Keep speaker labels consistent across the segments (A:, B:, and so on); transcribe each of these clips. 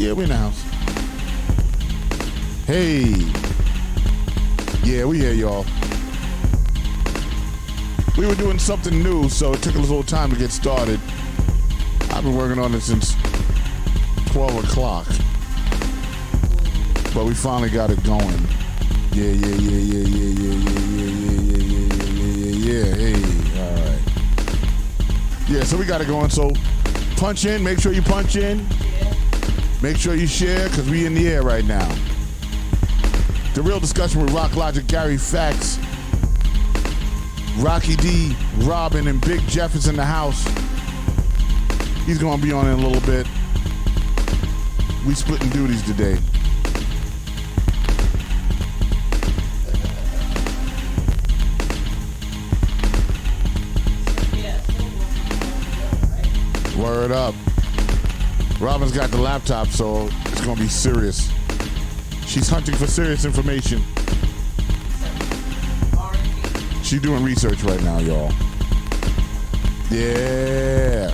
A: Yeah, we in the house. Hey. Yeah, we here, y'all. We were doing something new, so it took us a little time to get started. I've been working on it since 12 o'clock. But we finally got it going. Yeah. Hey, all right. Yeah, so we got it going. So punch in. Make sure you punch in. Make sure you share, because we in the air right now. The Real Discussion with Rock Logic, Gary Fax, Rocky D, Robin, and Big Jeff is in the house. He's going to be on in a little bit. We splitting duties today. Word up. Robin's got the laptop, so it's going to be serious. She's hunting for serious information. She's doing research right now, y'all. Yeah.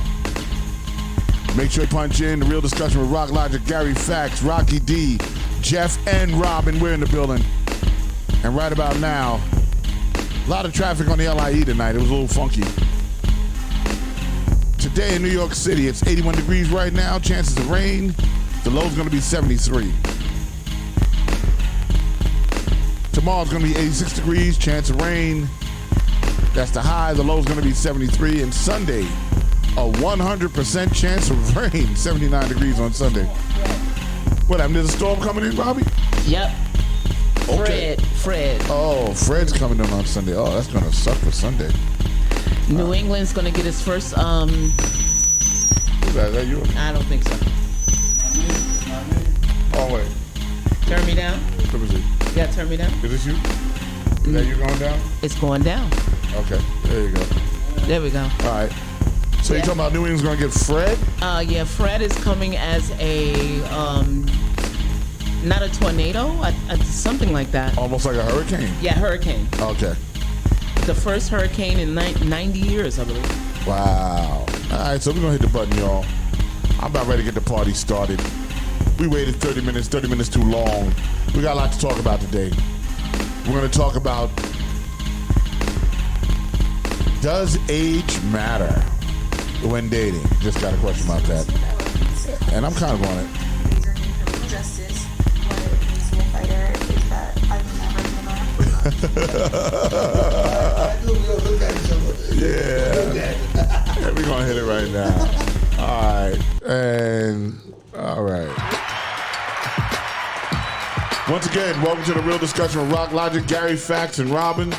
A: Make sure you punch in. The Real Discussion with Rock Logic, Gary Fax, Rocky D, Jeff, and Robin. We're in the building. And right about now, a lot of traffic on the LIE tonight. It was a little funky. Today in New York City, it's 81 degrees right now. Chances of rain. The low's going to be 73. Tomorrow's going to be 86 degrees. Chance of rain. That's the high. The low's going to be 73. And Sunday, a 100% chance of rain. 79 degrees on Sunday. What happened? There's a storm coming in, Bobby?
B: Yep.
A: Okay.
B: Fred.
A: Oh, Fred's coming in on Sunday. Oh, that's going to suck for Sunday.
B: New England's going to get its first,
A: Is that you?
B: I don't think so.
A: Oh, wait.
B: Turn me down.
A: Let me see.
B: Yeah, turn me down.
A: Is this you? Is that you going down?
B: It's going down.
A: Okay, there you go.
B: There we go.
A: All right. So you're talking about New England's going to get Fred?
B: Yeah, Fred is coming as a, not a tornado, something like that.
A: Almost like a hurricane?
B: Yeah, hurricane.
A: Okay.
B: The first hurricane in 90 years, I believe.
A: Wow. All right, so we're going to hit the button, y'all. I'm about ready to get the party started. We waited 30 minutes too long. We got a lot to talk about today. We're going to talk about, does age matter when dating? Just got a question about that. And I'm kind of on it.
C: Justice, what it means to be a fighter is that I've never been
A: Yeah, we're going to hit it right now. All right. And, all right. Once again, welcome to The Real Discussion with Rock Logic, Gary Fax, and Robin.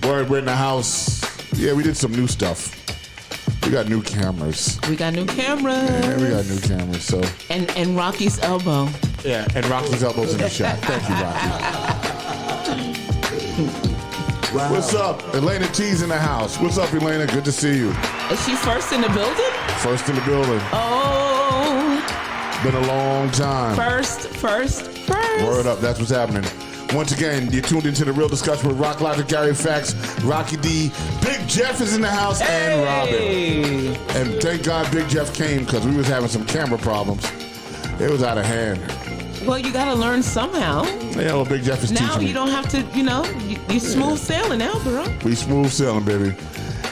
A: We're in the house. Yeah, we did some new stuff. We got new cameras.
B: We got new cameras.
A: Yeah, we got new cameras, so.
B: And Rocky's elbow.
A: Yeah, and Rocky's elbow's in the shot. Thank you, Rocky. Wow. What's up? Elena T's in the house. What's up, Elena? Good to see you.
B: Is she first in the building?
A: First in the building.
B: Oh.
A: Been a long time.
B: First.
A: Word up, that's what's happening. Once again, you're tuned into The Real Discussion with Rock Logic, Gary Fax, Rocky D, Big Jeff is in the house, and Robin. And thank God Big Jeff came, because we was having some camera problems. It was out of hand.
B: Well, you got to learn somehow.
A: Yeah, well, Big Jeff is teaching me.
B: Now you don't have to, you smooth sailing now, bro.
A: We smooth sailing, baby.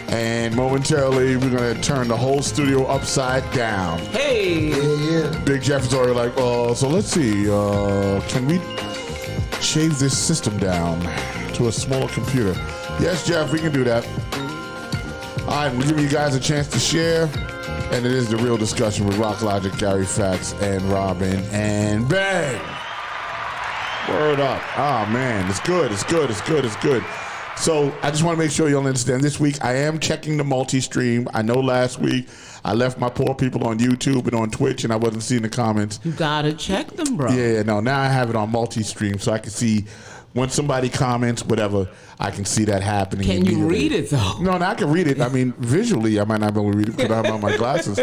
A: And momentarily, we're going to turn the whole studio upside down.
B: Hey!
A: Yeah. Big Jeff is already like, so let's see, can we shave this system down to a smaller computer? Yes, Jeff, we can do that. All right, we're giving you guys a chance to share. And it is The Real Discussion with Rock Logic, Gary Fax, and Robin. And bang! Word up. Oh, man, it's good. So I just want to make sure you all understand. This week, I am checking the multi-stream. I know last week I left my poor people on YouTube and on Twitch, and I wasn't seeing the comments.
B: You got to check them, bro.
A: Yeah, no, now I have it on multi-stream, so I can see when somebody comments, whatever, I can see that happening.
B: Can you read it, though?
A: No, I can read it. I mean, visually, I might not be able to read it because I have on my glasses.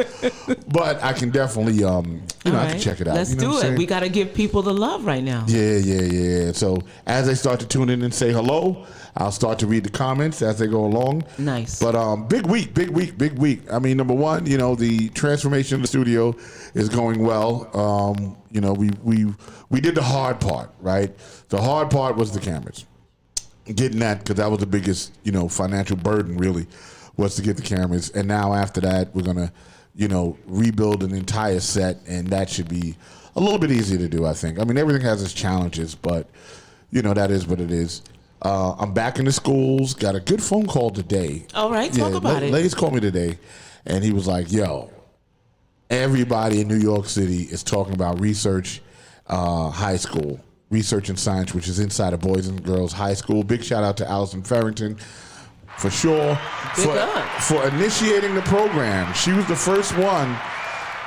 A: But I can definitely, I can check it out.
B: Let's do it. We got to give people the love right now.
A: Yeah. So as they start to tune in and say hello, I'll start to read the comments as they go along.
B: Nice.
A: But big week. I mean, number one, the transformation of the studio is going well. We did the hard part, right? The hard part was the cameras. Getting that, because that was the biggest, financial burden really, was to get the cameras. And now after that, we're going to, rebuild an entire set, and that should be a little bit easier to do, I think. I mean, everything has its challenges, but, that is what it is. I'm back in the schools. Got a good phone call today.
B: All right, talk about it.
A: Ladies called me today, and he was like, yo, everybody in New York City is talking about Research High School, Research and Science, which is inside of Boys and Girls High School. Big shout out to Allison Farrington, for sure, for initiating the program. She was the first one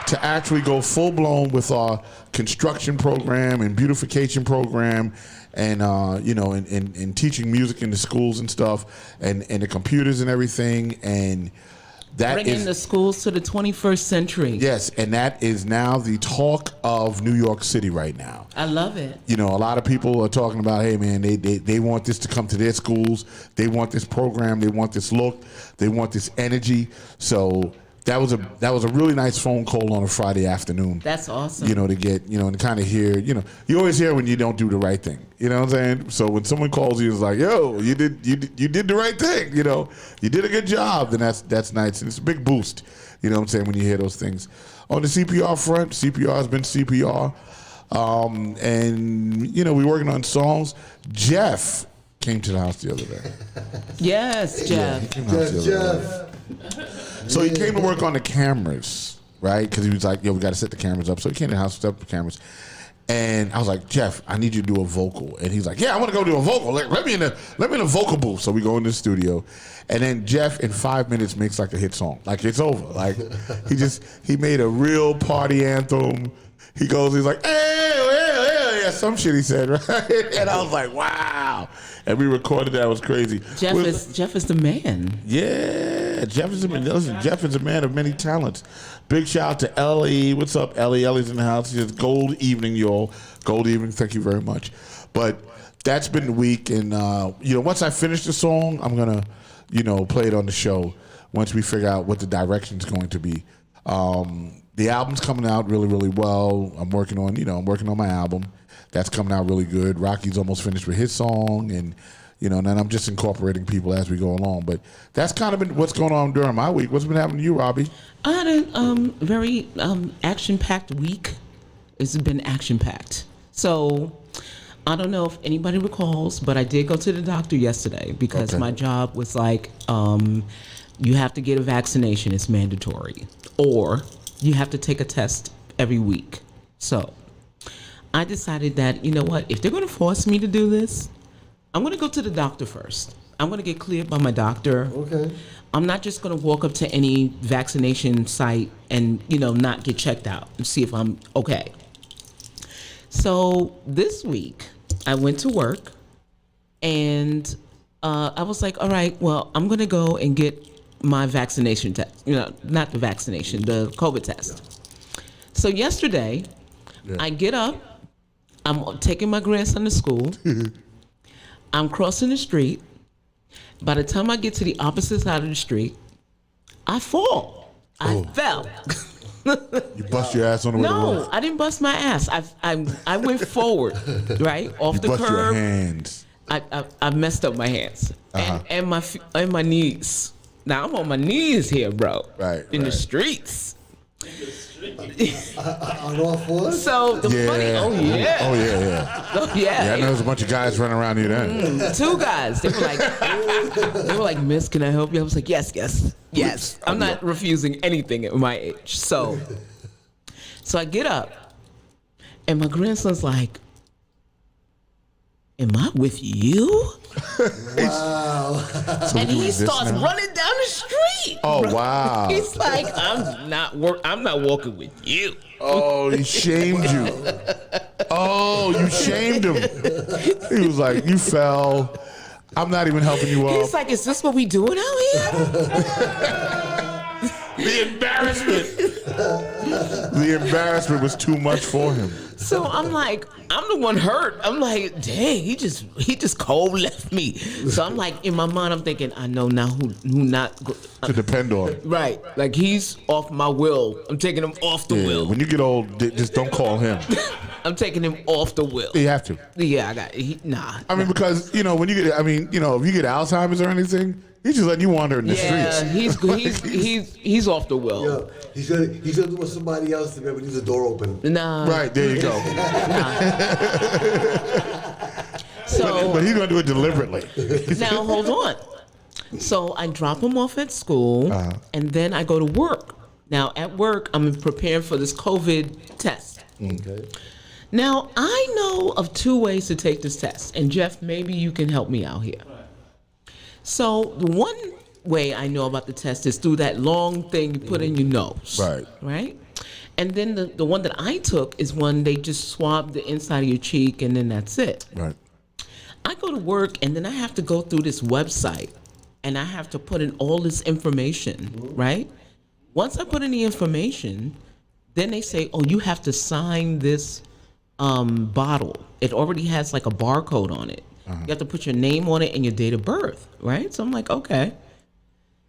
A: to actually go full-blown with our construction program and beautification program and, and teaching music in the schools and stuff and the computers and everything. And that
B: bringing the schools to the 21st century.
A: Yes, and that is now the talk of New York City right now.
B: I love it.
A: A lot of people are talking about, hey, man, they want this to come to their schools. They want this program. They want this look. They want this energy. So that was a really nice phone call on a Friday afternoon.
B: That's awesome.
A: To get, and kind of hear, you always hear when you don't do the right thing. You know what I'm saying? So when someone calls you, it's like, yo, you did the right thing. You did a good job. Then that's nice. And it's a big boost. You know what I'm saying? When you hear those things. On the CPR front, CPR has been CPR. And we're working on songs. Jeff came to the house the other day.
B: Yes, Jeff.
A: Yeah, he came to the house the other day. So he came to work on the cameras, right? Because he was like, yo, we got to set the cameras up. So he came to the house, set up the cameras. And I was like, Jeff, I need you to do a vocal. And he's like, yeah, I want to go do a vocal. Let me in the vocal booth. So we go in the studio. And then Jeff, in 5 minutes, makes like a hit song. Like, it's over. Like, he made a real party anthem. He's like, hey, some shit he said, right? And I was like, wow. And we recorded that. It was crazy.
B: Jeff is the man.
A: Yeah, Jeff is a man of many talents. Big shout out to Ellie. What's up, Ellie? Ellie's in the house. She says, gold evening, y'all. Gold evening. Thank you very much. But that's been the week. And, once I finish the song, I'm going to, play it on the show once we figure out what the direction's going to be. The album's coming out really, really well. I'm working on my album. That's coming out really good. Rocky's almost finished with his song, and and then I'm just incorporating people as we go along. But that's kind of been what's going on during my week. What's been happening to you, Robbie?
B: I had a very action-packed week. It's been action-packed. So I don't know if anybody recalls, but I did go to the doctor yesterday because my job was like, you have to get a vaccination. It's mandatory, or you have to take a test every week. So I decided that, if they're going to force me to do this, I'm going to go to the doctor first. I'm going to get cleared by my doctor.
D: Okay.
B: I'm not just going to walk up to any vaccination site and, not get checked out and see if I'm okay. So this week I went to work and I was like, all right, well, I'm going to go and get my vaccination test. Not the vaccination, the COVID test. So yesterday I get up. I'm taking my grandson to school. I'm crossing the street. By the time I get to the opposite side of the street, I fall. I fell.
A: You bust your ass on the way to work?
B: No, I didn't bust my ass. I went forward, right off the curb.
A: You bust your hands.
B: I messed up my hands and my knees. Now I'm on my knees here, bro.
A: Right.
B: In the streets.
D: On all fours?
B: So the funny,
A: Oh yeah.
B: Oh yeah.
A: Yeah, I know there's a bunch of guys running around you then.
B: Two guys. They were like, Miss, can I help you? I was like, yes. I'm not refusing anything at my age. So I get up, and my grandson's like, am I with you?
D: Wow.
A: So
B: And he starts running down the street.
A: Oh,
B: bro.
A: wow.
B: He's like, I'm not walking with you.
A: Oh, he shamed you. Oh, you shamed him. He was like, you fell. I'm not even helping you up.
B: He's like, is this what we doing out here?
A: The embarrassment. The embarrassment was too much for him.
B: So I'm like, I'm the one hurt. I'm like, dang, he just cold left me. So I'm like, in my mind, I'm thinking, I know now who not
A: To depend on.
B: right. Like he's off my will. I'm taking him off the
A: Yeah,
B: will.
A: when you get old, just don't call him.
B: I'm taking him off the will.
A: You have to.
B: Yeah, nah.
A: I mean, because when you get, if you get Alzheimer's or anything, he's just letting you wander in the streets.
B: he's off the will.
D: Yo, he's gonna do with somebody else to be able to leave the door open.
B: Nah.
A: Right there you go.
B: So
A: But he's gonna do it deliberately.
B: now hold on. So I drop him off at school, and then I go to work. Now at work, I'm preparing for this COVID test.
D: Okay.
B: Now I know of 2 ways to take this test, and Jeff, maybe you can help me out here. So the one way I know about the test is through that long thing you put in your nose.
A: Right.
B: Right? And then the one that I took is one they just swab the inside of your cheek and then that's it.
A: Right.
B: I go to work and then I have to go through this website and I have to put in all this information, right? Once I put in the information, then they say, oh, you have to sign this bottle. It already has like a barcode on it. You have to put your name on it and your date of birth, right? So I'm like, okay.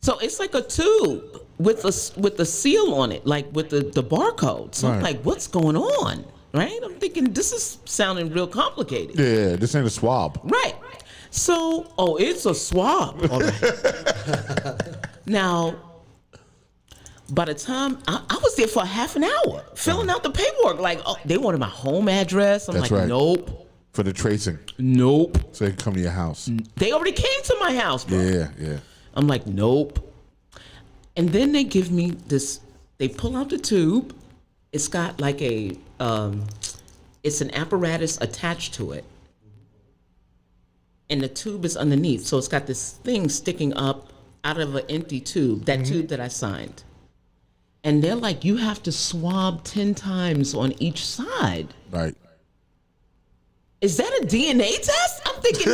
B: So it's like a tube with a seal on it, like with the barcode. So I'm
A: Right.
B: like, what's going on, right? I'm thinking this is sounding real complicated.
A: Yeah, this ain't a swab.
B: Right. So, it's a swab. All right. Now, by the time I was there for a half an hour filling out the paperwork, like, they wanted my home address. I'm
A: That's
B: like,
A: right.
B: nope.
A: For the tracing,
B: Nope.
A: so they can come to your house.
B: They already came to my house, bro.
A: Yeah.
B: I'm like, nope. And then they give me this, they pull out the tube. It's got like it's an apparatus attached to it. And the tube is underneath. So it's got this thing sticking up out of an empty tube, that tube that I signed. And they're like, you have to swab 10 times on each side.
A: Right.
B: Is that a DNA test? I'm thinking,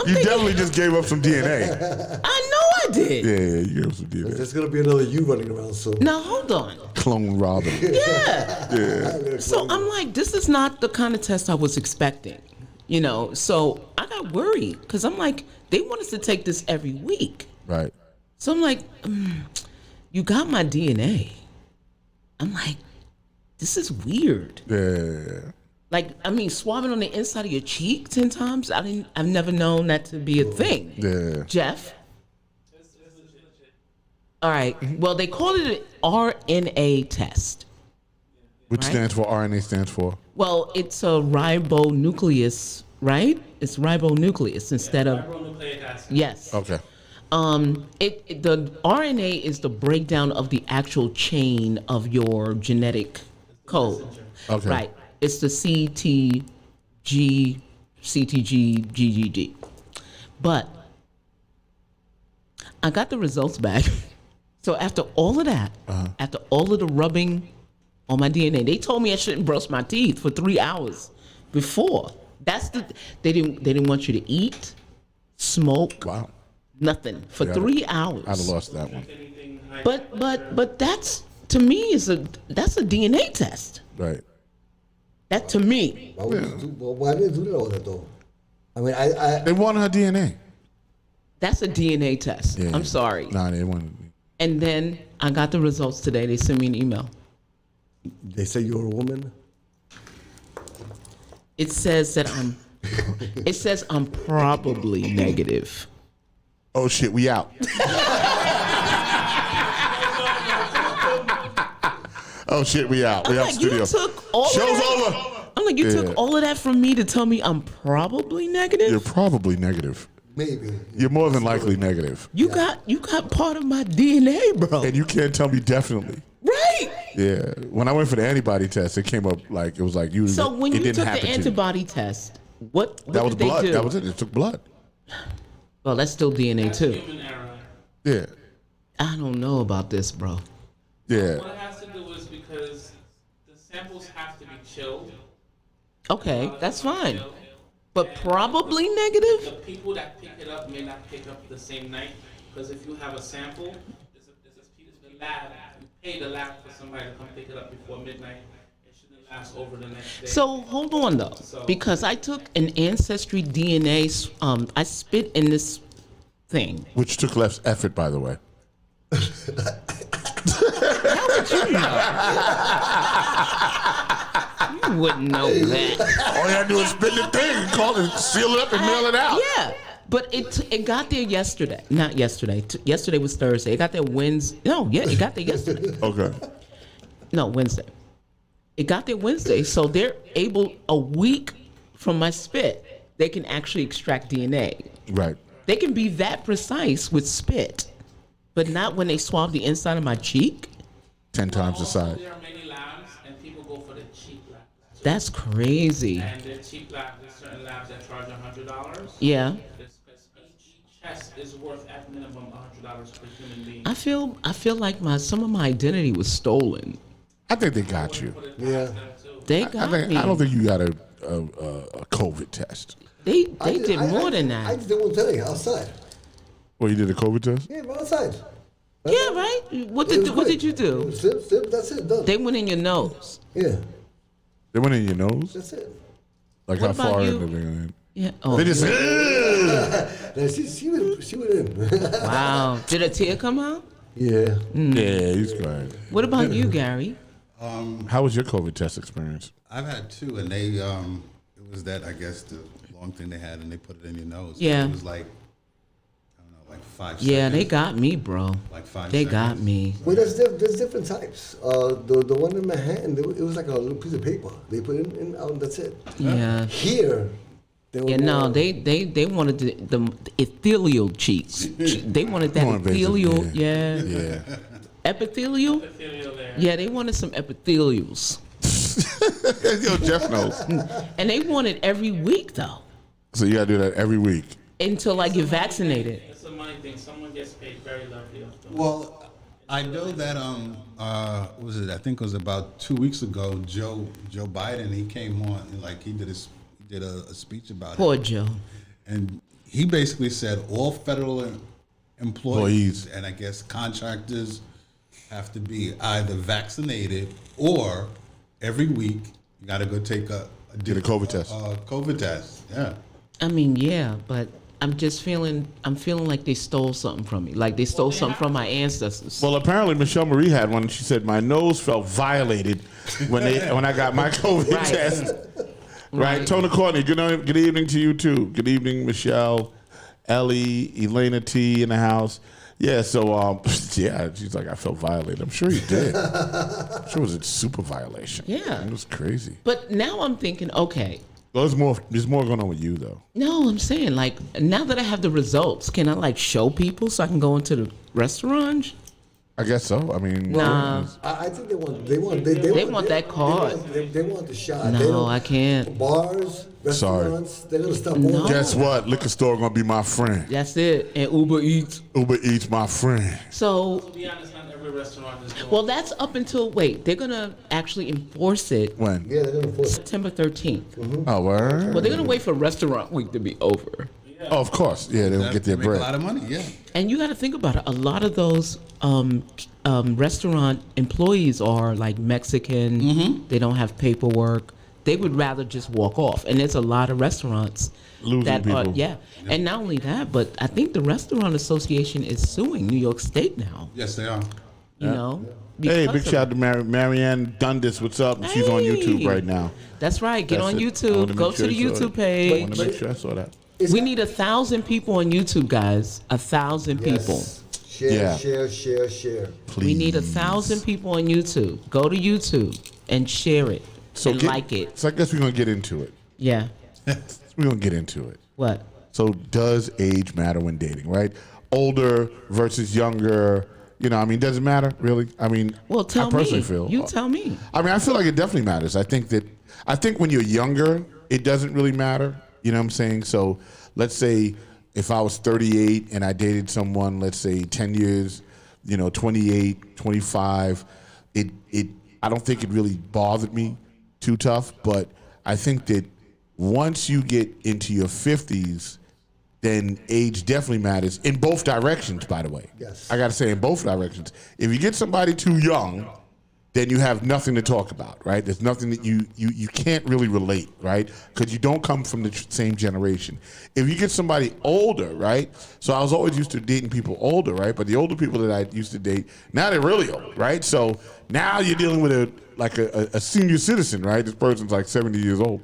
A: You definitely just gave up some DNA.
B: I know I did.
A: Yeah, you gave up some DNA.
D: There's gonna be another you running around soon.
B: Now, hold on.
A: Clone Robin.
B: Yeah. So I'm like, this is not the kind of test I was expecting, So I got worried because I'm like, they want us to take this every week.
A: Right.
B: So I'm like, you got my DNA. I'm like, this is weird.
A: Yeah.
B: Like, swabbing on the inside of your cheek 10 times. I've never known that to be a thing.
A: Yeah.
B: Jeff. All right. Well, they call it an RNA test.
A: Which
B: Right.
A: stands for RNA stands for?
B: Well, it's a ribonucleus, right? It's ribonucleus instead of
E: Ribonucleic acid.
B: yes.
A: Okay.
B: The RNA is the breakdown of the actual chain of your genetic code.
A: Okay.
B: Right. It's the CTG, GGG. But I got the results back. So after all of that, after all of the rubbing on my DNA, they told me I shouldn't brush my teeth for 3 hours before. They didn't want you to eat, smoke,
A: Wow.
B: nothing for
A: Yeah,
B: 3 hours.
A: I'd have lost that one.
E: Anything high.
B: But that's to me that's a DNA test.
A: Right.
B: That to me.
D: Why did they do all that though? I mean, I
A: They wanted her DNA.
B: That's a DNA test.
A: Yeah.
B: I'm sorry.
A: Nah, they wanted.
B: And then I got the results today. They sent me an email.
D: they say you're a woman.
B: It says that I'm probably negative.
A: Oh shit, we out. Oh shit, we out. We
B: I'm
A: out
B: like, you
A: studio.
B: took all of
A: Show's
B: that.
A: over.
B: I'm like, you
A: Yeah.
B: took all of that from me to tell me I'm probably negative.
A: You're probably negative.
D: Maybe.
A: You're more than likely negative.
B: You got part of my DNA, bro.
A: And you can't tell me definitely.
B: Right.
A: Yeah. When I went for the antibody test, it came up like it was like you.
B: So when
A: it
B: you
A: didn't
B: took the
A: happen to you.
B: antibody test, what
A: That was
B: did they
A: blood.
B: do?
A: That was it. It took blood.
B: Well, that's still DNA too.
E: Human error.
A: Yeah.
B: I don't know about this, bro.
A: Yeah.
E: What it has to do is because the samples have to be chilled.
B: Okay, that's fine.
E: Chilled.
B: But probably negative?
E: The people that pick it up may not pick up the same night because if you have a sample, the lab, you pay the lab for somebody to come pick it up before midnight. It shouldn't last over the next day.
B: So hold on though, because I took an Ancestry DNA, I spit in this thing.
A: Which took less effort, by the way.
B: You wouldn't know that.
A: All you had to do is spit the thing, call it, seal it up, and mail it out.
B: Yeah, but it got there yesterday. Not yesterday. Yesterday was Thursday. It got there Wednesday. No, yeah, it got there yesterday.
A: Okay.
B: No, Wednesday. It got there Wednesday, so they're able a week from my spit, they can actually extract DNA.
A: Right.
B: They can be that precise with spit, but not when they swab the inside of my cheek.
A: 10 times the
E: Also,
A: size.
E: there are many labs, and people go for the cheap labs.
B: That's crazy.
E: And the cheap labs, there's certain labs that charge $100.
B: Yeah.
E: Because each chest is worth at minimum $100 per human being.
B: I feel like some of my identity was stolen.
A: I think they got you.
D: Yeah.
B: They got me.
A: I don't think you got a COVID test.
B: They
D: I just-
B: did
D: I-
B: more
D: I-
B: than
D: I
B: that.
D: just did one today outside.
A: Well, you did a COVID test?
D: Yeah, right outside.
B: Yeah, right. What
D: It was
B: did
D: quick.
B: you do?
D: Snip, that's it, done.
B: They went in your nose.
D: Yeah,
A: They went in your nose?
D: that's it.
A: Like
B: What
A: how
B: about
A: far
B: you?
A: in the
B: Yeah. Oh,
A: They just
D: Now, she went in.
B: wow. Did a tear come out?
D: Yeah.
A: yeah, he's crying.
B: What about you, Gary?
A: How was your COVID test experience?
F: I've had two, and they it was that, I guess, the long thing they had, and they put it in your nose.
B: Yeah.
F: It was like, I don't know, like 5
B: Yeah,
F: seconds.
B: they got me, bro.
F: Like 5
B: They
F: seconds.
B: got me.
D: Well, there's different types. The one in Manhattan, it was like a little piece of paper. They put it in, and that's it.
B: Yeah.
D: Here, they were
B: Yeah, no,
D: more-
B: they wanted the ethereal cheeks. They wanted that
A: More invasive,
B: ethereal,
A: yeah.
B: yeah.
A: Yeah.
B: Epithelial?
E: Epithelial layer.
B: Yeah, they wanted some epithelials.
A: Yo, Jeff knows.
B: And they want it every week, though,
A: So you gotta do that every week.
B: until I get vaccinated.
E: It's a money thing. Someone gets paid very lovely off them.
F: Well, I know that what was it? I think it was about 2 weeks ago. Joe Biden, he came on and like he did a speech about
B: Poor
F: it,
B: Joe.
F: and he basically said all federal employees and I guess contractors have to be either vaccinated or every week you got to go take a
A: COVID test.
F: COVID test. Yeah.
B: I mean, yeah, but I'm feeling like they stole something from me. Like they stole something from my ancestors.
A: Well, apparently Michelle Marie had one. And she said my nose felt violated when I got my COVID
B: Right.
A: test. Right, Tony Courtney. Good evening to you too. Good evening, Michelle, Ellie, Elena T in the house. Yeah, so yeah, she's like I felt violated. I'm sure you did. I'm sure it was a super violation.
B: Yeah.
A: It was crazy.
B: But now I'm thinking, okay,
A: Well, there's more going on with you though.
B: no, I'm saying like now that I have the results, can I like show people so I can go into the restaurant?
A: I guess so. I mean,
B: Nah.
D: I think they want
B: that card.
D: They want the shot. They
B: No,
D: don't-
B: I can't.
D: Bars, restaurants, they're gonna stop all
B: No.
D: that.
A: guess what? Liquor store gonna be my friend.
B: That's it. And Uber Eats.
A: Uber Eats my friend.
B: So,
E: To be honest, not every restaurant is doing
B: well, that's up until they're gonna actually enforce it
A: When?
D: Yeah, they're gonna force it.
B: September 13th.
A: Oh, word.
B: Well, they're gonna wait for Restaurant Week to be over.
A: Oh, of course. Yeah, they'll get their
F: They make
A: bread.
F: a lot of money. Yeah.
B: And you got to think about it. A lot of those restaurant employees are like Mexican.
A: Mm-hmm.
B: They don't have paperwork. They would rather just walk off. And there's a lot of restaurants
A: Losing
B: that are,
A: people.
B: yeah. And not only that, but I think the Restaurant Association is suing New York State now.
F: Yes, they are.
B: You know.
A: Hey,
B: because
A: big
B: of-
A: shout out to Marianne Dundas. What's up? She's on YouTube
B: Hey.
A: right now.
B: That's right. Get
A: That's
B: on
A: it. I wanted
B: YouTube.
A: to
B: Go
A: make
B: to
A: sure
B: the
A: you saw
B: YouTube
A: it. I
B: page.
A: want to make sure I saw that.
B: We need 1,000 people on YouTube, guys. 1,000 people.
D: Yes. Share,
A: Yeah.
D: share.
A: Please.
B: We need 1,000 people on YouTube. Go to YouTube and share it and like it.
A: So I guess we're gonna get into it.
B: Yeah.
A: We're gonna get into it.
B: What?
A: So does age matter when dating? Right? Older versus younger. You know, I mean, does it matter really? I mean,
B: Well, tell
A: I personally
B: me.
A: feel.
B: You tell me.
A: I mean, I feel like it definitely matters. I think when you're younger, it doesn't really matter. You know what I'm saying? So let's say if I was 38 and I dated someone, let's say 10 years, 28, 25, I don't think it really bothered me too tough. But I think that once you get into your 50s, then age definitely matters in both directions, by the way.
D: Yes.
A: I got to say, in both directions. If you get somebody too young, then you have nothing to talk about, right? There's nothing that you can't really relate, right? Because you don't come from the same generation. If you get somebody older, right? So I was always used to dating people older, right? But the older people that I used to date, now they're really old, right? So now you're dealing with a senior citizen, right? This person's like 70 years old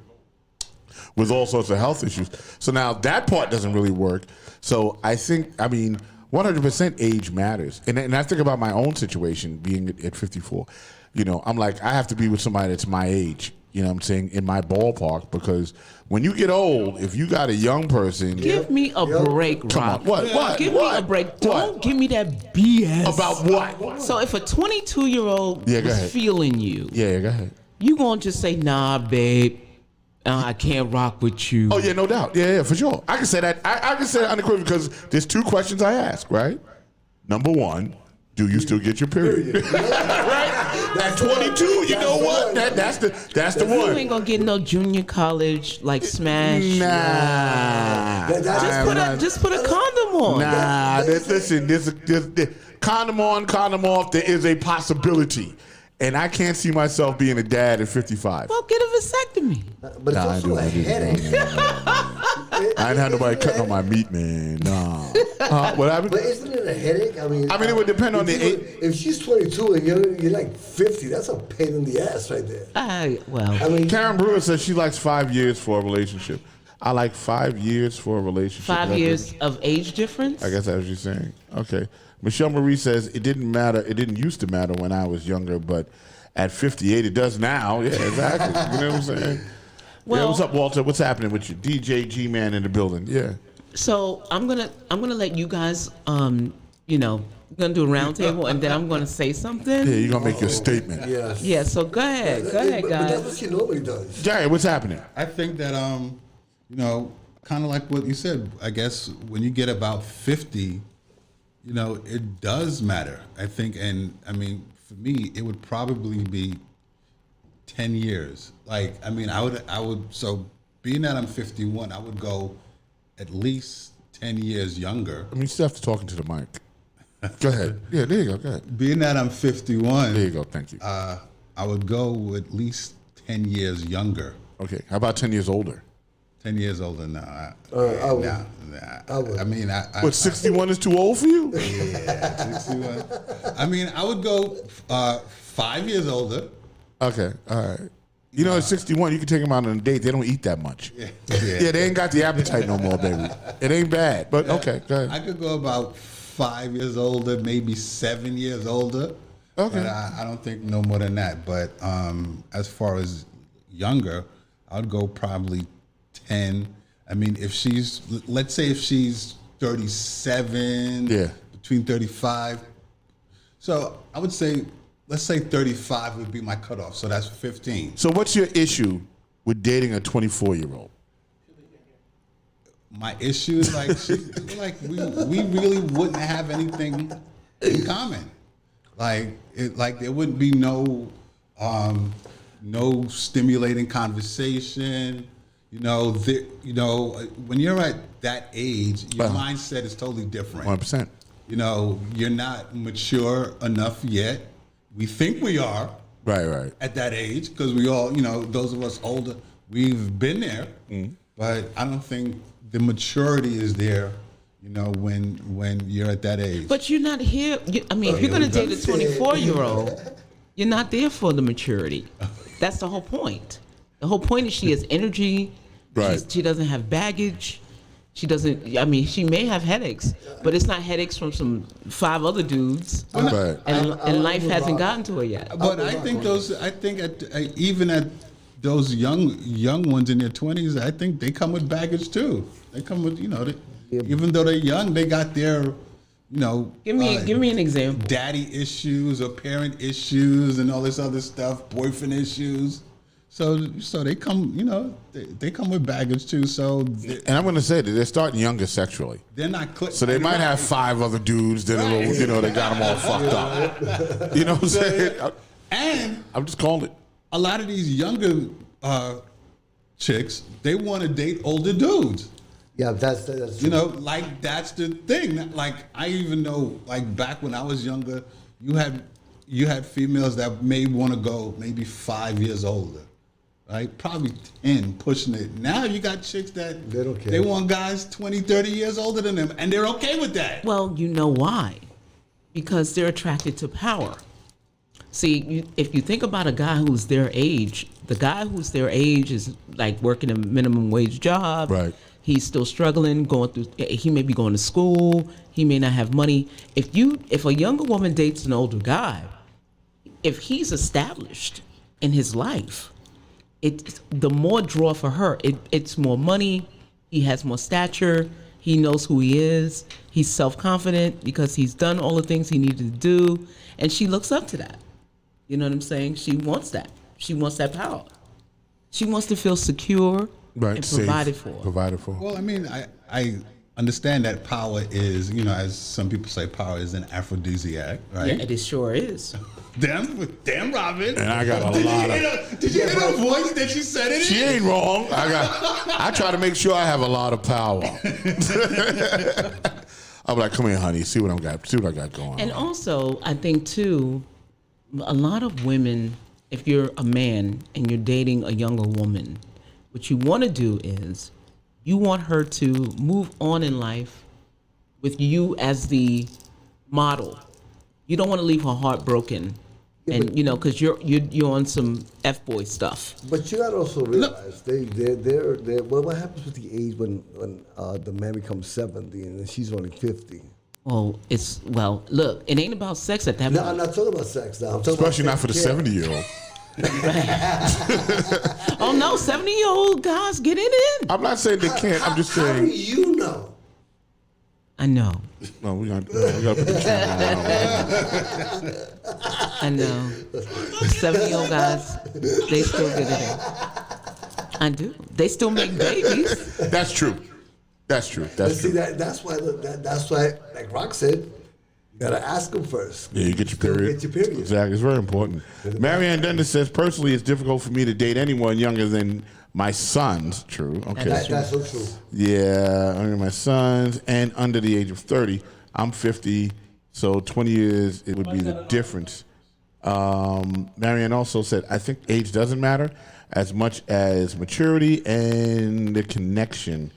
A: with all sorts of health issues. So now that part doesn't really work. So I think, 100% age matters. And I think about my own situation being at 54. You know, I'm like, I have to be with somebody that's my age, you know what I'm saying, in my ballpark, because when you get old, if you got a young person.
B: Give me a break,
A: Come
B: Rob.
A: on. What?
B: Give me a break. Don't give me that BS.
A: About what?
B: So if a 22-year-old
A: Yeah, go
B: was
A: ahead.
B: feeling you,
A: Yeah, go ahead.
B: you gonna just say, nah, babe, I can't rock with you.
A: Oh, yeah, no doubt. Yeah, for sure. I can say that. I can say that unequivocally because there's two questions I ask, right? Number one, do you still get your period? Right? At 22, you know what? That's the
B: You
A: one.
B: ain't gonna get no junior college like smash.
A: Nah.
B: Just put a condom on.
A: Nah, listen, there's condom on, condom off. There is a possibility. And I can't see myself being a dad at 55.
B: Well, get a vasectomy.
D: But it's
A: Nah, I
D: also
A: do,
D: a
A: I do.
D: headache.
A: I ain't had nobody cutting on my meat, man. Nah. What happened?
D: But isn't it a headache?
A: It would depend on the age.
D: If she's 22 and you're like 50, that's a pain in the ass right there.
A: Karen Brewer says she likes 5 years for a relationship. I like 5 years for a relationship.
B: 5 years of age difference?
A: I guess that's what you're saying. Okay. Michelle Marie says it didn't matter. It didn't used to matter when I was younger, but at 58 it does now. Yeah, exactly. You know what I'm saying?
B: Well,
A: what's up, Walter? What's happening with you? DJ G-Man in the building. Yeah.
B: So I'm gonna let you guys we're gonna do a round table and then I'm gonna say something.
A: Yeah, you're gonna make your statement.
D: Yes.
B: Yeah, so go ahead,
D: But
B: guys.
D: that's what she normally does.
A: Jerry, what's happening?
F: I think that kind of like what you said. I guess when you get about 50, it does matter. I think, and for me, it would probably be 10 years. Like, I would. So, being that I'm 51, I would go at least 10 years younger.
A: You still have to talk into the mic. Go ahead. Yeah, there you go. Go ahead.
F: Being that I'm 51,
A: There you go. Thank you.
F: I would go at least 10 years younger.
A: Okay. How about 10 years older?
F: 10 years older now.
D: I would.
F: I would.
A: What, 61 is too old for you?
F: Yeah, 61. I would go 5 years older.
A: Okay. All right. At 61, you can take them out on a date. They don't eat that much. Yeah, they ain't got the appetite no more, baby. It ain't bad, but okay, go ahead.
F: I could go about 5 years older, maybe 7 years older.
A: Okay.
F: But I don't think no more than that. But as far as younger, I'd go probably 10. Let's say if she's 37, between 35. So I would say, let's say 35 would be my cutoff. So that's 15.
A: So what's your issue with dating a 24-year-old?
F: My issue is we really wouldn't have anything in common. There wouldn't be no stimulating conversation. When you're at that age, your mindset is totally different.
A: 100%.
F: You're not mature enough yet. We think we are.
A: Right.
F: At that age, because we all, those of us older, we've been there. But I don't think the maturity is there, when you're at that age.
B: But you're not here. If you're going to date a 24-year-old, you're not there for the maturity. That's the whole point. The whole point is she has energy.
A: Right.
B: She doesn't have baggage. She doesn't. She may have headaches, but it's not headaches from some 5 other dudes.
A: Right.
B: And life hasn't gotten to her yet.
F: But even at those young ones in their 20s, I think they come with baggage too. They come with, even though they're young, they got their,
B: Give me an example.
F: Daddy issues or parent issues and all this other stuff, boyfriend issues. So they come, they come with baggage too. So,
A: and I'm going to say that they're starting younger sexually.
F: They're not.
A: So they might have 5 other dudes that are, they got them all fucked up. You know what I'm saying?
F: And
A: I'm just calling it.
F: A lot of these younger chicks, they want to date older dudes.
D: Yeah, that's true.
F: You know, like that's the thing. Like I even know, like back when I was younger, you had females that may want to go maybe 5 years older, right? Probably 10, pushing it. Now you got chicks that
D: They don't care.
F: They want guys 20, 30 years older than them, and they're okay with that.
B: Well, you know why? Because they're attracted to power. See, if you think about a guy who's their age, the guy who's their age is like working a minimum wage job.
A: Right.
B: He's still struggling, going through. He may be going to school. He may not have money. If a younger woman dates an older guy, if he's established in his life, it's the more draw for her. It's more money. He has more stature. He knows who he is. He's self-confident because he's done all the things he needed to do, and she looks up to that. You know what I'm saying? She wants that. She wants that power. She wants to feel secure and
A: safe,
B: provided for.
A: Provided for.
F: Well, I mean, I understand that power is, you know, as some people say, power is an aphrodisiac, right?
B: Yeah, it sure is.
F: Damn, Robin.
A: And I got a lot of.
F: Did you hear the voice that she said it
A: She
F: in?
A: ain't wrong. I try to make sure I have a lot of power. I'm like, come here, honey. See what I got going.
B: And also, I think too, a lot of women, if you're a man and you're dating a younger woman, what you want to do is you want her to move on in life with you as the model. You don't want to leave her heart broken, and you know, because you're on some F-boy stuff.
D: But you gotta also realize they're what happens with the age when the man becomes 70 and then she's only 50.
B: Oh, look, it ain't about sex at that
D: No,
B: point.
D: I'm not talking about sex now. I'm talking
A: Especially
D: about
A: not for the
D: taking care.
A: 70-year-old.
B: Oh no, 70-year-old guys get it in.
A: I'm not saying they can't. I'm just
D: How do
A: saying.
D: you know?
B: I know.
A: No, we gotta put the camera on.
B: I know. 70-year-old guys, they still get it in. I do. They still make babies.
A: That's true. That's true.
D: But
A: That's
D: see,
A: true.
D: that's why, like Rock said, you gotta ask them first.
A: Yeah, you get your
D: Still
A: period.
D: Get your period.
A: Exactly. It's very important. Marianne Dundas says, personally, it's difficult for me to date anyone younger than my sons. True. Okay.
D: That's so true.
A: Yeah, under my sons and under the age of 30. I'm 50, so 20 years, it would be the difference. Marianne also said, I think age doesn't matter as much as maturity and the connection.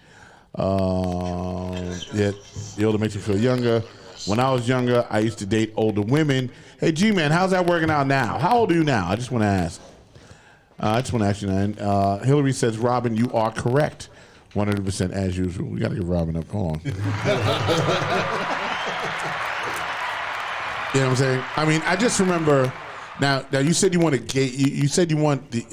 A: Yet the older makes you feel younger. When I was younger, I used to date older women. Hey, G-Man, how's that working out now? How old are you now? I just want to ask. I just want to ask you, man. Hillary says, Robin, you are correct. 100% as usual. We got to get Robin up. Hold on. You know what I'm saying? I mean, I just remember. Now you said you want to gay. You said you want the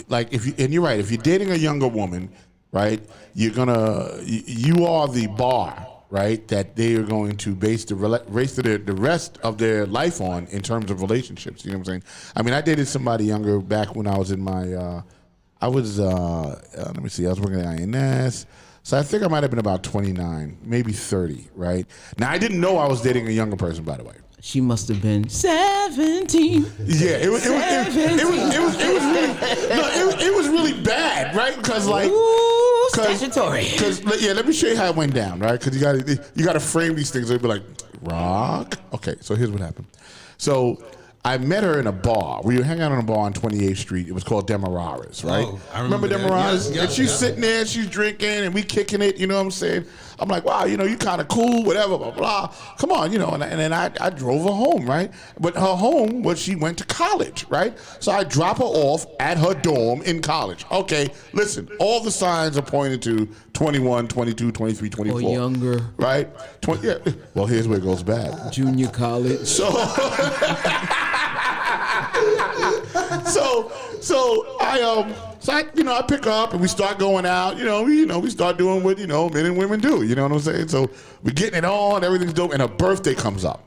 A: and you're right. If you're dating a younger woman, right, you are the bar, right, that they are going to base the rest of their life on in terms of relationships. You know what I'm saying? I mean, I dated somebody younger back when I was in my. Let me see. I was working at INS. So I think I might have been about 29, maybe 30, right? Now, I didn't know I was dating a younger person, by the way.
B: She must have been 17.
A: Yeah, it was really bad, right? Because
B: Ooh, statutory.
A: Let me show you how it went down, right? Because you got to frame these things. They'd be like, Rock. Okay, so here's what happened. So I met her in a bar. We were hanging out on a bar on 28th Street. It was called Demerara's, right?
F: Oh, I remember that.
A: Demerara's?
F: Yes,
A: And she's sitting there, she's drinking, and we kicking it, you know what I'm saying? I'm like, wow, you kind of cool, whatever, blah, blah. Come on, and then I drove her home, right? But her home was she went to college, right? So I drop her off at her dorm in college. Okay, listen, all the signs are pointing to 21, 22, 23, 24.
B: Or younger.
A: Right? Yeah. Well, here's where it goes bad.
B: Junior college.
A: So I pick her up and we start going out. We start doing what men and women do. You know what I'm saying? So we're getting it on. Everything's dope. And her birthday comes up.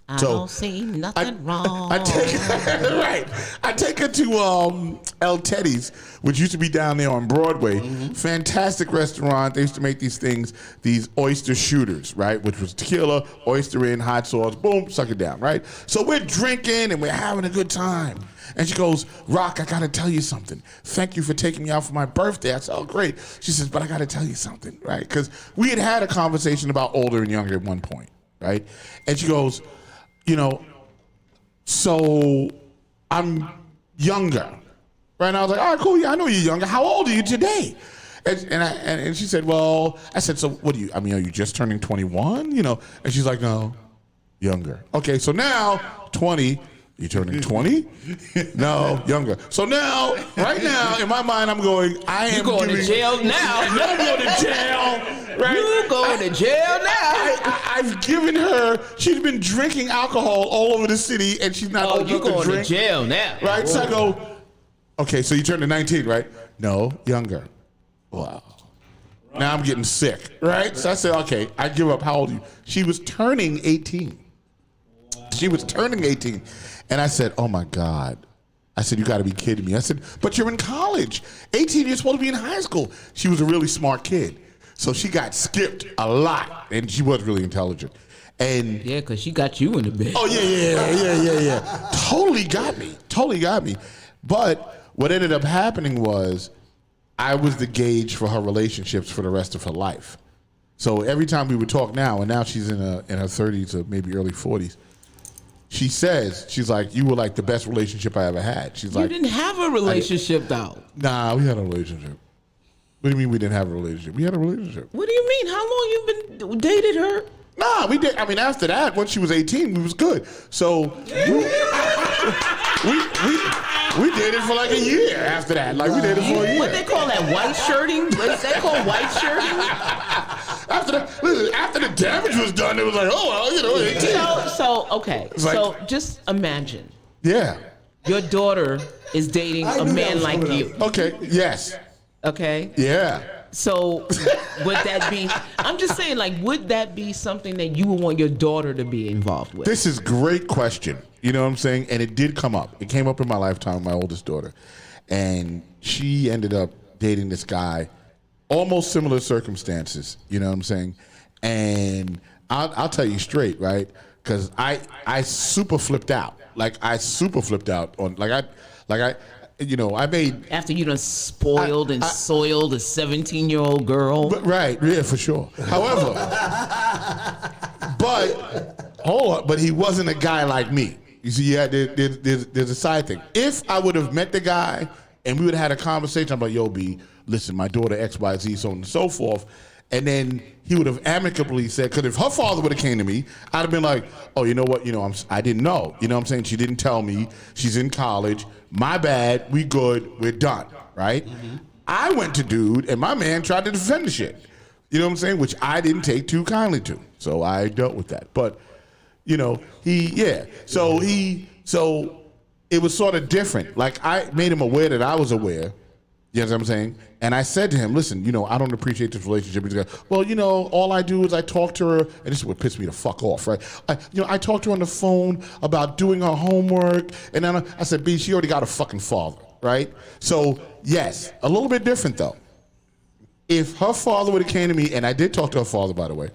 B: I don't see nothing wrong.
A: I take her to El Teddy's, which used to be down there on Broadway. Fantastic restaurant. They used to make these things, these oyster shooters, right? Which was tequila, oyster in, hot sauce, boom, suck it down, right? So we're drinking and we're having a good time. And she goes, Rock, I gotta tell you something. Thank you for taking me out for my birthday. I said, oh, great. She says, but I gotta tell you something, right? Because we had a conversation about older and younger at one point, right? And she goes, you know, so I'm younger, right? And I was like, all right, cool, yeah, I know you're younger. How old are you today? And she said, well, I said, so what are you just turning 21? You know, and she's like, no, younger. Okay, so now 20, you turning 20? No, younger. So now, right now, in my mind, I'm going,
B: You're going to jail now.
A: I'm going to jail. Right?
B: You going to jail now.
A: I've given her, she's been drinking alcohol all over the city and she's not old
B: you
A: enough to
B: going
A: drink.
B: to jail now.
A: Right? So I go, okay, so you turned to 19, right? No, younger. Wow. Now I'm getting sick, right? So I said, okay, I give up. How old are you? She was turning 18. She was turning 18. And I said, oh my God. I said, you got to be kidding me. I said, but you're in college. 18, you're supposed to be in high school. She was a really smart kid. So she got skipped a lot, and she was really intelligent. And
B: Yeah, because she got you in the bed.
A: oh yeah. Totally got me. But what ended up happening was I was the gauge for her relationships for the rest of her life. So every time we would talk now, and now she's in her 30s or maybe early 40s, she says, she's like, you were like the best relationship I ever had. She's
B: You
A: like,
B: didn't have a relationship, though.
A: nah, we had a relationship. What do you mean we didn't have a relationship? We had a relationship.
B: What do you mean? How long you been dated her?
A: Nah, we did. I mean, after that, once she was 18, we was good. So we dated for like a year after that. Like we dated for a year.
B: What they call that, white shirting? What's that called, white shirting?
A: After the damage was done, it was like, oh well, you know, 18.
B: So okay.
A: It's like-
B: So just imagine
A: Yeah.
B: your daughter is dating
D: I
B: a
D: knew that
B: man
D: was
B: like
D: coming
B: you.
A: Okay. Yes.
B: Okay.
A: Yeah.
B: So would that be? I'm just saying, like, would that be something that you would want your daughter to be involved with?
A: This is a great question. You know what I'm saying? And it did come up. It came up in my lifetime, my oldest daughter. And she ended up dating this guy, almost similar circumstances. You know what I'm saying? And I'll tell you straight, right? Because I super flipped out. I made.
B: After you done spoiled and soiled a 17-year-old girl.
A: But, right, yeah, for sure. However, but he wasn't a guy like me. You see, yeah, there's a side thing. If I would have met the guy and we would have had a conversation about, yo, B, listen, my daughter XYZ, so on and so forth, and then he would have amicably said, because if her father would have came to me, I'd have been like, oh, you know what, I didn't know. You know what I'm saying? She didn't tell me. She's in college. My bad. We good. We're done. Right? Mm-hmm. I went to dude, and my man tried to defend the shit. You know what I'm saying? Which I didn't take too kindly to. So I dealt with that. But, So it was sort of different. Like, I made him aware that I was aware. You know what I'm saying? And I said to him, listen, I don't appreciate this relationship. He's like, well, all I do is I talk to her, and this is what pissed me the fuck off, right? I talk to her on the phone about doing her homework, and then I said, B, she already got a fucking father, right? So, yes, a little bit different, though. If her father would have came to me, and I did talk to her father, by the way,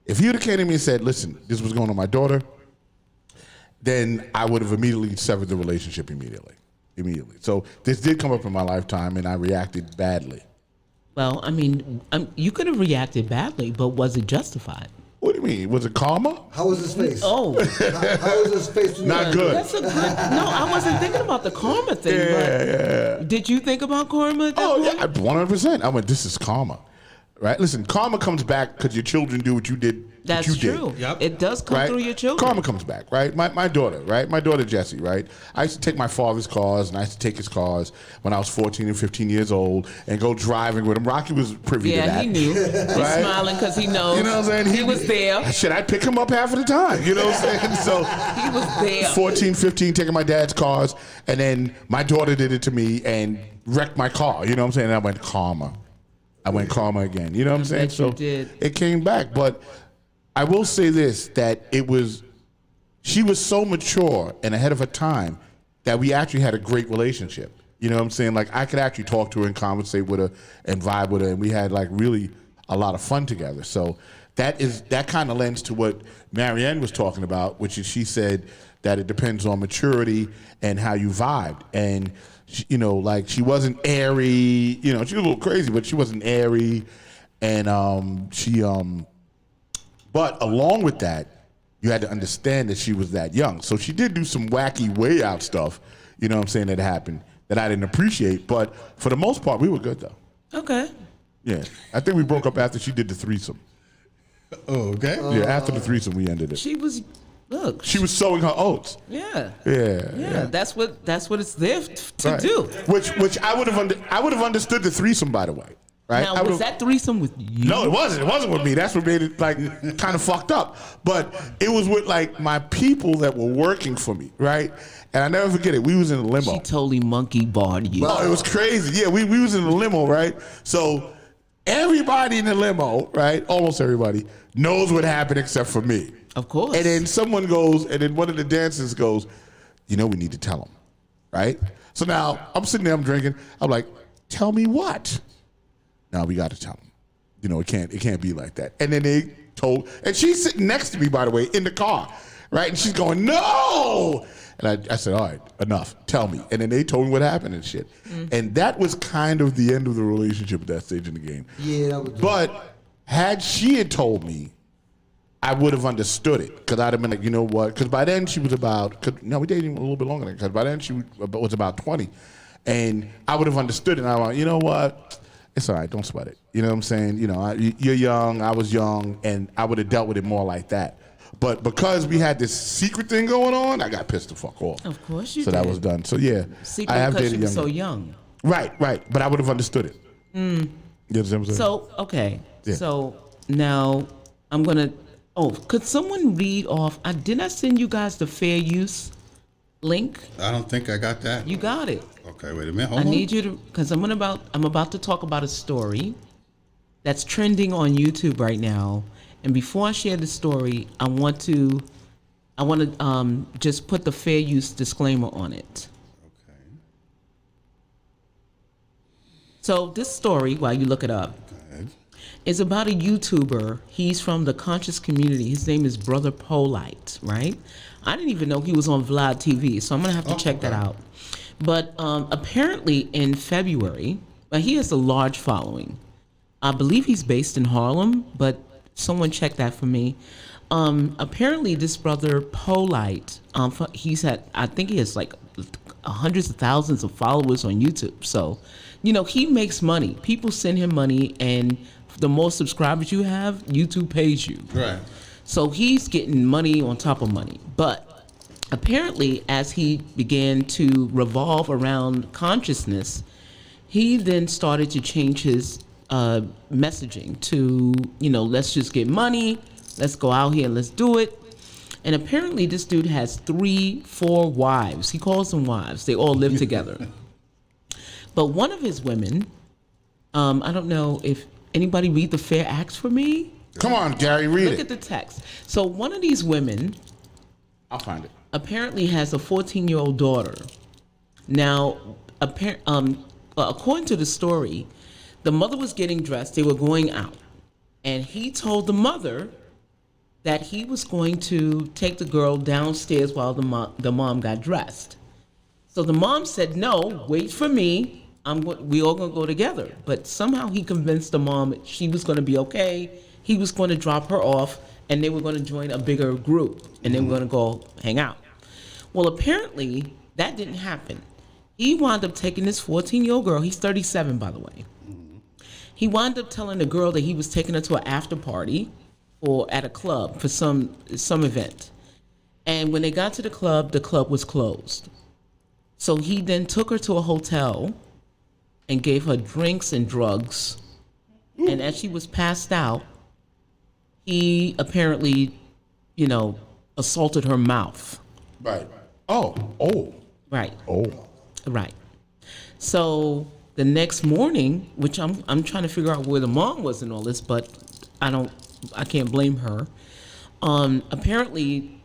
A: if he would have came to me and said, listen, this was going on with my daughter, then I would have immediately severed the relationship immediately. So this did come up in my lifetime, and I reacted badly.
B: Well, I mean, you could have reacted badly, but was it justified?
A: What do you mean? Was it karma?
D: How was his face?
B: Oh,
D: How was his face?
A: Not good.
B: that's a good. No, I wasn't thinking about the karma thing.
A: Yeah.
B: Did you think about karma? At that
A: Oh,
B: point?
A: yeah, 100%. I went, this is karma. Right? Listen, karma comes back because your children do what you did.
B: That's
A: what you
B: true.
A: Did,
F: Yep.
B: It does come
A: right?
B: through your children.
A: Karma comes back, right? My daughter, right? My daughter Jessie, right? I used to take my father's cars, and I used to take his cars when I was 14 and 15 years old and go driving with him. Rocky was privy to that.
B: Yeah, he knew. He's
A: Right?
B: smiling because he knows.
A: You know what I'm saying?
B: He was there.
A: Shit, I'd pick him up half of the time. You know what I'm saying? So
B: He was there.
A: 14, 15, taking my dad's cars, and then my daughter did it to me and wrecked my car. You know what I'm saying? And I went karma. Again. You know what I'm saying?
B: bet you did.
A: It came back, but I will say this, that it was she was so mature and ahead of her time that we actually had a great relationship. You know what I'm saying? Like, I could actually talk to her and conversate with her and vibe with her, and we had like really a lot of fun together. So that kind of lends to what Marianne was talking about, which is she said that it depends on maturity and how you vibed. And she, you know, like, she wasn't airy. You know, she was a little crazy, but she wasn't airy. And but along with that, you had to understand that she was that young. So she did do some wacky way out stuff, you know what I'm saying, that happened that I didn't appreciate. But for the most part, we were good, though.
B: Okay.
A: Yeah. I think we broke up after she did the threesome.
F: Oh, okay.
A: Yeah, after the threesome, we ended it.
B: She was
A: She was sowing her oats.
B: Yeah.
A: Yeah.
B: That's what it's there to
A: Right.
B: do.
A: Which I would have understood the threesome, by the way. Right?
B: Now,
A: I
B: was
A: would've-
B: that threesome with you?
A: No, it wasn't. It wasn't with me. That's what made it like kind of fucked up. But it was with like my people that were working for me, right? And I never forget it. We was in a limo.
B: She totally monkey barred you.
A: Oh, it was crazy. Yeah, we was in a limo, right? So everybody in the limo, right? Almost everybody knows what happened except for me.
B: Of course.
A: And then someone goes, and then one of the dancers goes, you know, we need to tell them, right? So now I'm sitting there, I'm drinking. I'm like, tell me what? No, we got to tell them. You know, it can't be like that. And then they told, and she's sitting next to me, by the way, in the car, right? And she's going, no. And I said, all right, enough. Tell me. And then they told me what happened and shit. And that was kind of the end of the relationship at that stage in the game.
D: Yeah, that was.
A: But had she had told me, I would have understood it, because I'd have been like, you know what? Because by then she was we dated a little bit longer than that, because by then she was about 20. And I would have understood it. And I went, you know what? It's all right. Don't sweat it. You know what I'm saying? You know, you're young. I was young. And I would have dealt with it more like that. But because we had this secret thing going on, I got pissed the fuck off.
B: Of course you
A: so
B: did.
A: that was done. So yeah,
B: Secret
A: I have
B: because
A: dated
B: she was
A: younger.
B: so young.
A: Right. But I would have understood it. You know what I'm saying?
B: So, okay.
A: Yeah.
B: So now I'm going to, could someone read off, didn't I send you guys the fair use link?
F: I don't think I got that.
B: You got it.
F: Okay, wait a minute. Hold
B: I
F: on.
B: need you to, because I'm about to talk about a story that's trending on YouTube right now. And before I share the story, I want to just put the fair use disclaimer on it.
F: Okay.
B: So this story, while you look it up, is about a YouTuber. He's from the conscious community. His name is Brother Polite, right? I didn't even know he was on Vlad TV, so I'm gonna have to check that out. But apparently in February, he has a large following. I believe he's based in Harlem, but someone check that for me. Apparently this Brother Polite, I think he has like hundreds of thousands of followers on YouTube. So, you know, he makes money. People send him money, and the more subscribers you have, YouTube pays you.
F: Right.
B: So he's getting money on top of money. But apparently, as he began to revolve around consciousness, he then started to change his messaging to, you know, let's just get money, let's go out here and let's do it. And apparently this dude has 3-4 wives. He calls them wives. They all live together. But one of his women, I don't know if anybody read the Fair Acts for me?
A: Come on, Gary, read
B: Look
A: it.
B: at the text. So one of these women
A: I'll find it.
B: apparently has a 14-year-old daughter. Now, according to the story, the mother was getting dressed. They were going out. And he told the mother that he was going to take the girl downstairs while the mom got dressed. So the mom said, no, wait for me. We all going to go together. But somehow he convinced the mom she was going to be okay. He was going to drop her off, and they were going to join a bigger group, and they were going to go hang out. Well, apparently, that didn't happen. He wound up taking this 14-year-old girl. He's 37, by the way. He wound up telling the girl that he was taking her to an after party or at a club for some event. And when they got to the club was closed. So he then took her to a hotel and gave her drinks and drugs. And as she was passed out, he apparently, you know, assaulted her mouth.
A: Right. Oh.
B: Right.
A: Oh.
B: Right. So the next morning, which I'm trying to figure out where the mom was in all this, but I can't blame her. Apparently,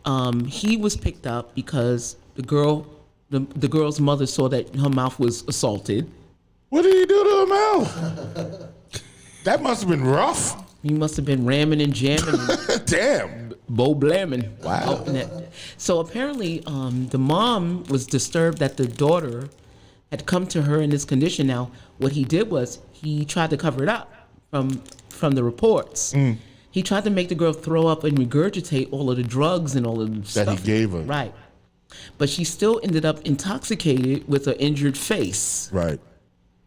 B: he was picked up because the girl's mother saw that her mouth was assaulted.
A: What did he do to her mouth? That must have been rough.
B: He must have been ramming and jamming, and
A: Damn.
B: bow blamming.
A: Wow.
B: So apparently, the mom was disturbed that the daughter had come to her in this condition. Now, what he did was he tried to cover it up from the reports. He tried to make the girl throw up and regurgitate all of the drugs and all of the stuff
A: he gave her.
B: Right. But she still ended up intoxicated with an injured face.
A: Right.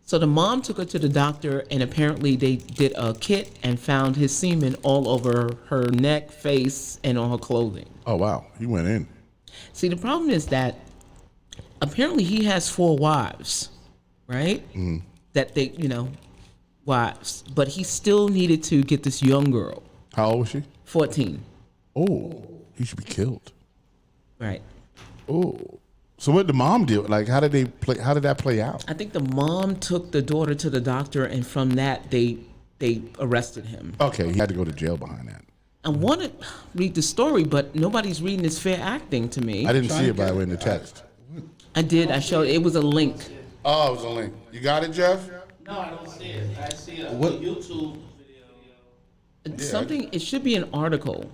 B: So the mom took her to the doctor, and apparently they did a kit and found his semen all over her neck, face, and on her clothing.
A: Oh, wow. He went in.
B: See, the problem is that apparently he has 4 wives, right? That they, wives. But he still needed to get this young girl,
A: How old was she?
B: 14,
A: Oh, he should be killed.
B: right?
A: Oh. So what did the mom do? Like, how did that play out?
B: I think the mom took the daughter to the doctor, and from that, they arrested him.
A: Okay, he had to go to jail behind that.
B: I want to read the story, but nobody's reading this fair acting to me.
A: I didn't see it by the way in the text.
B: I did. I showed. It was a link.
A: Oh, it was a link. You got it, Jeff?
E: No, I don't see it. I see a
F: What-
E: YouTube video.
B: Something. It should be an article.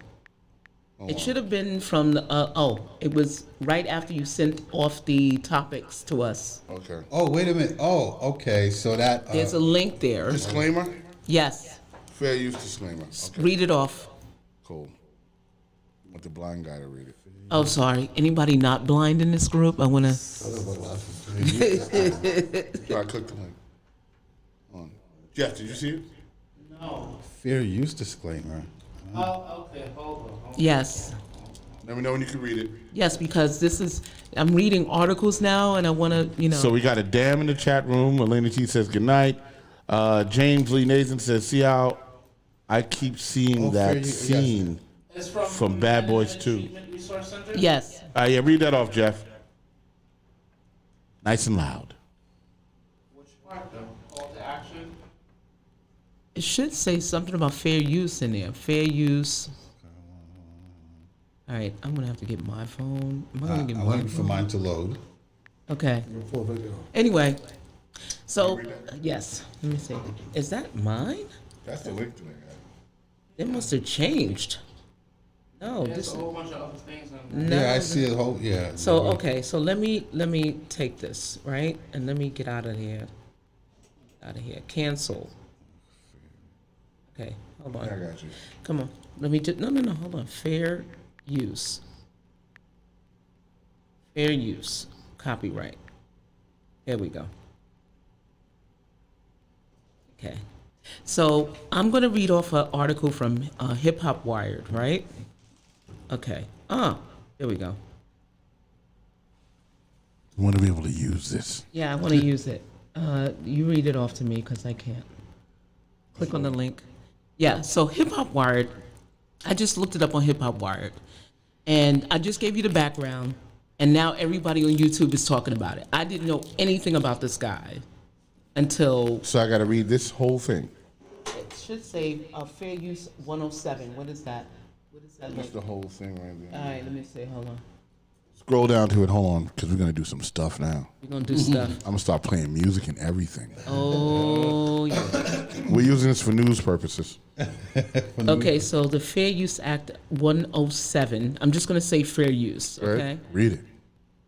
B: It should have been from the. It was right after you sent off the topics to us.
A: Okay.
F: Oh, wait a minute. Oh, okay. So that.
B: There's a link there.
A: Disclaimer?
B: Yes.
A: Fair use disclaimer. Okay,
B: Read it off.
A: cool. Want the blind guy to read it.
B: Oh, sorry. Anybody not blind in this group? I want to.
A: So I clicked the link. On. Jeff, did you see it?
E: No.
F: fair use disclaimer.
E: Oh, okay. Hold on.
B: Yes.
A: Let me know when you can read it.
B: Yes, because I'm reading articles now, and I want to,
A: So we got a dam in the chat room. Elena T says good night. James Lee Nathan says, see how I keep seeing
F: fair
A: that
F: use,
A: scene
E: It's
A: from Bad Boys 2.
E: Achievement Resource Center?
B: Yes.
A: Yeah, read that off, Jeff. Nice and loud.
E: Which part though? Call to action?
B: It should say something about fair use in there. Fair use. All right, I'm going to have to get my phone. Am I going to get
F: I'm
B: my
F: waiting for
B: phone?
F: mine to load.
B: Okay. Anyway, so, yes. Let me see. Is that mine?
A: That's the link to it.
B: It must have changed. No,
E: There's
B: this
E: a whole bunch of other things on
B: no.
F: Yeah, I see a whole. Yeah.
B: So okay, so let me take this, right? And let me get out of here. Cancel. Okay, hold on.
A: I got you.
B: Come on. Let me just no, hold on. Fair use. Fair use. Copyright. There we go. Okay. So I'm going to read off an article from Hip Hop Wired, right? Okay. There we go.
A: I want to be able to use this.
B: Yeah, I want to use it. You read it off to me because I can't. Click on the link. Yeah, so Hip Hop Wired, I just looked it up on Hip Hop Wired. And I just gave you the background. And now everybody on YouTube is talking about it. I didn't know anything about this guy until...
A: So I got to read this whole thing.
B: It should say Fair Use 107. What is that? What is that
A: That's
B: link?
A: the whole thing right there.
B: All right, let me see. Hold on.
A: Scroll down to it. Hold on, because we're going to do some stuff now.
B: We're going to do stuff.
A: I'm going to start playing music and everything.
B: Oh, yeah.
A: We're using this for news purposes.
B: Okay, so the Fair Use Act 107. I'm just going to say fair use,
A: Right?
B: okay?
A: Read it.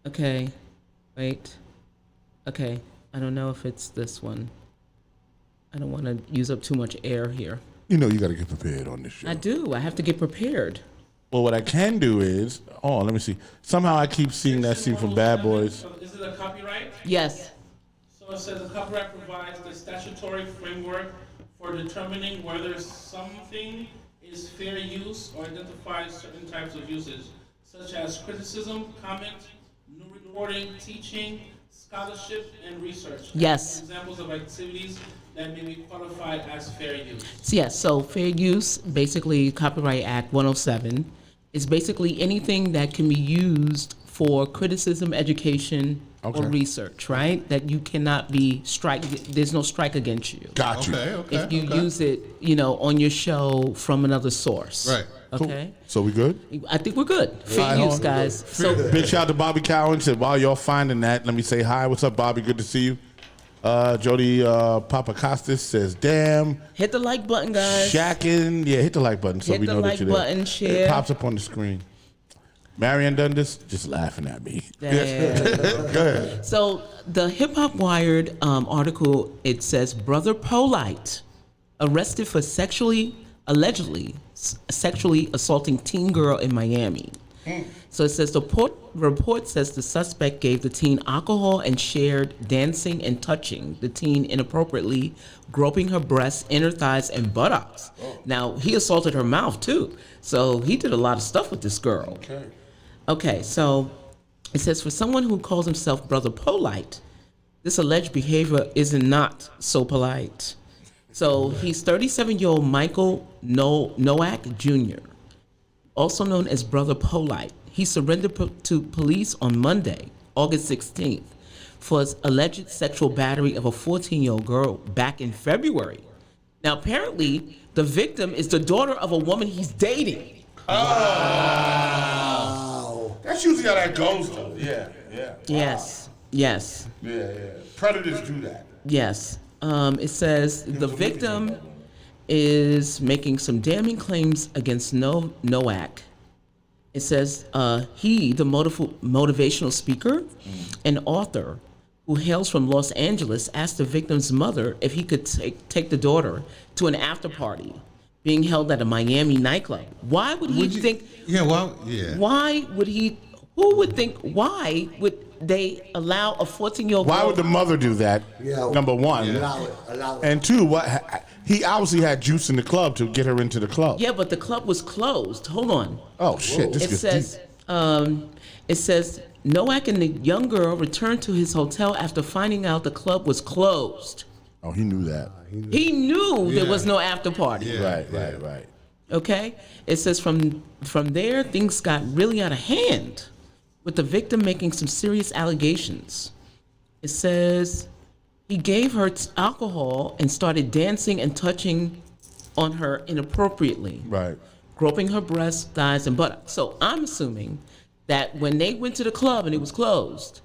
B: Okay. Wait. Okay. I don't know if it's this one. I don't want to use up too much air here.
A: You know you got to get prepared on this show.
B: I do. I have to get prepared.
A: Well, what I can do is, let me see. Somehow I keep seeing that scene from Bad Boys.
E: So is it a copyright?
B: Yes.
E: So it says the copyright provides the statutory framework for determining whether something is fair use or identifies certain types of uses, such as criticism, comment, new reporting, teaching, scholarship, and research.
B: Yes.
E: Examples of activities that may be qualified as fair use.
B: So fair use, basically Copyright Act 107, is basically anything that can be used for criticism, education,
A: Okay.
B: or research, right? That you cannot be there's no strike against you.
A: Got you.
F: Okay.
B: If you use it, on your show from another source.
F: Right.
B: Okay.
A: So we good?
B: I think we're good. Fair
A: Right,
B: use,
A: hold on.
B: guys. So
A: Big shout out to Bobby Cowan. Said while y'all finding that, let me say hi. What's up, Bobby? Good to see you. Jody Papakostas says, "Damn,
B: hit the like button, guys.
A: shacking." Yeah, hit the like button so
B: Hit
A: we
B: the
A: know
B: like
A: that you're there.
B: button, share.
A: It pops up on the screen. Marianne Dundas just laughing at me.
B: Damn.
A: Go ahead.
B: So the Hip Hop Wired article, it says Brother Polite arrested for allegedly sexually assaulting teen girl in Miami. So it says the report says the suspect gave the teen alcohol and shared dancing and touching the teen inappropriately, groping her breasts, inner thighs, and buttocks. Now he assaulted her mouth too. So he did a lot of stuff with this girl. Okay, so it says for someone who calls himself Brother Polite, this alleged behavior is not so polite. So he's 37-year-old Michael Nowak Jr., also known as Brother Polite. He surrendered to police on Monday, August 16th, for his alleged sexual battery of a 14-year-old girl back in February. Now, apparently, the victim is the daughter of a woman he's dating.
A: That's usually how that goes, though. Yeah.
B: Yes.
A: Yeah. Predators do that.
B: Yes. It says the victim is making some damning claims against Nowak. It says he, the motivational speaker and author who hails from Los Angeles, asked the victim's mother if he could take the daughter to an after party being held at a Miami nightclub. Why would he think?
F: Yeah, well, yeah.
B: Why would he? Who would think? Why would they allow a 14-year-old?
A: Why would the mother do that?
D: Yeah.
A: Number one.
D: Allow it.
A: And two, he obviously had juice in the club to get her into the club.
B: Yeah, but the club was closed. Hold on.
A: Oh shit! This
B: It
A: gets
B: says,
A: deep.
B: it says Nowak and the young girl returned to his hotel after finding out the club was closed.
A: Oh, he knew that.
B: He knew there was no after party.
F: Yeah.
A: Right.
B: Okay. It says from there things got really out of hand, with the victim making some serious allegations. It says he gave her alcohol and started dancing and touching on her inappropriately.
A: Right.
B: Groping her breasts, thighs, and buttocks. So I'm assuming that when they went to the club and it was closed,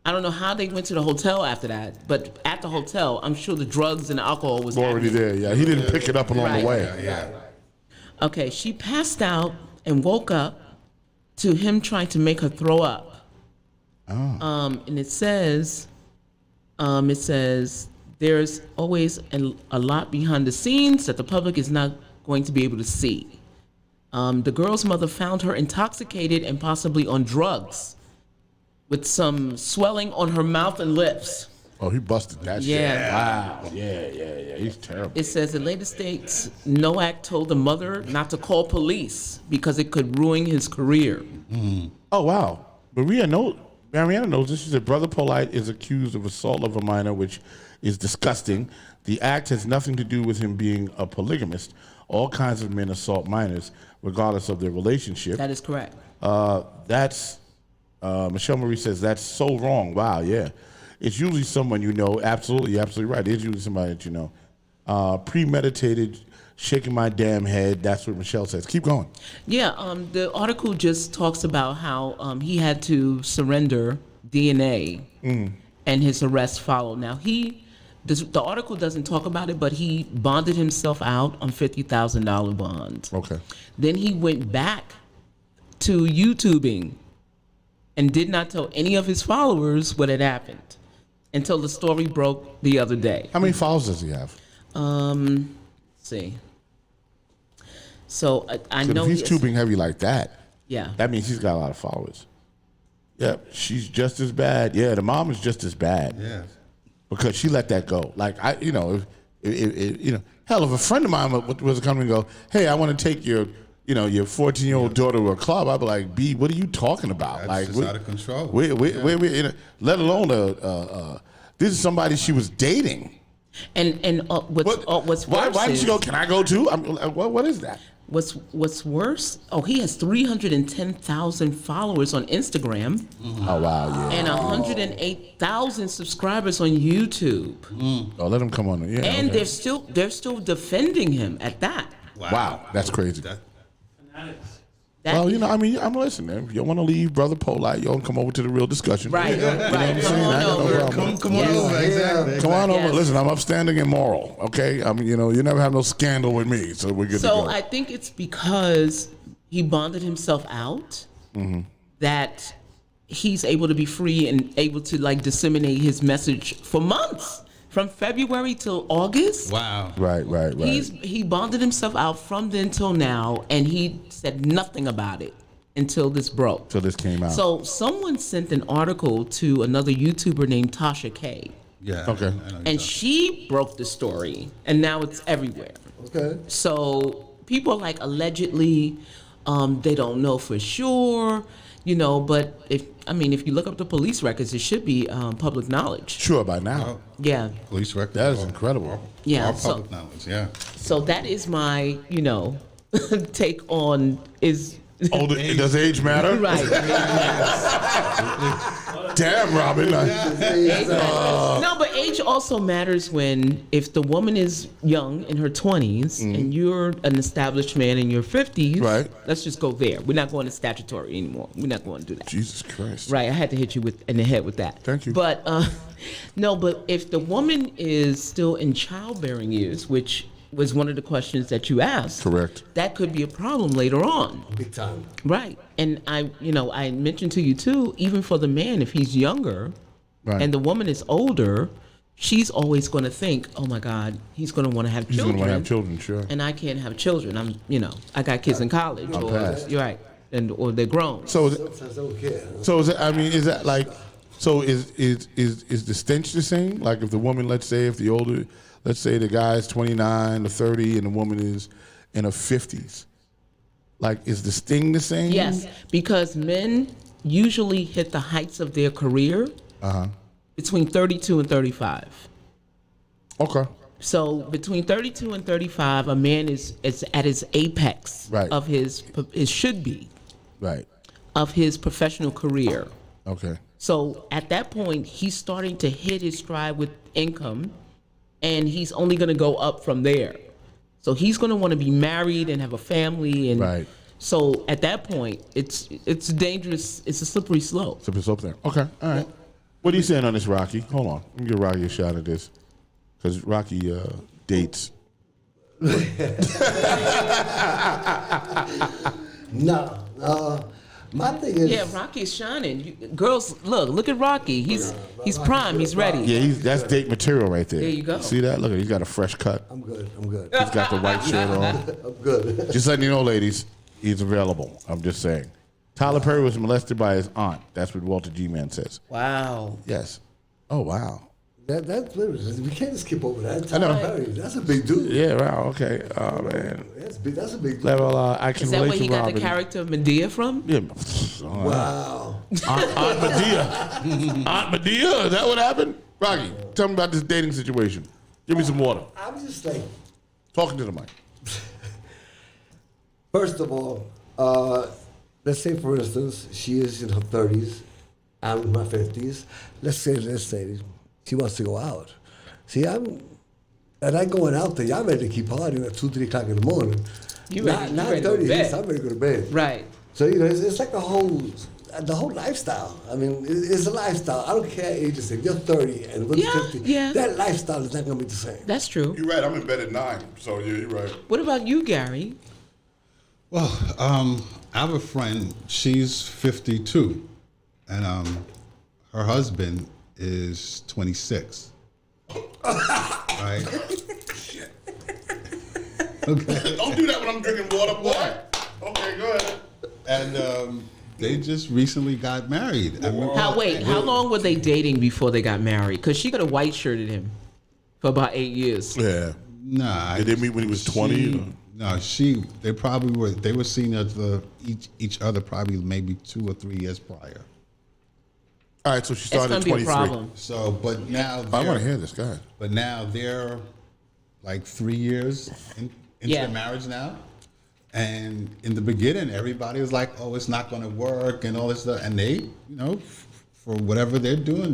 B: I don't know how they went to the hotel after that, but at the hotel, I'm sure the drugs and the alcohol was
A: Already
B: happening.
A: there. Yeah. He didn't pick it up along
B: Right.
A: the way.
F: Yeah.
B: Okay, she passed out and woke up to him trying to make her throw up. And it says there's always a lot behind the scenes that the public is not going to be able to see. The girl's mother found her intoxicated and possibly on drugs, with some swelling on her mouth and lips.
A: Oh, he busted that
B: Yeah.
A: shit. Wow. Yeah. He's terrible.
B: It says in later states, Nowak told the mother not to call police because it could ruin his career.
A: Oh, wow. Mariana knows this. She said, Brother Polite is accused of assault of a minor, which is disgusting. The act has nothing to do with him being a polygamist. All kinds of men assault minors, regardless of their relationship.
B: That is correct.
A: Michelle Marie says, that's so wrong. Wow, yeah. It's usually someone you know. Absolutely, you're absolutely right. It's usually somebody that you know. Premeditated, shaking my damn head. That's what Michelle says. Keep going.
B: Yeah, the article just talks about how he had to surrender DNA and his arrest followed. Now, the article doesn't talk about it, but he bonded himself out on $50,000 bond.
A: Okay.
B: Then he went back to YouTubing and did not tell any of his followers what had happened until the story broke the other day.
A: How many followers does he have?
B: Let's see. So I know
A: If he's
B: he is-
A: tubing heavy like that,
B: Yeah.
A: that means he's got a lot of followers. Yep, she's just as bad. Yeah, the mom is just as bad.
F: Yeah.
A: Because she let that go. Like if hell, if a friend of mine was coming and go, hey, I want to take your 14-year-old daughter to a club, I'd be like, B, what are you talking about?
F: That's just out of control.
A: Let alone this is somebody she was dating.
B: And what's worse
A: Why did she go? Can I go too? I'm like, what is that?
B: What's worse? Oh, he has 310,000 followers on Instagram
A: Oh wow, yeah.
B: and 108,000 subscribers on YouTube,
A: Oh, let him come on. Yeah.
B: and
A: okay.
B: they're still defending him at that.
A: Wow, that's crazy.
E: Addicts.
B: That
A: Well,
B: is-
A: you know, I mean, I'm listening. If you want to leave, Brother Polite, y'all can come over to the real discussion.
B: Right,
A: You know what
B: right.
A: I'm
B: Come
A: saying?
B: on
A: I got no
B: over.
A: problem.
F: Come on
B: Yes.
F: over. Exactly.
A: Come on over.
B: Yes.
A: Listen, I'm upstanding and moral. Okay, I mean, you know, you never have no scandal with me, so we're good to
B: So
A: go.
B: I think it's because he bonded himself out that he's able to be free and able to like disseminate his message for months, from February till August.
F: Wow.
A: Right.
B: He bonded himself out from then till now, and he said nothing about it until this broke.
A: Till this came out.
B: So someone sent an article to another YouTuber named Tasha K,
F: Yeah.
A: Okay.
F: I know you're
B: and
F: talking.
B: she broke the story, and now it's everywhere.
D: Okay.
B: So people are like allegedly, they don't know for sure, you know. But if you look up the police records, it should be public knowledge.
A: Sure, by now.
B: Yeah.
F: Police record.
A: That is incredible.
B: Yeah,
F: All
B: so-
F: public knowledge. Yeah.
B: So that is my, take on is
A: Oh, does age matter?
B: right.
A: Damn, Robin.
B: No, but age also matters when if the woman is young in her 20s and you're an established man in your 50s.
A: Right.
B: Let's just go there. We're not going to statutory anymore. We're not going to do that.
A: Jesus Christ.
B: Right, I had to hit you in the head with that.
A: Thank you.
B: But no, but if the woman is still in childbearing years, which was one of the questions that you asked,
A: Correct.
B: that could be a problem later on.
D: Big time.
B: Right. And I mentioned to you too, even for the man, if he's younger
A: Right.
B: and the woman is older, she's always going to think, oh my God, he's going to want to have
A: He's
B: children.
A: going to want to have children, sure.
B: And I can't have children. I got kids in college.
A: I'm past.
B: You're right. Or they're grown.
A: So,
D: Sometimes I don't care.
A: so is it, I mean, is that like, so is the stench the same? Like if the woman, let's say, let's say the guy's 29 or 30 and the woman is in her 50s. Like, is the sting the same?
B: Yes, because men usually hit the heights of their career between 32 and 35.
A: Okay.
B: So between 32 and 35, a man is at his apex
A: Right.
B: of his should be
A: Right.
B: of his professional career.
A: Okay.
B: So at that point, he's starting to hit his stride with income, and he's only going to go up from there. So he's going to want to be married and have a family, and
A: Right.
B: so at that point, it's dangerous. It's a slippery slope.
A: So it's up there. Okay. All right. What are you saying on this, Rocky? Hold on. Let me give Rocky a shot at this. Because Rocky dates.
D: No. My thing is.
B: Yeah, Rocky's shining. Girls, look at Rocky. He's prime. He's ready.
A: Yeah, that's date material right there.
B: There you go.
A: See that? Look, he's got a fresh cut.
D: I'm good.
A: He's got the white shirt on.
D: I'm good.
A: Just letting you know, ladies, he's available. I'm just saying. Tyler Perry was molested by his aunt. That's what Walter G. Man says.
B: Wow.
A: Yes. Oh, wow.
D: That's we can't skip over that.
A: I know.
D: Tyler Perry, that's a big dude.
A: Yeah, wow. Okay. Oh, man.
D: That's a big dude.
A: Well, I can
B: Is that
A: relate
B: where he
A: to
B: got
A: Robin.
B: the character of Medea from?
A: Yeah.
D: Wow.
A: Aunt Medea. Aunt Medea? Is that what happened? Rocky, tell me about this dating situation. Give me some water.
D: I'm just like,
A: Talking to the mic.
D: first of all, let's say for instance, she is in her 30s, I'm in my 50s. Let's say she wants to go out. See, I'm going out there. I'm ready to keep partying at 2, 3 o'clock in the morning.
B: You ready- you
D: not
B: ready to go to
D: 30s.
B: bed.
D: I'm ready to go to bed.
B: Right.
D: So it's like the whole lifestyle. I mean, it's a lifestyle. I don't care age. If you're 30 and we're
B: Yeah,
D: 50,
B: yeah.
D: that lifestyle is not going to be the same.
B: That's true.
A: You're right. I'm in bed at 9, so yeah, you're right.
B: What about you, Gary?
F: Well, I have a friend. She's 52, and her husband is 26. Right? Okay.
A: Don't do that when I'm drinking water, boy. Okay, go ahead.
F: And they just recently got married. I mean,
B: How long were they dating before they got married? Because she could have white shirted him for about 8 years.
A: Yeah.
F: Nah.
A: Did they meet when he was 20?
F: They were seeing each other probably maybe 2 or 3 years prior.
A: All right, so she
B: It's
A: started
B: gonna
A: at
B: be a
A: 23.
B: problem.
F: So, but now
A: I want to hear this guy.
F: But now they're like 3 years into
B: Yeah.
F: their marriage now. And in the beginning, everybody was like, "Oh, it's not going to work," and all this stuff. And they, for whatever they're doing,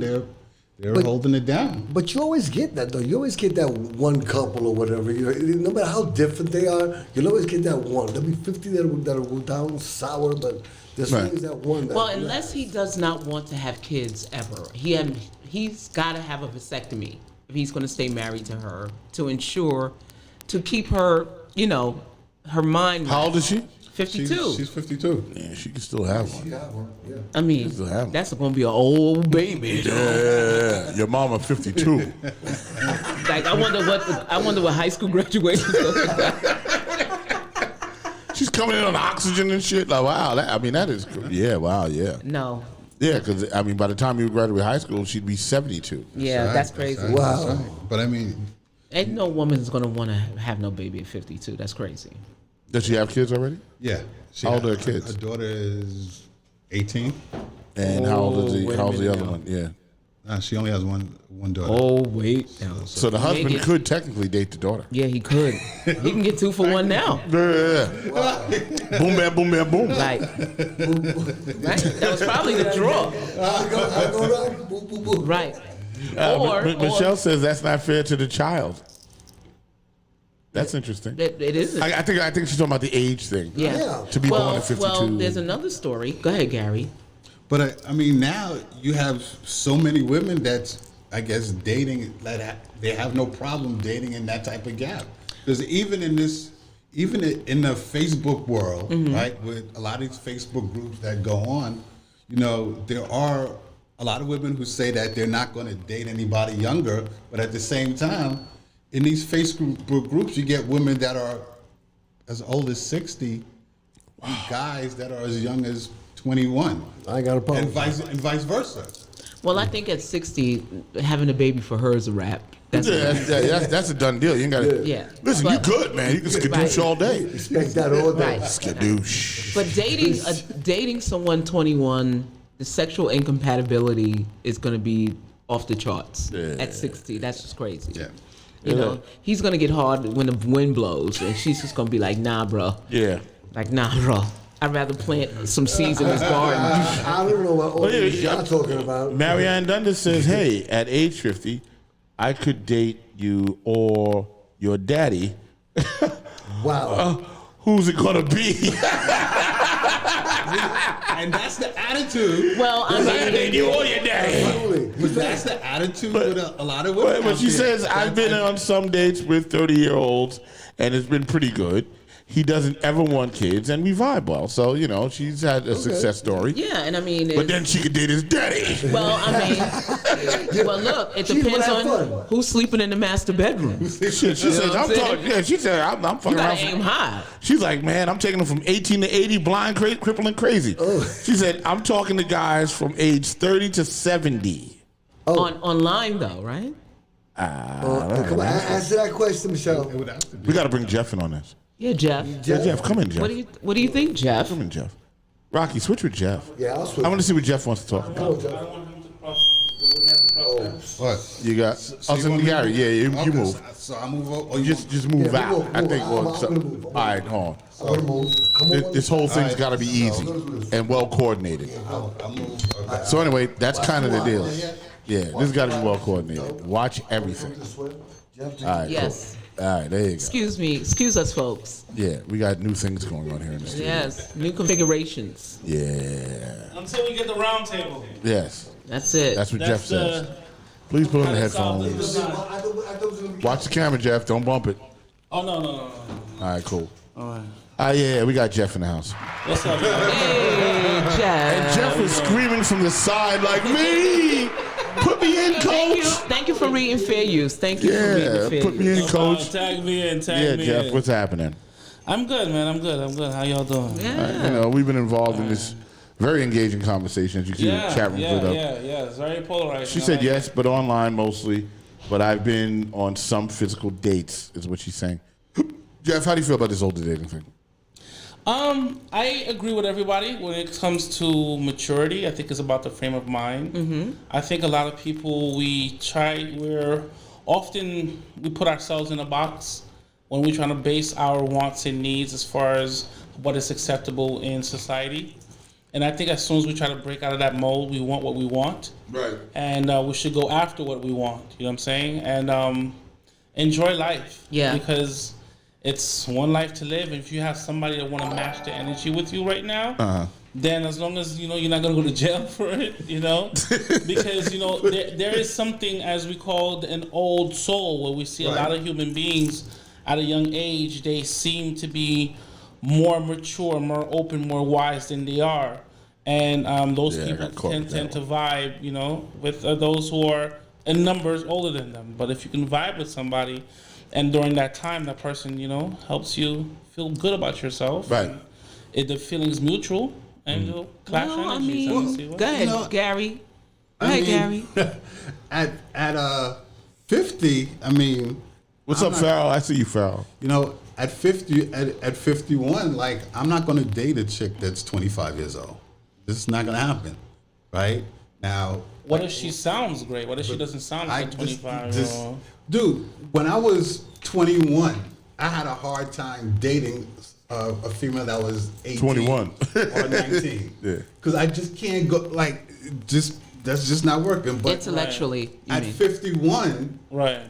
F: they're holding it down.
D: But you always get that, though. You always get that one couple or whatever. No matter how different they are, you'll always get that one. There'll be 50 that'll go down sour, but there's always that one.
B: Well, unless he does not want to have kids ever, he's got to have a vasectomy if he's going to stay married to her to ensure, to keep her, her mind.
A: How old is she?
B: 52.
F: She's 52.
A: Yeah, she can still have one.
B: I mean,
A: still have one.
B: that's going to be an old baby.
A: Yeah, your mama 52.
B: Like, I wonder what high school graduation is going to
A: She's coming in on oxygen and shit. Like, wow, that is good. Yeah, wow, yeah.
B: No.
A: Yeah, because, by the time you graduate high school, she'd be 72.
B: Yeah, that's crazy.
F: That's
D: Wow.
F: right. But I mean,
B: Ain't no woman's going to want to have no baby at 52. That's crazy.
A: Does she have kids already?
F: yeah.
A: How old are her kids?
F: Her daughter is 18.
A: And how old is
B: wait a
A: how's the
B: minute
A: other
B: now.
A: one? Yeah.
F: She only has one daughter.
B: Oh, wait. No.
A: So the husband
B: Maybe-
A: could technically date the daughter.
B: Yeah, he could. He can get 2 for 1 now.
A: Yeah. Boom, bam, boom, bam, boom.
B: Like, right? That was probably the draw. Right. Or
A: Michelle says that's not fair to the child. That's interesting.
B: it isn't.
A: I think she's talking about the age thing.
B: Yeah.
A: To be born at 52.
B: Well, there's another story. Go ahead, Gary.
F: But I mean, now you have so many women that's, I guess, dating that they have no problem dating in that type of gap. Because even in the Facebook world, right, with a lot of these Facebook groups that go on, there are a lot of women who say that they're not going to date anybody younger, but at the same time, in these Facebook groups, you get women that are as old as 60, and guys that are as young as 21.
D: I ain't got a problem.
F: And vice versa.
B: Well, I think at 60, having a baby for her is a wrap. That's
A: That's a done deal. You ain't got to.
B: Yeah.
A: Listen,
B: But-
A: you good, man. You can skadoosh all day.
D: Expect that all day.
B: Right.
A: Skadoosh.
B: But dating someone 21, the sexual incompatibility is going to be off the charts at 60. That's just crazy.
F: Yeah.
B: He's going to get hard when the wind blows, and she's just going to be like, nah, bro.
A: Yeah.
B: Like, nah, bro. I'd rather plant some seeds in his garden.
D: I don't know what all these y'all talking about.
A: Marianne Dundas says, hey, at age 50, I could date you or your daddy.
D: Wow.
A: Who's it going to be?
F: And that's the attitude.
B: Well, I mean,
A: you or your daddy.
D: Absolutely.
F: But that's the attitude with a lot of women.
A: But she
F: out there.
A: says, I've been on some dates with 30-year-olds, and it's been pretty good. He doesn't ever want kids, and we vibe well. So, she's had a success story.
B: yeah, and I mean,
A: But then she could date his daddy.
B: well, I mean, well, look, it
D: She's
B: depends
D: gonna have
B: on
D: fun.
B: who's sleeping in the master bedroom.
A: She says,
B: what I'm saying?
A: she said, I'm fucking
B: You
A: around.
B: gotta aim high.
A: She's like, man, I'm taking them from 18 to 80, blind, crippling, crazy. She said, I'm talking to guys from age 30 to 70.
B: Online though, right?
D: Come on, answer that question, Michelle.
F: It would have to be.
A: We got to bring Jeff in on this.
B: Yeah, Jeff.
A: Yeah, Jeff, come in, Jeff.
B: What do you think, Jeff?
A: Come in, Jeff. Rocky, switch with Jeff.
D: Yeah, I'll switch.
A: I want to see what Jeff wants to talk about.
E: I don't want him to cross. Would he have to cross that?
F: What?
A: You got
F: So you
A: and
F: want me to
A: Gary.
F: move?
A: Yeah, you
F: Okay,
A: move.
F: So I move over. Or
A: Just move
D: Yeah,
A: out.
D: move,
A: I
D: move.
A: think.
D: I'm
A: All
D: gonna move.
A: right, hold on.
D: I'm gonna move. Come on.
A: This whole thing's
F: All right.
A: got to be easy and well coordinated.
F: I'll move. Okay.
A: So anyway, that's kind of the deal. Yeah, this got to be well coordinated. Watch everything. All right,
B: Yes.
A: cool. All right, there you go.
B: Excuse us, folks.
A: Yeah, we got new things going on here in the studio.
B: Yes, new configurations.
A: Yeah.
E: Until we get the round table.
A: Yes.
B: That's it.
A: That's what Jeff
E: That's
A: says. Please put on the
E: how it's all
A: headphones.
E: designed.
A: Watch the camera, Jeff. Don't bump it.
E: Oh no.
A: All right, cool. Yeah, we got Jeff in the house.
E: What's up, man?
B: Hey, Jeff.
A: Jeff is screaming from the side like, me! Put me in,
B: Thank you.
A: coach!
B: Thank you for reading fair use. Thank you for
A: Yeah,
B: reading fair
A: put me
B: use.
A: in, coach.
E: Tag me in.
A: Yeah,
E: me
A: Jeff,
E: in.
A: what's happening?
E: I'm good, man. I'm good. How y'all doing?
B: Yeah.
A: We've been involved in this very engaging conversation, as you see the chat room lit up.
E: Yeah. It's very polarizing.
A: She said yes, but online mostly. But I've been on some physical dates, is what she's saying. Jeff, how do you feel about this older dating thing?
E: I agree with everybody when it comes to maturity. I think it's about the frame of mind. Mm-hmm. I think a lot of people we put ourselves in a box when we're trying to base our wants and needs as far as what is acceptable in society. And I think as soon as we try to break out of that mold, we want what we want.
A: Right.
E: And we should go after what we want. You know what I'm saying? And enjoy life.
B: Yeah.
E: Because it's one life to live. And if you have somebody that want to match the energy with you right now, then as long as, you're not going to go to jail for it, because, there is something, as we call an old soul, where we see a lot of human beings at a young age, they seem to be more mature, more open, more wise than they are. And those people tend to vibe, with those who are in numbers older than them. But if you can vibe with somebody, and during that time, that person, helps you feel good about yourself.
A: Right.
E: And the feeling's mutual, and you'll clash energies.
B: Go ahead, Gary. Go ahead, Gary.
F: At 50,
A: What's up, Farrell? I see you, Farrell.
F: At 50, at 51, like, I'm not going to date a chick that's 25 years old. This is not going to happen, right? Now,
E: what if she sounds great? What if she doesn't sound like a 25-year-old?
F: Dude, when I was 21, I had a hard time dating a female that was 18
A: 21
F: or 19.
A: Yeah.
F: Because I just can't go, that's just not working. But
B: Intellectually,
F: at 51,
E: right,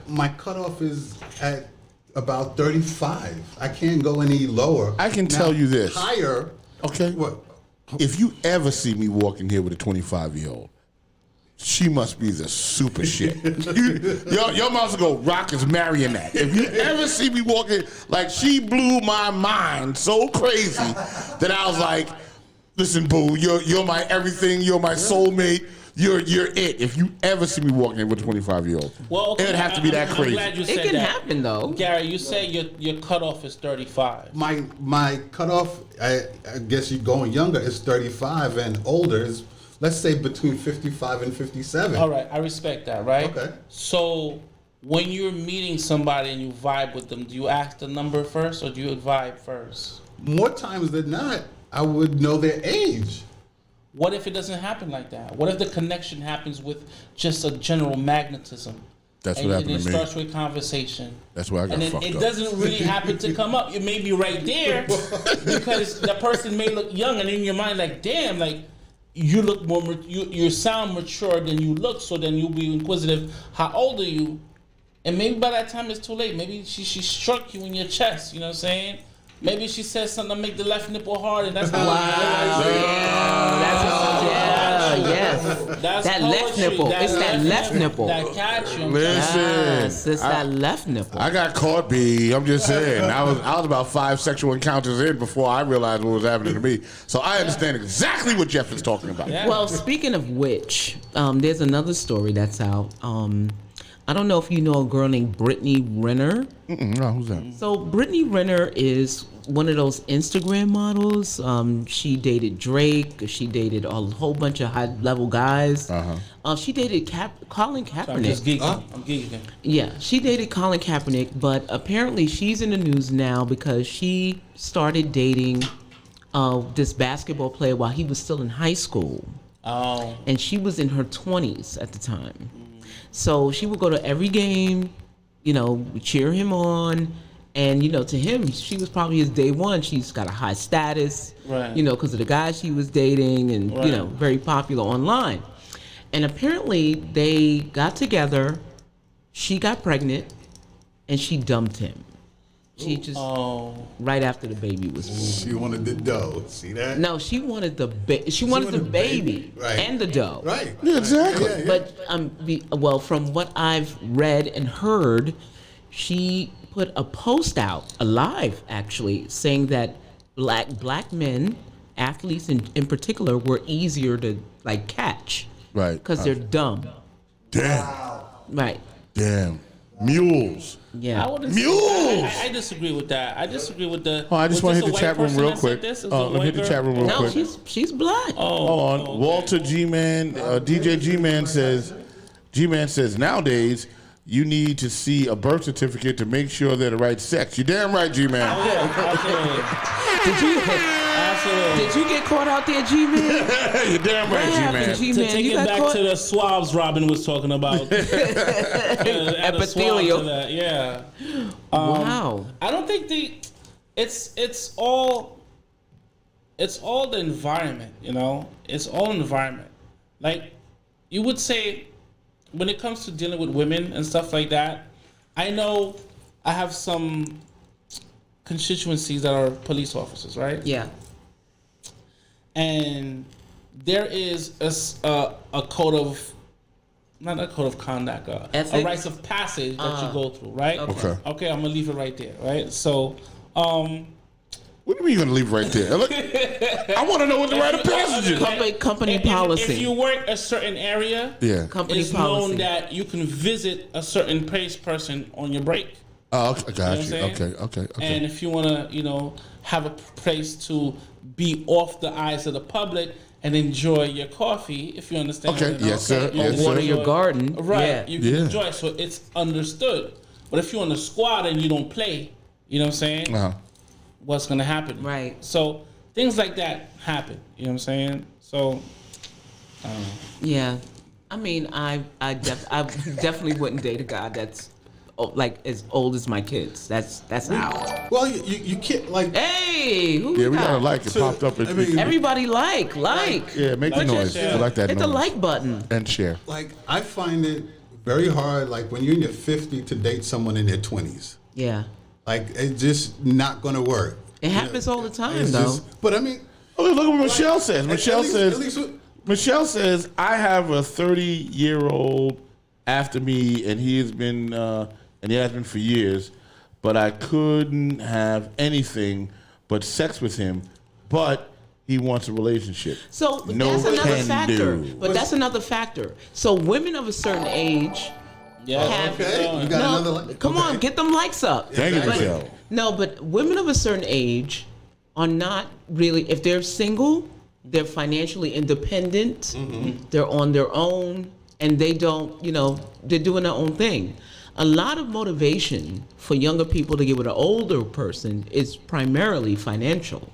F: my cutoff is at about 35. I can't go any lower.
A: I can tell you this.
F: Higher.
A: Okay.
F: What?
A: If you ever see me walking here with a 25-year-old, she must be the super shit. Your mouth will go, Rock is marrying that. If you ever see me walking, she blew my mind so crazy that I was like, listen, boo, you're my everything, you're my soulmate. You're it. If you ever see me walking in with a 25-year-old, it'd have to be that crazy.
E: I'm glad you said
B: It can happen though.
E: Gary, you say your cutoff is 35.
F: My cutoff, I guess you're going younger, is 35, and older is, let's say, between 55 and 57.
E: All right, I respect that, right?
F: Okay.
E: So when you're meeting somebody and you vibe with them, do you ask the number first or do you vibe first?
F: More times than not, I would know their age.
E: What if it doesn't happen like that? What if the connection happens with just a general magnetism?
A: That's what happened to me.
E: And it starts with conversation.
A: That's why I got
E: and then
A: fucked
E: it
A: up.
E: doesn't really happen to come up. It may be right there because the person may look young, and in your mind, damn, you look more, you sound mature than you look. So then you'll be inquisitive. How old are you? And maybe by that time it's too late. Maybe she struck you in your chest. You know what I'm saying? Maybe she says something to make the left nipple hard, and that's how. That's
B: that left nipple. It's that left nipple.
E: That catch you.
A: Listen,
B: Yes, it's that left nipple.
A: I got caught, B. I'm just saying. I was about 5 sexual encounters in before I realized what was happening to me. So I understand exactly what Jeff is talking about.
E: Yeah.
B: Well, speaking of which, there's another story that's out. I don't know if you know a girl named Brittany Renner.
A: No, who's that?
B: So Brittany Renner is one of those Instagram models. She dated Drake. She dated a whole bunch of high-level guys. She dated Colin Kaepernick.
E: I'm just geeking. I'm geeking.
B: Yeah, she dated Colin Kaepernick, but apparently she's in the news now because she started dating this basketball player while he was still in high school.
E: Oh.
B: And she was in her 20s at the time. So she would go to every game, cheer him on. And, to him, she was probably his day one. She's got a high status,
E: right.
B: Because of the guy she was dating and,
E: right.
B: Very popular online. And apparently they got together, she got pregnant, and she dumped him. She just, right after the baby was born.
F: She wanted the dough. See that?
B: No, she wanted the baby
F: right.
B: and the dough.
F: Right.
A: Yeah, exactly.
F: Yeah.
B: But from what I've read and heard, she put a post out, alive actually, saying that black men, athletes in particular, were easier to catch.
A: Right.
B: Because they're dumb.
A: Damn.
B: Right.
A: Damn. Mules.
B: Yeah.
A: Mules.
E: I disagree with that. I disagree with the.
A: Oh, I just want to hit the chat room real quick. Let me hit the chat room real
B: No,
A: quick.
B: she's black.
A: Hold on.
E: okay.
A: Walter G-Man, DJ G-Man says, nowadays, you need to see a birth certificate to make sure they're the right sex. You're damn right, G-Man.
E: Absolutely.
B: Did you get caught out there, G-Man?
A: You're damn right, G-Man.
B: G-Man?
E: To take it back to the swabs Robin was talking about.
B: Epithelial.
E: Yeah.
B: Wow.
E: I don't think it's all it's all the environment, you know? It's all environment. Like, you would say, when it comes to dealing with women and stuff like that, I know I have some constituencies that are police officers, right?
B: Yeah.
E: And there is a code of, not a code of conduct, a
B: Ethics?
E: rites of passage that you go through, right?
A: Okay.
E: Okay, I'm gonna leave it right there, right? So,
A: What do you mean you're gonna leave right there? Look, I want to know what the rite of passage is.
B: Company
E: if
B: policy.
E: you work a certain area,
A: Yeah.
B: Company
E: it's
B: policy.
E: known that you can visit a certain person on your break.
A: Oh, okay, got
E: You know what I'm
A: you.
E: saying?
A: Okay.
E: And if you want to, have a place to be off the eyes of the public and enjoy your coffee, if you understand.
A: Okay,
E: what I mean.
A: yes, sir.
E: You
A: Yes,
E: can
B: water
A: sir.
B: your garden.
E: Right,
B: Yeah.
E: you can
A: Yeah.
E: enjoy it, so it's understood. But if you're on the squad and you don't play, you know what I'm saying?
A: Uh-huh.
E: What's gonna happen?
B: Right.
E: So things like that happen. You know what I'm saying? So
B: Yeah, I mean, I definitely wouldn't date a guy that's like as old as my kids. That's out.
F: Well, you can't like.
B: Hey, who
A: Yeah, we
B: got?
A: got a like. It popped up.
F: I mean,
B: Everybody like.
A: Yeah, make the
E: Like
A: noise.
E: that,
A: We like that
B: Hit
A: noise.
B: the like button.
A: And share.
F: Like I find it very hard, like when you're in your 50s to date someone in their 20s.
B: Yeah,
F: Like it's just not gonna work.
B: it happens all the time
F: It's
B: though.
F: just- but I mean,
A: Oh, look at what Michelle says.
F: at
A: Michelle
F: least-
A: says.
F: at least with-
A: Michelle says, I have a 30-year-old after me, and he has been, and he has been for years, but I couldn't have anything but sex with him, but he wants a relationship.
B: So
A: No
B: that's another
A: can
B: factor.
A: do.
B: But that's another factor. So women of a certain age
E: yeah.
B: have.
F: okay, you got
B: No,
F: another.
B: come
F: okay.
B: on, get them likes up.
A: Thank you,
F: But-
A: Michelle.
B: No, but women of a certain age are not really, if they're single, they're financially independent, they're on their own, and they don't, they're doing their own thing. A lot of motivation for younger people to get with an older person is primarily financial.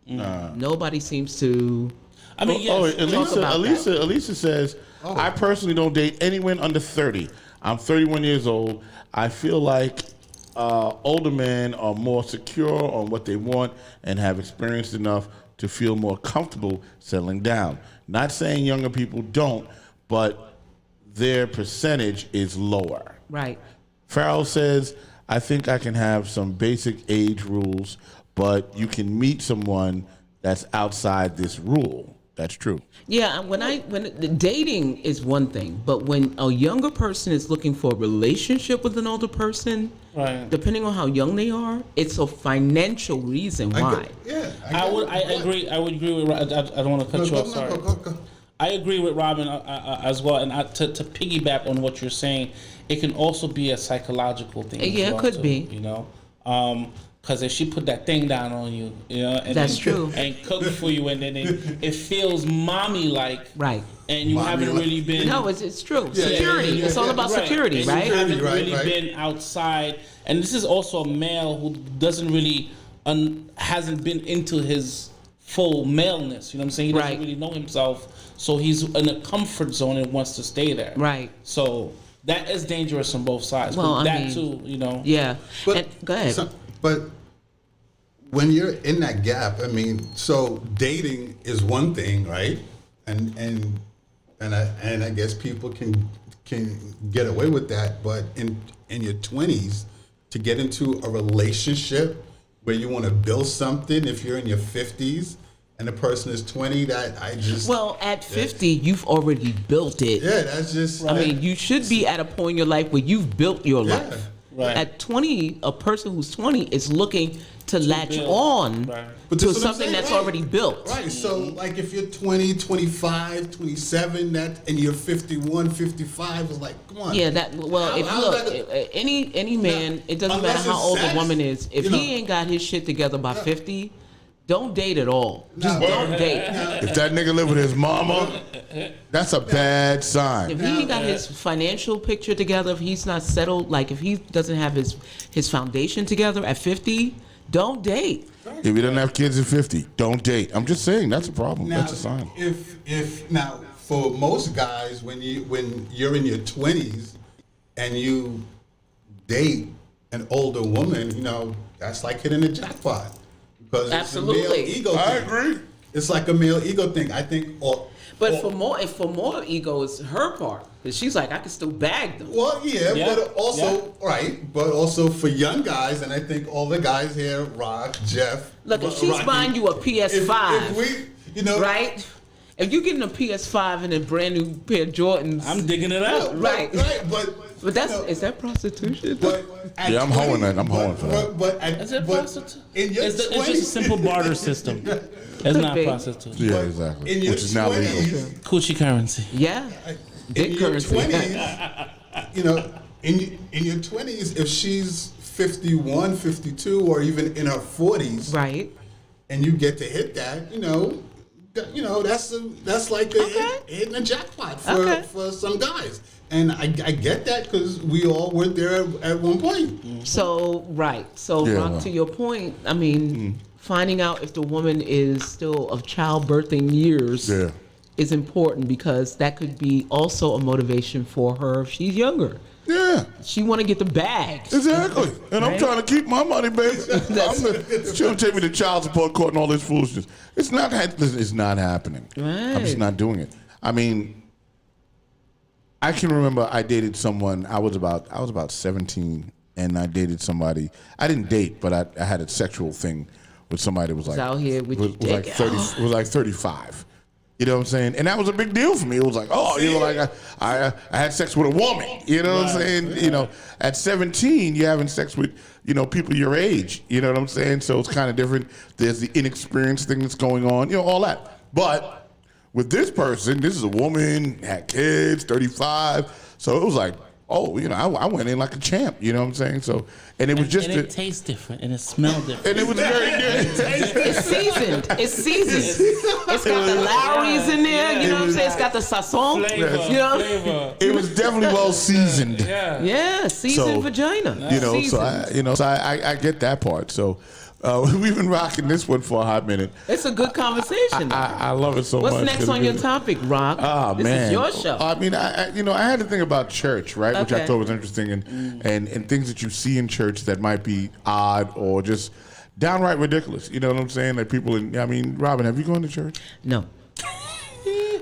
B: Nobody seems to.
E: I mean, yes.
A: Oh,
B: talk about
A: Elisa says, I personally don't date anyone under 30. I'm 31 years old. I feel like older men are more secure on what they want and have experienced enough to feel more comfortable settling down. Not saying younger people don't, but their percentage is lower.
B: Right.
A: Farrell says, I think I can have some basic age rules, but you can meet someone that's outside this rule. That's true.
B: Yeah, when the dating is one thing, but when a younger person is looking for a relationship with an older person,
E: Right.
B: depending on how young they are, it's a financial reason why.
E: I agree. I would agree with. I don't want to cut you off. Sorry.
F: Go.
E: I agree with Robin as well. And to piggyback on what you're saying, it can also be a psychological thing. as
B: Yeah, it
E: well,
B: could
E: too,
B: be.
E: Because if she put that thing down on you, and
B: That's
E: then,
B: true.
E: and cook for you, and then it feels mommy-like,
B: Right.
E: and you haven't
F: Mommy-like.
E: really been.
B: No, it's true.
F: Yeah,
B: security.
F: yeah,
B: It's all
F: yeah.
B: about
E: Right.
B: security,
E: And
B: right?
E: You haven't
F: Right,
E: really
F: right.
E: been outside, and this is also a male who doesn't really hasn't been into his full maleness. You know what I'm saying? He doesn't
B: Right.
E: really know himself, so he's in a comfort zone and wants to stay there.
B: Right.
E: So that is dangerous on both sides.
B: Well,
E: but
B: I
E: that
B: mean,
E: too,
B: Yeah.
F: But
B: And, go ahead.
F: but when you're in that gap, I mean, so dating is one thing, right? And I guess people can get away with that, but in your 20s to get into a relationship where you want to build something, if you're in your 50s and the person is 20, that I just
B: Well, at 50, you've already built it.
F: yeah, that's just
B: I mean, you should be at a point in your life where you've built your
F: Yeah.
B: life.
E: Right.
B: At 20, a person who's 20 is looking to latch
E: build.
B: on
E: Right.
F: But
B: to
F: that's what I'm
B: something
F: saying,
B: that's
F: right.
B: already built.
F: Right. So, like, if you're 20, 25, 27, and you're 51, 55, it's like, come on.
B: Yeah, that well, if
F: How's
B: look,
F: that
B: any man, it doesn't
F: unless
B: matter how
F: it's
B: old
F: sex,
B: the woman is. If
F: you know.
B: he ain't got his shit together by 50, don't date at all. Just don't date.
A: If that nigga live with his mama, that's a bad sign.
B: If he ain't got his financial picture together, if he's not settled, like if he doesn't have his foundation together at 50, don't date.
A: If he doesn't have kids at 50, don't date. I'm just saying that's a problem.
F: Now,
A: That's a sign.
F: if now for most guys, when you're in your 20s and you date an older woman, that's like hitting a jackpot because
B: Absolutely.
F: it's a male ego.
A: I
F: thing.
A: agree.
F: it's like a male ego thing. I think.
B: But for more ego, it's her part. 'Cause she's like, I can still bag them.
F: Well, yeah,
E: Yeah.
F: but also right, but also for young guys, and I think all the guys here, Rock, Jeff.
B: Look, if she's
F: Rocky,
B: buying you a PS5,
F: if we, you know,
B: right? If you're getting a PS5 and a brand new pair of Jordans,
E: I'm digging it out.
B: Right.
F: but
B: that's
F: you know,
B: is that prostitution?
F: But at
A: Yeah, I'm hoeing that. I'm hoeing for that.
E: Is it prostitution?
F: In your
E: It's
F: 20s,
E: just a simple barter system. It's
B: Could
E: not
B: be.
E: prostitution.
A: Yeah,
F: but
A: exactly.
F: in your
A: Which is now legal.
F: 20s,
E: Coochie currency.
B: Yeah,
F: in
B: dick
F: your
B: currency.
F: 20s, you know, in your 20s, if she's 51, 52, or even in her 40s,
B: Right.
F: and you get to hit that, you know, that's like hitting a jackpot for some guys. And I get that because we all were there at one point.
B: So right. So
A: Yeah,
B: Rock,
A: well.
B: to your point, I mean, finding out if the woman is still of childbirthing years
A: Yeah.
B: is important because that could be also a motivation for her if she's younger.
A: Yeah.
B: She want to get the bag.
A: Exactly. And I'm
B: Right?
A: trying to keep my money, baby. She don't take me to child support court and all this foolishness. It's not. Listen, it's not happening. I'm just
B: Right.
A: not doing it. I mean, I can remember I dated someone. I was about 17, and I dated somebody. I didn't date, but I had a sexual thing with somebody that was like
B: out here with
A: was,
B: your
A: was like
B: dick
A: 30.
B: out.
A: Was like 35. You know what I'm saying? And that was a big deal for me. It was like, oh, you know, like I had sex with a woman. You know what I'm saying? You know, at 17, you're having sex with, you know, people your age. You know what I'm saying? So it's kind of different. There's the inexperienced thing that's going on, you know, all that. But with this person, this is a woman, had kids, 35. So it was like, oh, you know, I went in like a champ. You know what I'm saying? So, and it was just,
E: and it tastes different and it smells different.
A: and it was very good.
B: It's seasoned. It's seasoned. It's got the Lowry's in there. You know what I'm saying? It's got the sazon.
E: Flavor,
B: You know?
E: flavor.
A: It was definitely well seasoned.
E: Yeah.
B: Yeah, seasoned
A: So,
B: vagina.
A: You know,
B: Seasoned.
A: so I get that part. So we've been rocking this one for a hot minute.
B: It's a good conversation.
A: I love it so
B: What's
A: much.
B: next on your topic, Rock?
A: Oh
B: this
A: man,
B: is your show.
A: I mean, I had to think about church, right? Which I
B: Okay.
A: thought was interesting, and things that you see in church that might be odd or just downright ridiculous. You know what I'm saying? That people, I mean, Robin, have you gone to church?
B: No.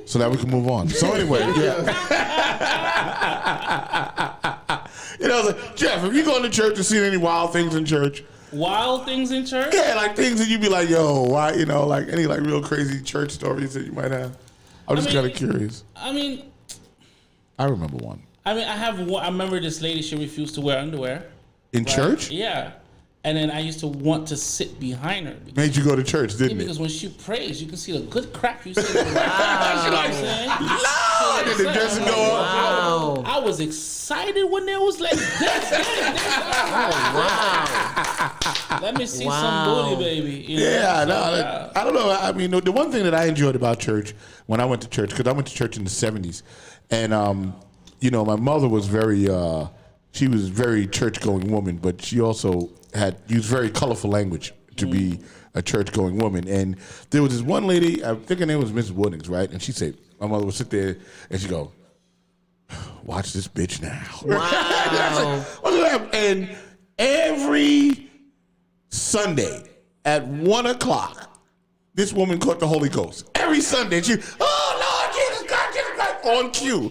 A: So that we can move on. So anyway, yeah. You know, I was like, Jeff, have you gone to church and seen any wild things in church?
E: Wild things in church?
A: Yeah, like things that you'd be like, yo, why? You know, like any like real crazy church stories that you might have. I'm just kind of curious.
E: I mean,
A: I remember one
E: I have one. I remember this lady, she refused to wear underwear.
A: in church.
E: Yeah. And then I used to want to sit behind her. Because,
A: Made you go to church, didn't it?
E: because when she prays, you can see the good crap you say. You know what I'm saying?
A: Lord, did the dressing go up?
B: Wow.
E: I was excited when there was like this. Let me see some booty, baby. You know?
A: Yeah,
E: So,
A: no, I don't know. I mean, the one thing that I enjoyed about church when I went to church, because I went to church in the 70s, and you know, my mother was very, she was a very church-going woman, but she also had used very colorful language to be a church-going woman. And there was this one lady, I think her name was Mrs. Woodings, right? And she said, my mother would sit there and she'd go, watch this bitch now.
B: Wow.
A: And every Sunday at 1 o'clock, this woman caught the Holy Ghost. Every Sunday, she, oh Lord, Jesus Christ, on cue.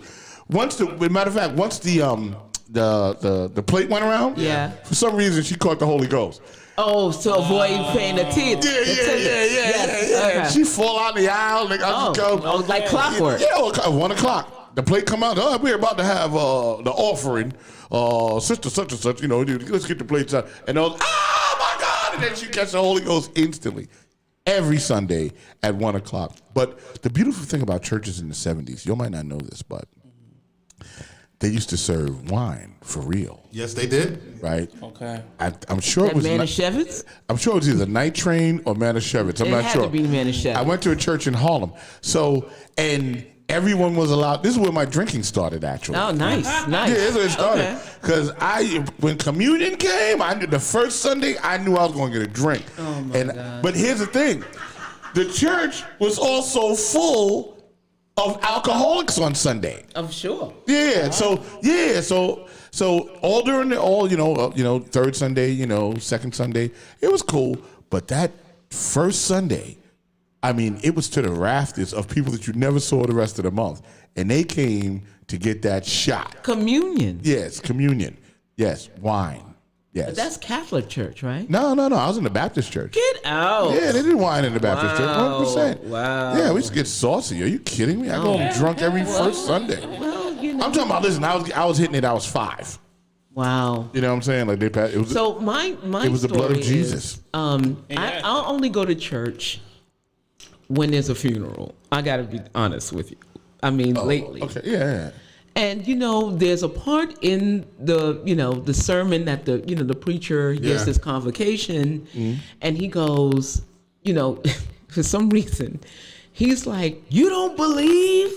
A: Once matter of fact, once the plate went around,
B: Yeah.
A: for some reason she caught the Holy Ghost.
B: Oh, to avoid paying the tit.
A: Yeah.
B: Okay.
A: She fall out the aisle. Like, I just go,
B: Oh, like clockwork.
A: Yeah, 1 o'clock. The plate come out. Oh, we're about to have the offering. Sister such and such, you know, let's get the plates out. And oh my God! And then she catch the Holy Ghost instantly. Every Sunday at 1 o'clock. But the beautiful thing about churches in the 70s, you might not know this, but they used to serve wine for real,
F: Yes, they did.
A: right?
E: Okay.
A: I'm sure it
B: That
A: was.
B: Manischewitz?
A: I'm sure it was either Night Train or Manischewitz. I'm
B: It
A: not
B: had
A: sure.
B: to be Manischewitz.
A: I went to a church in Harlem. So, and everyone was allowed. This is where my drinking started, actually.
B: Oh, nice, nice.
A: Yeah, that's where it started.
B: Okay.
A: Because when communion came, I knew the first Sunday, I knew I was going to get a drink.
B: Oh, my God.
A: But here's the thing. The church was also full of alcoholics on Sunday.
B: I'm sure.
A: Yeah. So all during third Sunday, second Sunday, it was cool. But that first Sunday, I mean, it was to the rafters of people that you never saw the rest of the month. And they came to get that shot.
B: Communion.
A: Yes, communion. Yes, wine. Yes.
B: But that's Catholic church, right?
A: No. I was in the Baptist church.
B: Get out.
A: Yeah, they did wine in the Baptist church, 100%.
B: Wow.
A: Yeah, we used to get saucy. Are you kidding me? I go home drunk every first Sunday.
B: Well, you know.
A: I'm talking about, listen, I was hitting it, I was 5.
B: Wow.
A: You know what I'm saying? Like it was
B: So my
A: it was the blood of
B: story
A: Jesus.
B: is, I'll only go to church when there's a funeral. I got to be honest with you. I mean, lately.
A: Okay, yeah.
B: And there's a part in the sermon that the preacher gives
A: Yeah.
B: this convocation, and he goes, for some reason, he's like, "You don't believe?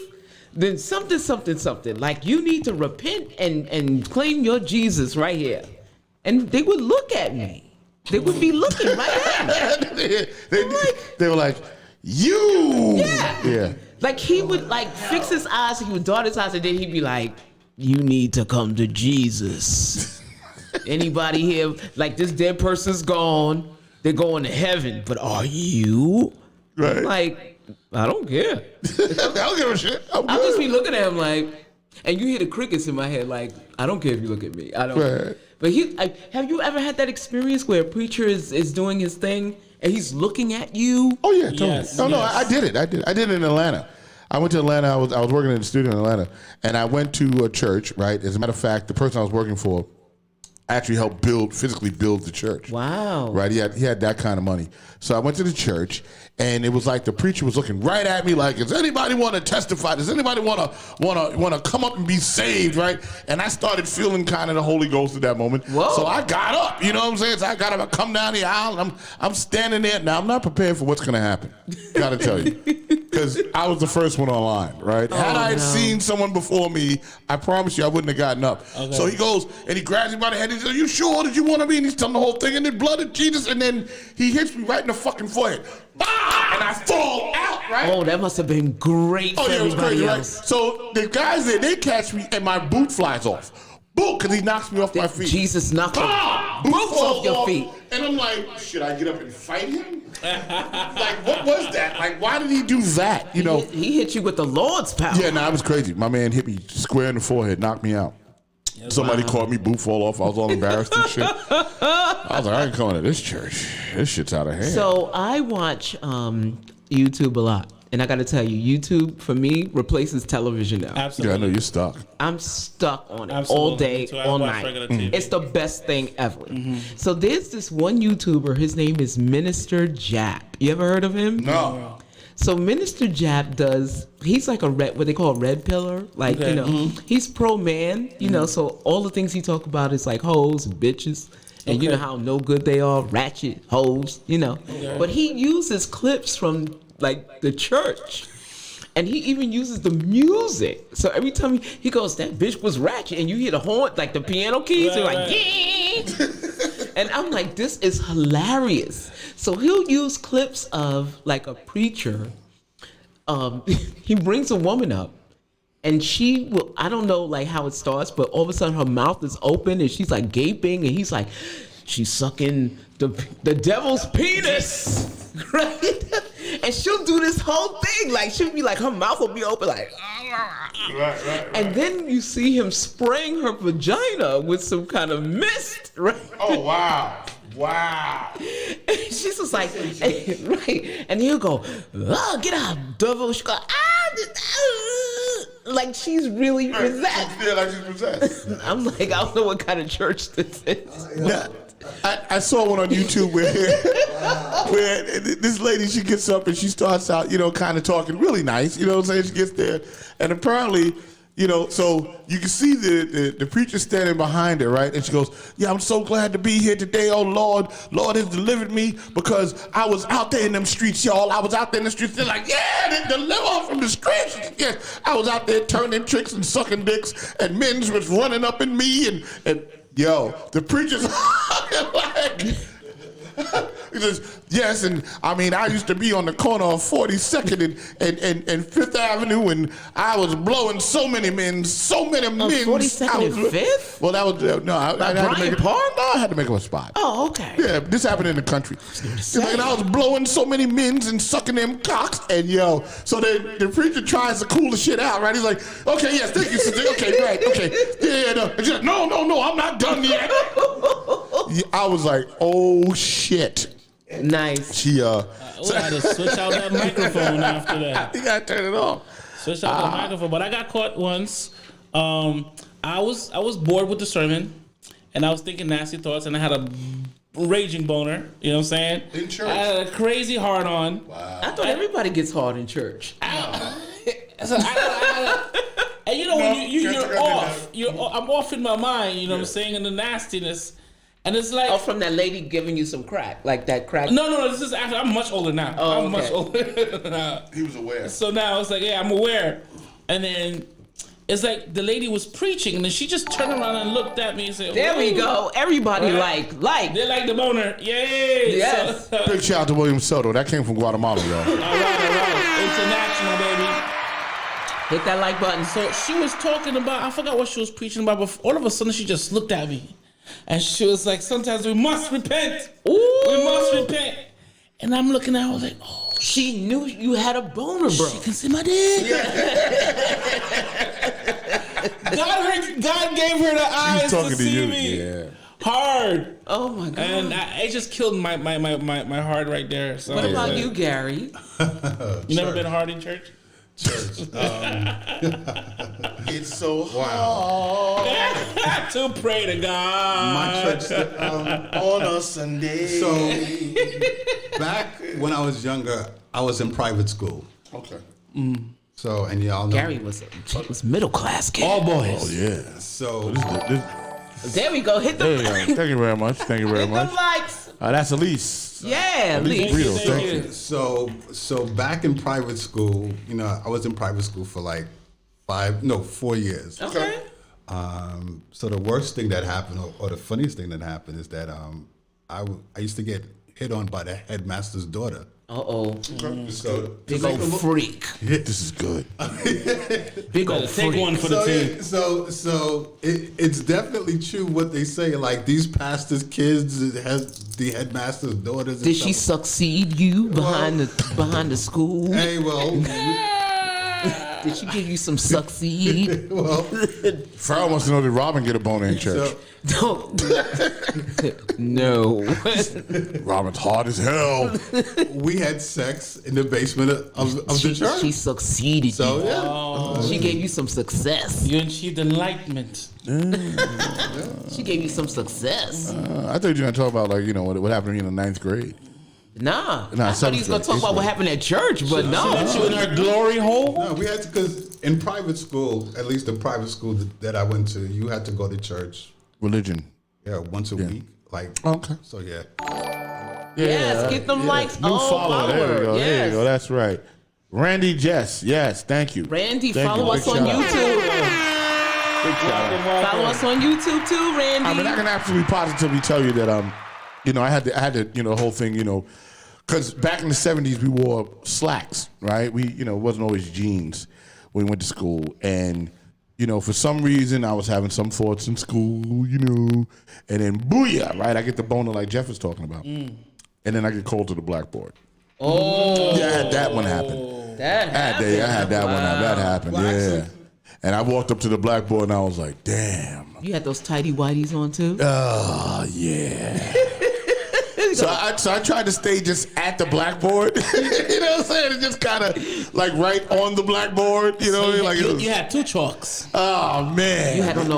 B: Then something. Like you need to repent and claim your Jesus right here." And they would look at me. They would be looking right at me.
A: they were like, you.
B: Yeah. Like he would fix his eyes, he would dart his eyes, and then he'd be like, "You need to come to Jesus." Anybody here, like this dead person's gone, they're going to heaven, but are you?
A: Right.
B: Like, I don't care.
A: I don't give a shit.
B: I'll just be looking at him like, and you hear the crickets in my head, like, I don't care if you look at me. I don't.
A: Right.
B: But have you ever had that experience where a preacher is doing his thing and he's looking at you?
A: Oh yeah, totally.
E: Yes,
A: No,
E: yes.
A: I did it. I did it in Atlanta. I went to Atlanta. I was working in the studio in Atlanta, and I went to a church. Right. As a matter of fact, the person I was working for actually helped physically build the church.
B: Wow.
A: Right. He had that kind of money. So I went to the church, and it was like the preacher was looking right at me, like, "Does anybody want to testify? Does anybody want to come up and be saved?" Right. And I started feeling kind of the Holy Ghost at that moment.
B: Whoa.
A: So I got up. You know what I'm saying? So I got up. I come down the aisle. And I'm standing there. Now I'm not prepared for what's going to happen. Got to tell you. Because I was the first one online, right? Had I seen someone before me, I promise you I wouldn't have gotten up.
E: Okay.
A: So he goes and he grabs me by the head. He says, "Are you sure that you want to be?" And he's telling the whole thing. And the blood of Jesus. And then he hits me right in the fucking forehead. Ah! And I fall out, right?
B: Oh, that must have been great for
A: Oh, yeah, it was
B: everybody
A: crazy, right?
B: else.
A: So the guys there, they catch me and my boot flies off. Boom, because he knocks me off my feet.
B: Jesus knocked
A: Ah!
B: the
A: Boot
B: boots
A: falls
B: off your feet.
A: And I'm like, should I get up and fight him? Like, what was that? Like, why did he do that? You know?
B: He hit you with the Lord's power.
A: Yeah, no, it was crazy. My man hit me square in the forehead, knocked me out. Somebody caught me, boot fall off. I was all embarrassed and shit. I was like, I ain't coming to this church. This shit's out of hand.
B: So I watch YouTube a lot. And I got to tell you, YouTube, for me, replaces television now.
E: Absolutely.
A: Yeah, I know you're stuck.
B: I'm stuck on it
E: Absolutely.
B: all day,
E: Me too. I
B: all
E: watch
B: night.
E: regular TV.
B: It's the best thing ever. So there's this one YouTuber. His name is Minister Jap. You ever heard of him?
A: No.
B: So Minister Jap he's like what they call a red pillar. Like,
E: Okay.
B: He's pro-man, so all the things he talk about is like hoes and bitches. And you know how no good they are, ratchet, hoes,
E: Okay.
B: But he uses clips from like the church. And he even uses the music. So every time he goes, "That bitch was ratchet," and you hear the horn, like the piano keys, you're like, "Yeah." And I'm like, this is hilarious. So he'll use clips of like a preacher. He brings a woman up, and she will, I don't know like how it starts, but all of a sudden her mouth is open and she's like gaping, and he's like, she's sucking the devil's penis. Right? And she'll do this whole thing. Like she'll be like, her mouth will be open like,
A: Right.
B: and then you see him spraying her vagina with some kind of mist, right?
A: Oh, wow. Wow.
B: And she's just like, right. And he'll go, "Oh, get out, devil." She go, like she's really possessed.
A: Yeah, like she's possessed.
B: I'm like, I don't know what kind of church this is.
A: Now, I saw one on YouTube where this lady, she gets up and she starts out, kind of talking really nice, what I'm saying? She gets there, and apparently, so you can see the preacher standing behind her, right? And she goes, "Yeah, I'm so glad to be here today. Oh, Lord has delivered me because I was out there in them streets, y'all. I was out there in the streets." They're like, "Yeah, they deliver from the streets." Yes, I was out there turning tricks and sucking dicks, and men's was running up in me, and yo, the preacher's like, He says, yes, and I mean, I used to be on the corner of 42nd and 5th Avenue, and I was blowing so many men.
B: 42nd and 5th?
A: Well, that was, no, I had to
B: Bryant
A: make it,
B: Park?
A: No, I had to make up a spot.
B: Oh, okay.
A: Yeah, this happened in the country. And I was blowing so many men's and sucking them cocks, and yo, so the preacher tries to cool the shit out, right? He's like, okay, yes, thank you, sister. Okay, right, okay. Yeah, no. And she's like, no, I'm not done yet. Yeah, I was like, oh, shit.
B: Nice.
A: She
E: We had to switch out that microphone after that.
A: you gotta turn it off.
E: Switch out the microphone. But I got caught once. I was bored with the sermon, and I was thinking nasty thoughts, and I had a raging boner. You know what I'm saying?
F: In church.
E: I had a crazy hard on.
B: I thought everybody gets hard in church.
E: So and you know when you're off, I'm off in my mind. You know what I'm saying? And the nastiness, and it's like
B: Oh, from that lady giving you some crack, like that crack.
E: no. This is after I'm much older now.
B: Oh,
E: I'm much
B: okay.
E: older now.
A: He was aware.
E: So now it's like, yeah, I'm aware. And then it's like the lady was preaching, and then she just turned around and looked at me and said,
B: There we
E: "Ooh."
B: go. Everybody
E: Right.
B: like.
E: They like the boner. Yay!
B: Yes.
E: So,
A: Big shout out to William Soto. That came from Guatemala, y'all.
E: all right. International, baby.
B: Hit that like button.
E: So she was talking about, I forgot what she was preaching about, but all of a sudden she just looked at me. And she was like, sometimes we must repent.
B: Ooh.
E: We must repent. And I'm looking at her, I was like, oh,
B: She knew you had a boner, bro.
E: she can see my dick. God gave her the eyes
A: talking
E: to
A: to
E: see
A: you,
E: me.
A: yeah.
E: Hard.
B: Oh my god.
E: And it just killed my heart right there. So
B: What about you, Gary?
E: You never been hard in church?
F: Church.
A: It's so hard
E: To pray to God.
F: My church.
A: on a Sunday.
F: So back when I was younger, I was in private school.
A: Okay.
F: So and y'all know.
B: Gary was middle class kid.
E: All boys.
A: Oh, yeah.
F: So
B: There we go. Hit the
A: There you go. Thank you very much. Thank you very
B: hit the
A: much.
B: likes.
A: That's Elise.
B: Yeah,
A: Elise
B: Lee.
A: Brito.
E: Thank
A: Thank
E: you.
A: you.
F: so back in private school, you know, I was in private school for like 4 years.
B: Okay.
F: So the worst thing that happened, or the funniest thing that happened, is that I used to get hit on by the headmaster's daughter.
B: Uh-oh.
F: So
B: Big old freak.
A: This is good.
B: Big old
E: Take
B: freak.
E: one for the team.
F: So it's definitely true what they say. Like these pastors' kids has the headmaster's daughters. And
B: Did she
F: stuff.
B: succeed you behind the school?
F: Hey, well,
B: Did she give you some succeed?
F: well.
A: Farrell wants to know did Robin get a boner in church?
F: So,
B: Don't. No.
A: Robin's hard as hell.
F: we had sex in the basement of the church.
B: She succeeded
F: So
B: you.
F: yeah,
B: She gave you some success.
E: You achieved enlightenment.
B: She gave you some success.
A: I thought you were going to talk about, like, you know, what happened to you in the 9th grade.
B: Nah. I thought
A: seventh
B: he was going to
A: grade,
B: talk about what happened at church, but no.
E: You in her glory hole?
F: no, we had to, because in private school, at least the private school that I went to, you had to go to church,
A: Religion.
F: once a week. Like,
A: Okay.
F: so yeah.
B: Yes, get them likes.
A: New follower. There you go.
B: Yes.
A: There you go. That's right. Randy Jess. Yes. Thank you.
B: Randy,
A: Thank
B: follow
A: you.
B: us
A: Big
B: on
A: shout out.
B: YouTube.
A: Big shout out.
B: Follow us on YouTube too, Randy.
A: I mean, I can absolutely positively tell you that, you know, I had to, you know, the whole thing, you know, because back in the 70s we wore slacks, right? We, you know, it wasn't always jeans when we went to school, and you know, for some reason I was having some thoughts in school, you know, and then booyah, right? I get the boner like Jeff was talking about, and then I get called to the blackboard.
B: Oh,
A: Yeah, I had that one happen.
B: that
A: I had that one happen. That happened.
F: Well,
A: Yeah. And I walked up to the blackboard and I was like, damn.
B: You had those tighty whities on too.
A: Oh, yeah. So I tried to stay just at the blackboard. You know what I'm saying? It just kind of like right on the blackboard. You know what I mean? Like it was,
E: You had two chalks.
A: oh man.
B: You had on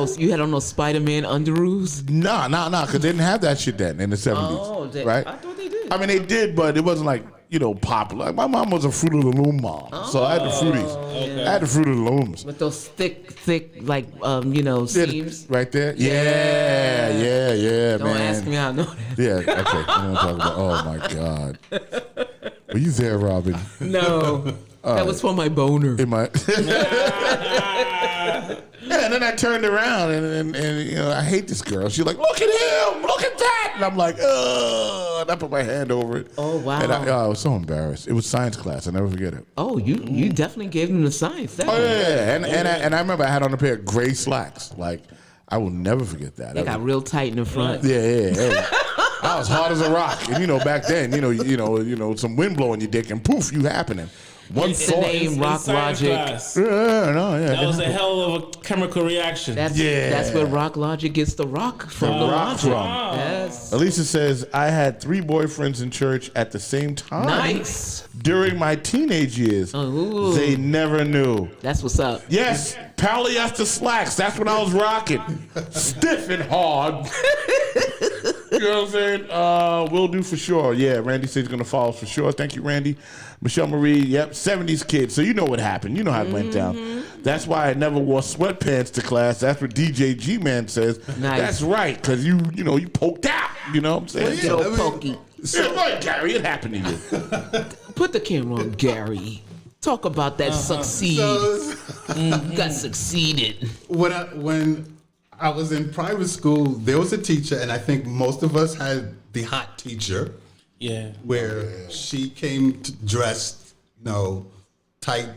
B: those Spider-Man underoos.
A: Nah, because they didn't have that shit then in the 70s.
B: Oh,
A: right?
B: I thought they did.
A: I mean, they did, but it wasn't like, you know, popular. Like, my mom was a Fruit of the Loom mom. So I had the Fruities. I had the Fruit of the Looms.
B: With those thick, like, you know, seams.
A: Right there? Yeah,
B: Don't
A: man.
B: ask me how I know that.
A: Yeah, okay. I want to talk about, oh my God. Were you there, Robin?
B: No, that was for my boner.
A: In my, yeah, and then I turned around and you know, I hate this girl. She's like, look at him, look at that. And I'm like, ugh. And I put my hand over it.
B: Oh, wow.
A: And I was so embarrassed. It was science class. I never forget it.
B: Oh, you definitely gave him the science.
A: Oh, yeah. And I remember I had on a pair of gray slacks. Like, I will never forget that.
B: They got real tight in the front.
A: Yeah. I was hard as a rock. And, you know, back then, you know, some wind blowing your dick and poof, you happening. One
B: Hence the name Rock
E: science
B: Logic.
E: class.
A: That
E: was a hell of a chemical reaction.
B: That's where Rock Logic gets the rock from. The
A: rock
B: logic.
A: from.
B: Yes.
A: Elisa says, I had 3 boyfriends in church at the same time.
B: Nice.
A: During my teenage years.
B: Ooh.
A: They never knew.
B: That's what's up.
A: Yes, polyester slacks. That's what I was rocking. Stiff and hard. You know what I'm saying? Will do for sure. Yeah, Randy says he's going to follow us for sure. Thank you, Randy. Michelle Marie, yep, 70s kid. So you know what happened. You know how it went down. That's why I never wore sweatpants to class. That's what DJ G-Man says.
B: Nice.
A: That's right, because you poked out. You know what I'm saying?
B: Get old pokey.
A: Yeah, right, Gary, it happened to you.
B: Put the camera on Gary. Talk about that succeed. Got succeeded.
F: When I was in private school, there was a teacher, and I think most of us had the hot teacher.
E: Yeah.
F: Where she came dressed, you know, tight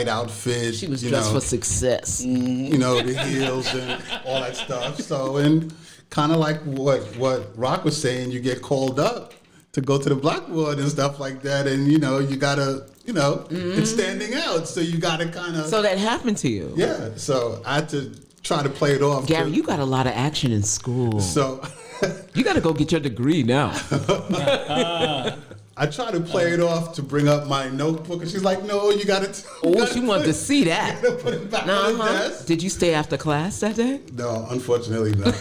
F: outfit.
B: She was dressed for success.
F: You know, the heels and all that stuff. So, and kind of like what Rock was saying, you get called up to go to the blackboard and stuff like that, and you know, you gotta, you know, it's standing out, so you gotta kind of.
B: So that happened to you.
F: Yeah. So I had to try to play it off.
B: Gary, you got a lot of action in school.
F: So.
B: You got to go get your degree now.
F: I try to play it off to bring up my notebook, and she's like, "No, you got to."
B: Oh, she wanted to see that.
F: Put it back on the desk.
B: Did you stay after class that day?
F: No, unfortunately not.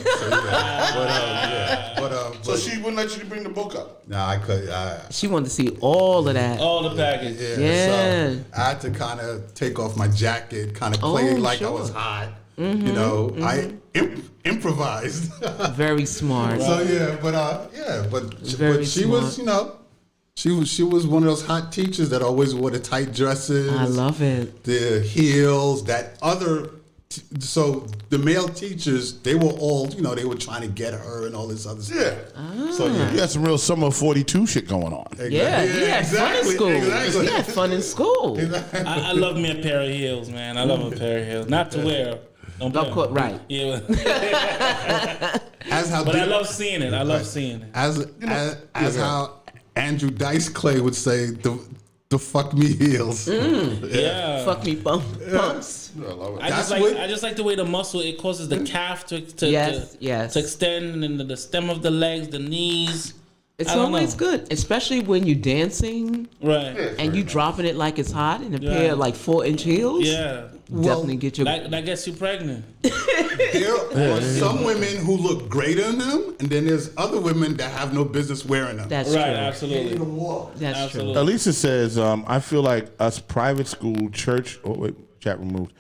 F: So,
A: So she wouldn't let you bring the book up?
F: No, I could.
B: She wanted to see all of that.
E: All the package.
B: Yeah.
F: So I had to kind of take off my jacket, kind of play like I was hot. You know, I improvised.
B: Very smart.
F: So but
B: Very
F: she
B: smart.
F: was, you know, she was one of those hot teachers that always wore the tight dresses.
B: I love it.
F: The heels, that other. So the male teachers, they were all, you know, they were trying to get her and all this other stuff.
A: Yeah. So you had some real summer 42 shit going on.
B: Yeah, he had fun in school. He had fun in school.
E: I love me a pair of heels, man. I love a pair of heels. Not to wear. Don't
B: quote right.
E: Yeah.
F: As how
E: But I love seeing it. I love seeing it.
F: As how Andrew Dice Clay would say, the fuck me heels.
E: Yeah.
B: Fuck me pumps.
E: I just like the way the muscle, it causes the calf to
B: Yes.
E: extend, and the stem of the legs, the knees.
B: It's
E: I don't
B: always
E: know.
B: good, especially when you're dancing
E: Right.
B: and you dropping it like it's hot in a pair of like 4-inch heels.
E: Yeah.
B: Definitely get your.
E: That gets you pregnant.
F: There are some women who look greater in them, and then there's other women that have no business wearing them.
B: That's
E: Right,
B: true.
E: absolutely.
B: That's
E: Absolutely.
B: true.
A: Elisa says, I feel like us private school church. Oh wait, chat removed.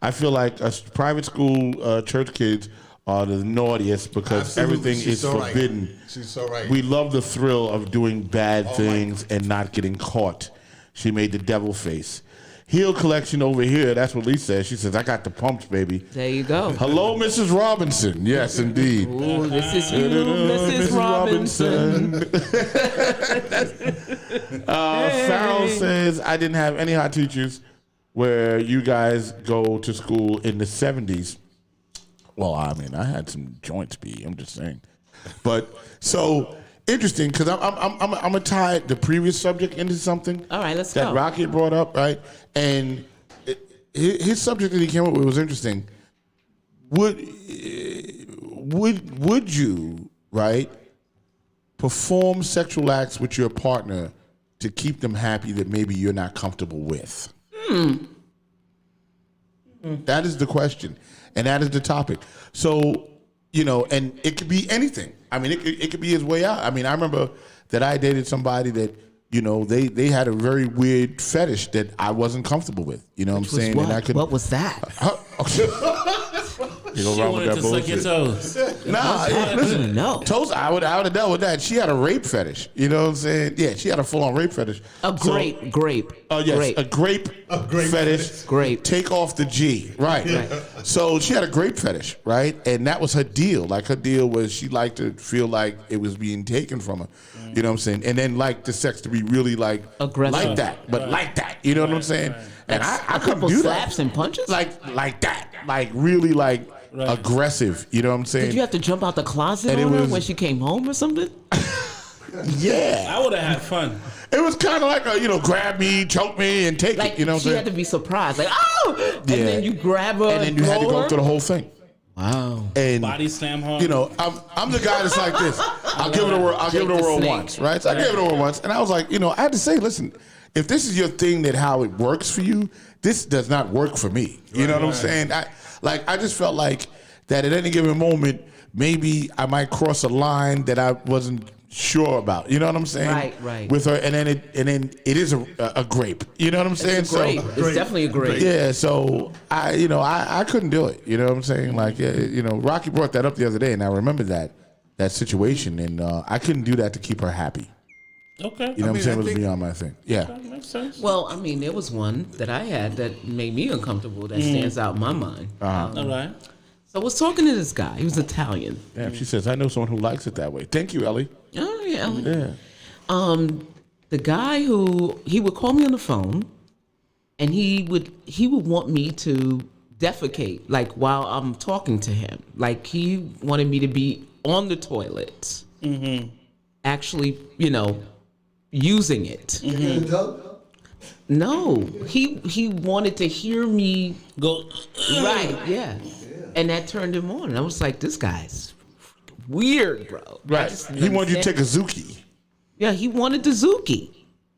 A: I feel like us private school church kids are the naughtiest because
F: Absolutely.
A: everything
F: She's
A: is
F: so right.
A: forbidden.
F: She's so right.
A: We love the thrill of doing bad things and not getting caught. She made the devil face. Heel collection over here. That's what Lisa says. She says, I got the pumps, baby.
B: There you go.
A: Hello, Mrs. Robinson. Yes, indeed.
B: Ooh, this is you, Mrs. Robinson.
A: Farrell says, I didn't have any hot teachers where you guys go to school in the 70s. Well, I mean, I had some joint speed. I'm just saying. But so interesting because I'm gonna tie the previous subject into something.
B: All right, let's
A: that
B: go.
A: Rocket brought up, right? And his subject that he came up with was interesting. Would you, right, perform sexual acts with your partner to keep them happy that maybe you're not comfortable with? That is the question, and that is the topic. So, you know, and it could be anything. I mean, it could be his way out. I mean, I remember that I dated somebody that, you know, they had a very weird fetish that I wasn't comfortable with. You know what I'm saying?
B: What?
A: And I could.
B: What was that?
A: Can't go
E: She
A: wrong with
E: wanted
A: that
E: to suck your
A: bullshit.
E: toes.
A: Nah, listen.
B: No.
A: Toast, I would have dealt with that. She had a rape fetish. You know what I'm saying? Yeah, she had a full on rape fetish.
B: A grape.
A: Oh yes,
B: Grape.
A: a grape fetish.
B: Grape.
A: Take off the G. Right. So she had a grape fetish, right? And that was her deal. Like her deal was she liked to feel like it was being taken from her. You know what I'm saying? And then like the sex to be really like
B: Aggressive.
A: like that, but like that. You know what I'm saying? And I
B: A
A: couldn't
B: couple
A: do
B: slaps
A: that.
B: and punches.
A: Like that. Like really like aggressive. You know what I'm saying?
B: Did you have to jump out the closet
A: And it
B: on her
A: was-
B: when she came home or something?
A: Yeah.
E: I would have had fun.
A: It was kind of like a, grab me, choke me, and take
B: Like
A: it. You know what
B: she
A: I'm
B: had to
A: saying?
B: be surprised, like oh, and
A: Yeah.
B: then you grab her,
A: And then you had to
B: throw
A: go
B: her?
A: through the whole thing.
B: Wow.
A: And
E: Body slam hard.
A: you know, I'm the guy that's like this. I'll give it a whirl. I'll give it a
B: Jake the
A: whirl
B: Snake.
A: once, right? So I gave it a whirl once, and I was like, I had to say, listen, if this is your thing, that how it works for you, this does not work for me. You know what I'm saying? I just felt like that at any given moment, maybe I might cross a line that I wasn't sure about. You know what I'm saying?
B: Right.
A: With her, and then it is a grape. You know what I'm saying?
B: It's a grape. It's definitely a grape.
A: Yeah, so I couldn't do it. You know what I'm saying? Like, Rocky brought that up the other day, and I remember that situation, and I couldn't do that to keep her happy.
E: Okay.
A: You know what I'm saying? It was beyond my thing. Yeah.
E: That makes sense.
B: Well, I mean, there was one that I had that made me uncomfortable that stands out in my mind.
E: All right.
B: So I was talking to this guy. He was Italian.
A: Damn, she says, I know someone who likes it that way. Thank you, Ellie.
B: Oh yeah.
A: Yeah.
B: The guy who he would call me on the phone, and he would want me to defecate like while I'm talking to him. Like he wanted me to be on the toilet, actually, using it. No, he wanted to hear me.
E: Go.
B: Right, yeah. And that turned him on. And I was like, this guy's weird, bro. I
A: Right.
B: just
A: He wanted you to
B: understand-
A: take a Zuki.
B: Yeah, he wanted the Zuki.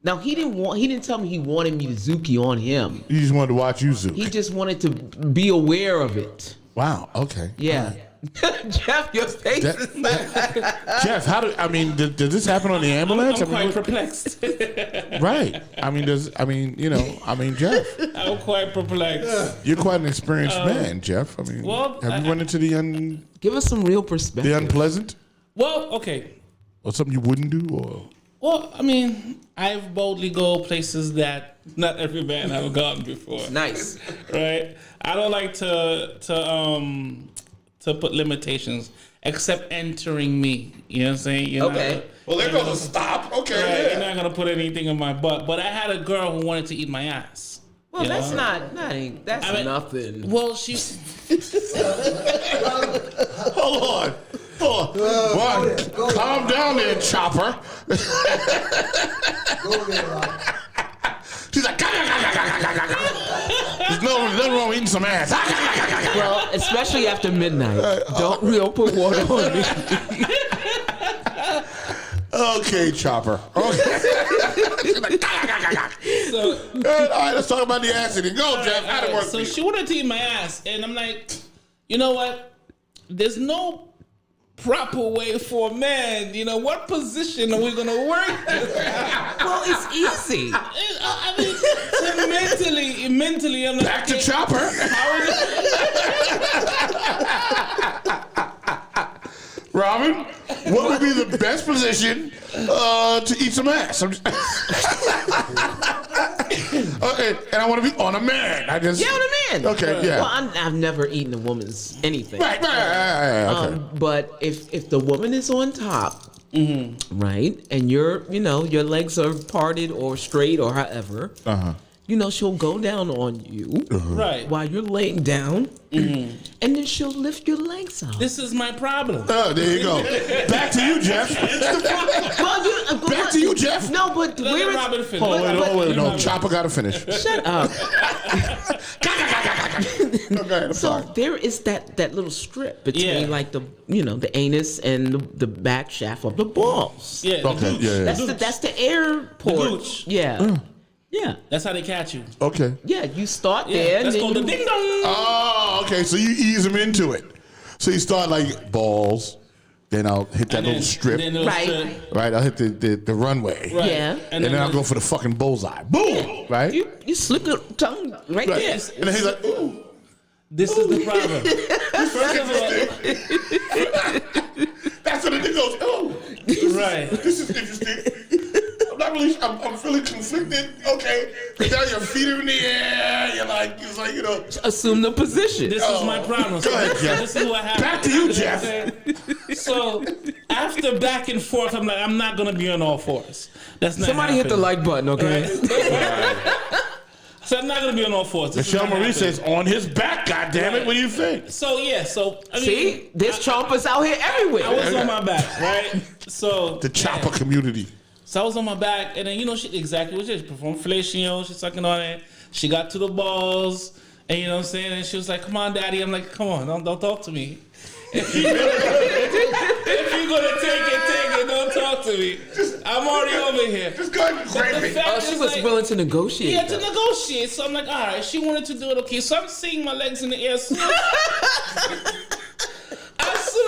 B: Now he didn't tell me he wanted me to Zuki on him.
A: You just wanted to watch you Zuki.
B: He just wanted to be aware of it.
A: Wow. Okay.
B: Yeah. Jeff, your face is
A: Jeff, did this happen on the ambulance?
E: I'm quite perplexed.
A: Right. Jeff,
E: I'm quite perplexed.
A: you're quite an experienced man, Jeff. Have you run into the
B: Give us some real perspective.
A: unpleasant,
E: Well, okay.
A: or something you wouldn't do, or
E: Well, I mean, I've boldly go places that not every man have gone before.
B: Nice.
E: Right? I don't like to put limitations except entering me. You know what I'm saying? You're
B: Okay.
A: well, they're gonna stop. Okay,
E: Right, you're not gonna put anything in my butt. But I had a girl who wanted to eat my ass.
B: Well,
E: You
B: that's
E: know?
B: that's
E: I mean-
B: nothing.
E: Well, she.
A: Hold on. Well, calm down there, Chopper. She's like, there's nothing wrong with eating some ass.
B: Well, especially after midnight. Don't put water on me.
A: Okay, Chopper. Okay.
E: So,
A: All right, let's talk about the accident. Go, Jeff. How did it work?
E: so
A: for you?
E: she wanted to eat my ass, and I'm like, you know what? There's no proper way for a man. What position are we gonna work?
B: Well, it's easy.
E: I mean, so mentally, I'm like,
A: Back to
E: okay,
A: Chopper.
E: how are
A: Robin, what would be the best position to eat some ass? Okay, and I want to be on a man.
B: Yeah, on a man.
A: Okay, yeah.
B: Well, I've never eaten a woman's anything.
A: Right. Okay.
B: But if the woman is on top, right, and your legs are parted or straight or however, she'll go down on you
E: right?
B: while you're laying down, and then she'll lift your legs up.
E: This is my problem.
A: Oh, there you go. Back to you, Jeff. Back to you, Jeff.
B: No, but
E: Let
B: where
E: Robin
B: is?
E: finish.
A: Wait. No, Chopper got to finish.
B: Shut up.
A: Okay, I'm
B: So
A: sorry.
B: there is that little strip between
E: Yeah.
B: like the the anus and the back shaft of the balls.
E: Yeah.
A: Okay, yeah.
B: That's the airport.
E: gooch.
B: Yeah. Yeah.
E: That's how they catch you.
A: Okay.
B: Yeah, you start
E: Yeah,
B: there.
E: that's
B: and
E: called the
B: then
E: ding dong.
A: Oh, okay. So you ease him into it. So you start like balls. Then I'll hit that
E: And
A: little strip.
E: then it'll
B: Right.
E: strip.
A: Right. I'll hit the runway.
E: Right.
B: Yeah.
A: And then I'll go for the fucking bullseye. Boom. Right.
B: you slip your tongue right
A: Right.
B: there.
A: And then he's like, ooh.
E: This is the problem.
A: That's what the nigga goes, oh,
E: Right.
A: this is interesting. I'm feeling conflicted. Okay. Now your feet are in the air. It's like, you know.
B: Assume the position.
E: This is my problem.
A: Go ahead,
E: So
A: Jeff.
E: this is what happened.
A: Back to you, Jeff.
E: So after back and forth, I'm like, I'm not gonna be on all fours. That's not
B: Somebody hit the
E: happening.
B: like button, okay?
E: So I'm not gonna be on all fours. This is
A: Michelle
E: not
A: Marie
E: happening.
A: says, on his back, goddammit. What do you think?
E: So yeah, I mean,
B: See, there's chompers out here everywhere.
E: I was on my back, right? So
A: The chopper community.
E: So I was on my back, and then she exactly what she performed fellatio. She's sucking on it. She got to the balls, and you know what I'm saying. And she was like, "Come on, daddy." I'm like, "Come on, don't talk to me. If you're gonna take it, don't talk to me. I'm already over here."
A: Just go ahead and grab
E: The
A: me.
E: fact
B: Oh, she
E: is,
B: was
E: like,
B: willing to negotiate.
E: yeah, to negotiate. So I'm like, all right, she wanted to do it. Okay, so I'm seeing my legs in the air. As soon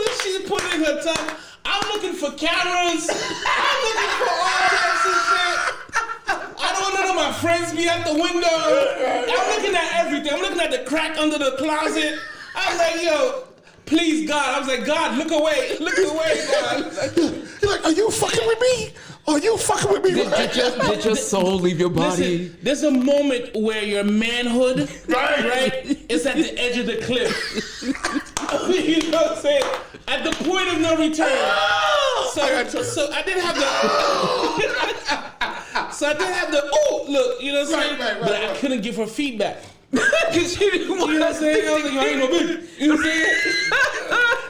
E: as she's putting her tongue, I'm looking for cameras. I'm looking for all types of shit. I don't want none of my friends be at the window. I'm looking at everything. I'm looking at the crack under the closet. I'm like, yo, please, God. I was like, God, look away. Look away, God.
A: You're like, are you fucking with me? Are you fucking with me?
B: Did your soul leave your body?
E: Listen, there's a moment where your manhood, right, is at the edge of the cliff. You know what I'm saying? At the point of no return. So I didn't have the. So I didn't have the. Oh, look, you know what I'm saying? But I couldn't give her feedback.
B: Because she didn't want
E: You know what I'm saying? I was like, I ain't no bitch. You know what I'm saying?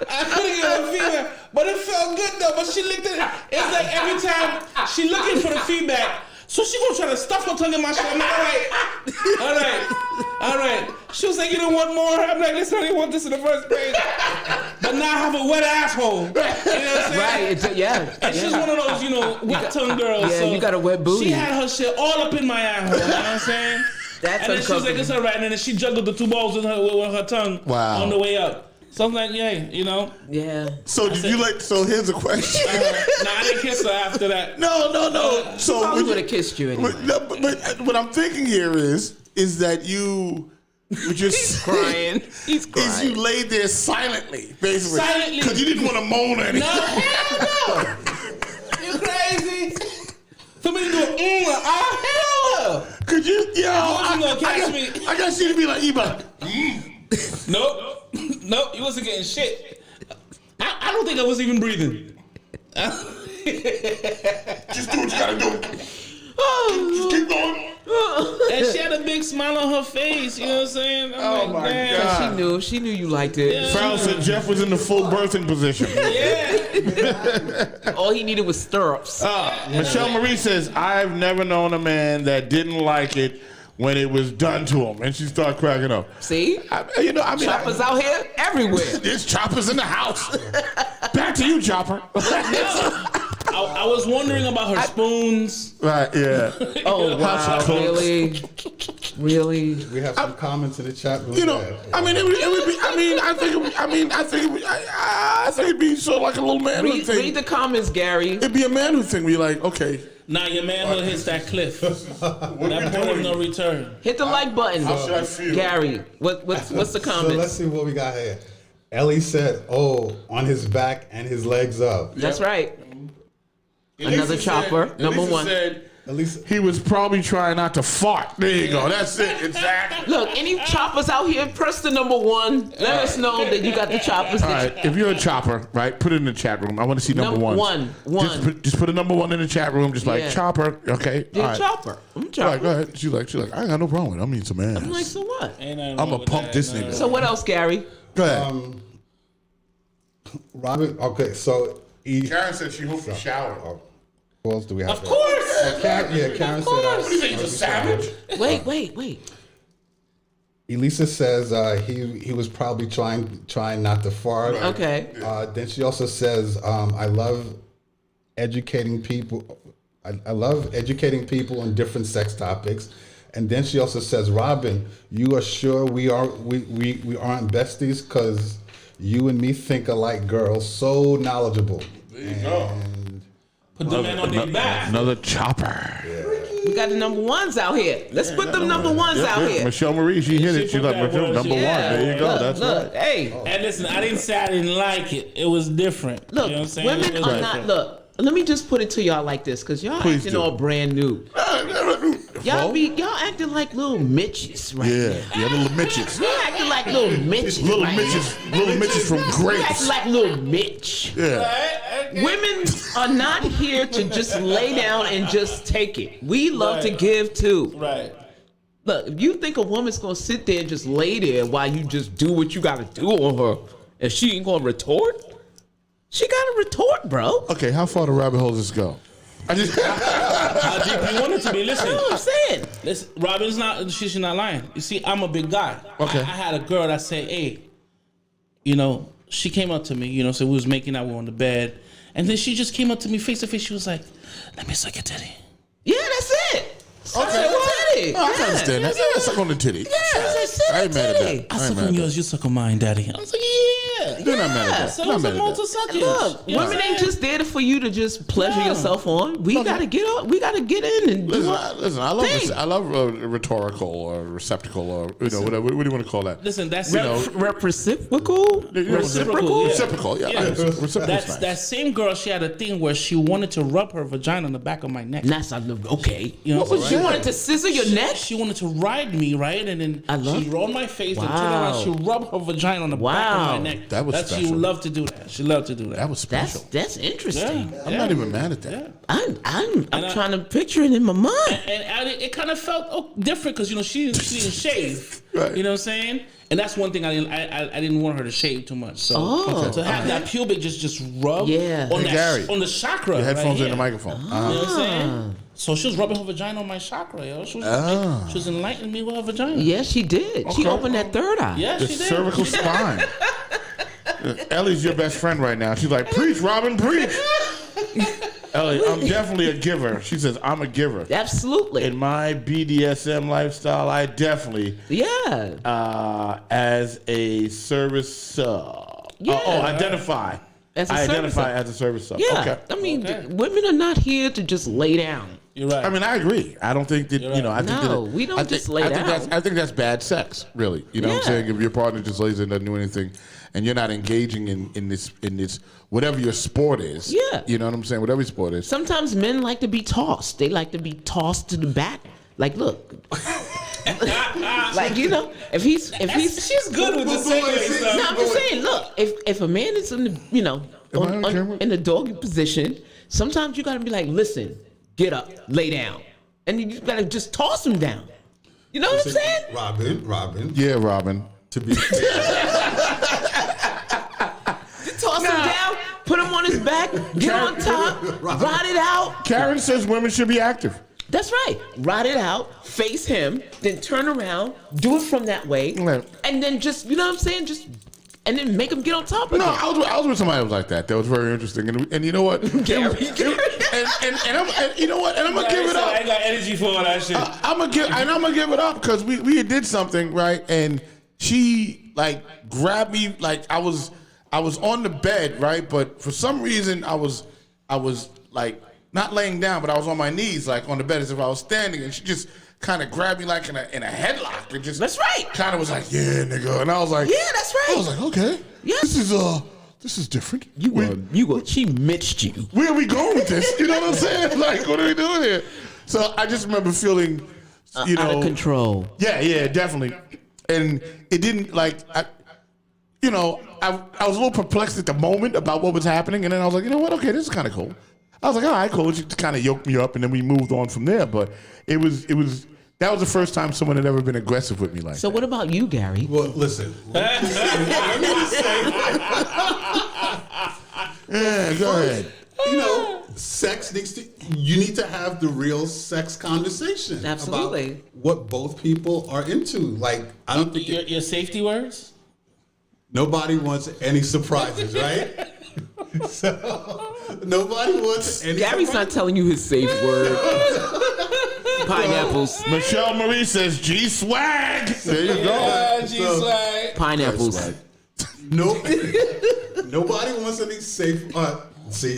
E: I couldn't give her feedback, but it felt good though. But she looked at it. It's like every time she looking for the feedback, so she gonna try to stuff her tongue in my shit. I'm like, all right. She was like, you don't want more? I'm like, listen, I didn't want this in the first place. But now I have a wet asshole. You know what I'm saying?
B: Right, yeah.
E: And she's one of those, wet tongue girls.
B: Yeah,
E: so
B: you got a wet booty.
E: She had her shit all up in my asshole. You know what I'm saying?
B: That's
E: And then she was like, it's all right. And then she juggled the two balls with her tongue
A: Wow.
E: on the way up. So I'm like, yeah,
B: Yeah.
A: So so here's a question.
E: Nah, I didn't kiss her after that.
A: No. So
B: Probably would have kissed you anyway.
A: but what I'm thinking here is that you were just
B: Crying. He's crying.
A: Is you laid there silently, basically.
E: Silently.
A: Because you didn't want to moan or anything.
E: No, hell no. You crazy? For me to do hell no.
A: Could you,
E: You gonna catch me?
A: I got you to be like, Eba.
E: Nope, you wasn't getting shit. I don't think I was even breathing.
A: Just do what you gotta do. Just keep going.
E: And she had a big smile on her face, you know what I'm saying? I'm
A: my
E: damn.
A: God.
B: She knew you liked it.
A: Farrell said Jeff was in the full birthing position.
E: Yeah.
B: All he needed was stirrups.
A: Michelle Marie says, I've never known a man that didn't like it when it was done to him. And she started cracking up.
B: See? Choppers out here everywhere.
A: There's choppers in the house. Back to you, Chopper.
E: I was wondering about her spoons.
A: Right, yeah.
B: Oh, wow. Really? Really?
F: We have some comments in the chat room.
A: You know, I mean, it would be. I think it'd be sort of like a little manhood thing.
B: Read the comments, Gary.
A: It'd be a manhood thing where you're like, okay.
E: Nah, your manhood hits that cliff. That point of no return.
B: Hit the like button.
A: How should I feel?
B: Gary, what's the
F: So
B: comments?
F: let's see what we got here. Ellie said, "Oh, on his back and his legs up."
B: That's right. Another chopper, number one.
A: Said
F: At least
A: he was probably trying not to fart. There you go. That's it. Exactly.
B: Look, any choppers out here, press the number one. Let us know that you got the choppers.
A: All right. If you're a chopper, right, put it in the chat room. I want to see number one. Just put a number one in the chat room. Just like chopper. Okay.
B: You're
A: All
B: a
A: right.
B: chopper. I'm a
A: All
B: chopper.
A: right, go ahead. She's like, I ain't got no problem with it. I mean some ass.
B: I'm like, so what?
E: Ain't nothing
A: I'm
E: wrong
A: gonna
E: with
A: pump
E: that,
A: this
E: no.
A: nigga.
B: So what else, Gary?
A: Go ahead.
F: Robin. Okay, so
A: Karen said she hoped he showered.
F: Who else do we have?
E: Of course.
F: Karen said.
A: What do you think? He's a savage?
B: Wait.
F: Elisa says he was probably trying not to fart.
B: Okay.
F: Then she also says, I love educating people. I love educating people on different sex topics. And then she also says, Robin, you are sure we aren't besties because you and me think alike, girls. So knowledgeable.
A: There you go.
E: Put the man on their back.
A: Another chopper.
B: We got the number ones out here. Let's put them number ones out here.
A: Michelle Marie, she hit it. She's
E: put
A: like,
E: that word.
A: number one.
B: Yeah.
A: There you go.
B: Look,
A: That's
B: look,
A: right.
B: hey,
E: And listen, I didn't say I didn't like it. It was different.
B: look,
E: you know what I'm saying?
B: women
E: It was
B: are not.
E: different.
B: Look, let me just put it to y'all like this, because y'all
A: Please
B: acting
A: do.
B: all brand new. Y'all acting like little Mitches right now.
A: little Mitches.
B: Y'all acting like little Mitches.
A: Little
B: right
A: Mitches from
B: now. Y'all
A: grapes.
B: acting like little Mitch.
A: Yeah.
B: Women are not here to just lay down and just take it. We love to give too.
E: Right.
B: Look, if you think a woman's gonna sit there and just lay there while you just do what you gotta do on her, and she ain't gonna retort, she gotta retort, bro.
A: Okay, how far the rabbit hole does this go? I just
E: How deep you want it to be? Listen.
B: You know what I'm saying?
E: Listen, Robin's not. She's not lying. You see, I'm a big guy.
A: Okay.
E: I had a girl that said, "Hey, you know," she came up to me. You know, so we was making out, we were on the bed, and then she just came up to me face to face. She was like, "Let me suck your titty."
B: Yeah, that's it.
A: Okay.
B: Titty.
A: I can understand that. Yeah, suck on the titty. I ain't mad at that.
E: I
A: I
E: suck
A: ain't mad
E: on
A: at
E: yours, you suck on mine, daddy. I was like, yeah.
A: You're not mad at that.
E: So
A: Not
E: it's
A: mad
E: a
A: at
E: multi
A: that.
E: suckers.
B: Look, women ain't just there for you to just pleasure yourself on. We gotta get on. We gotta get in and do
A: Listen, I love rhetorical or receptacle or whatever. What do you want to call that?
E: Listen, that's
B: reciprocal.
E: Reciprocal, yeah.
A: Reciprocal, yeah.
E: Yeah.
A: Reciprocal's
E: That's
A: nice.
E: that same girl. She had a thing where she wanted to rub her vagina on the back of my neck.
B: That's okay.
E: You know,
B: What was
E: right?
B: you wanted to scissor your neck?
E: She wanted to ride me, right? And then
B: I love
E: she rolled my face and turned
B: Wow.
E: around. She rubbed her vagina on the back of
B: Wow.
E: my neck.
A: That was
E: She
A: special.
E: loved to do that. She loved to do that.
A: That was special.
B: That's interesting.
A: I'm not even mad at that.
E: Yeah.
B: I'm
E: And I-
B: trying to picture it in my mind.
E: And it kind of felt different because she didn't shave.
A: Right.
E: You know what I'm saying? And that's one thing I didn't want her to shave too much. So
B: Oh,
E: to have that pubic just rub
B: Yeah.
E: on
A: Hey, Gary.
E: on the chakra.
A: Your headphones
E: right
A: in the
E: here.
A: microphone.
E: You know what I'm saying? So she was rubbing her vagina on my chakra, yo. She was enlightening me with her vagina.
B: Yes, she did. She
A: Okay.
B: opened that third eye.
E: Yeah,
A: The
E: she did.
A: cervical spine. Ellie's your best friend right now. She's like, preach, Robin, preach. Ellie, I'm definitely a giver. She says, I'm a giver.
B: Absolutely.
A: In my BDSM lifestyle, I definitely,
B: Yeah.
A: as a service sub. Identify.
B: As a
A: I
B: service
A: identify
B: sub.
A: as a service sub.
B: Yeah.
A: Okay.
B: I mean, women are not here to just lay down.
E: You're right.
A: I mean, I agree. I don't think that,
E: right.
A: I think
B: No,
A: that
B: we don't just lay down.
A: I think that's bad sex, really. You know what I'm
B: Yeah.
A: saying? If your partner just lays there and doesn't do anything and you're not engaging in this whatever your sport is.
B: Yeah.
A: You know what I'm saying? Whatever your sport is.
B: Sometimes men like to be tossed. They like to be tossed to the back. Like, look. Like, if he's
E: she's good with the segue stuff.
B: No, I'm just saying, look, if a man is in the,
A: Am I on camera?
B: in the doggy position, sometimes you gotta be like, listen, get up, lay down. And then you gotta just toss him down. You know what I'm saying?
F: Robin.
A: Yeah, Robin.
F: To be fair,
B: Toss him down, put him on his back, get on top, ride it out.
A: Karen says women should be active.
B: That's right. Ride it out, face him, then turn around, do it from that way,
A: Right.
B: and then just, you know what I'm saying? And then make him get on top of
A: No,
B: it.
A: I was with somebody who was like that. That was very interesting. And you know what?
B: Gary.
A: And you know what? And I'm gonna give it
E: I
A: up.
E: ain't got energy for all that shit.
A: I'm gonna give it up because we did something right, and she like grabbed me like I was on the bed right, but for some reason I was like not laying down, but I was on my knees like on the bed as if I was standing, and she just kind of grabbed me like in a headlock and just
B: That's right.
A: kind of was like, yeah, nigga, and I was like,
B: Yeah, that's right.
A: I was like, okay,
B: Yeah.
A: this is different.
B: She mitched you.
A: Where are we going with this? You know what I'm saying? Like, what are we doing here? So I just remember feeling,
B: Out of control.
A: Yeah, definitely. And it didn't like, I was a little perplexed at the moment about what was happening, and then I was like, you know what? Okay, this is kind of cool. I was like, all right, cool. She kind of yoked me up, and then we moved on from there. But that was the first time someone had ever been aggressive with me like
B: So
A: that.
B: what about you, Gary?
F: well, listen. Let me just say,
A: Yeah, go ahead.
F: sex you need to have the real sex conversation.
B: Absolutely.
F: About what both people are into. Like, I don't think
E: Your safety words?
F: nobody wants any surprises, right? So nobody wants any
B: Gary's
F: surprises.
B: not telling you his safe word. Pineapples.
A: Michelle Marie says G swag. There you go.
B: Pineapples.
F: No, nobody wants any safe See,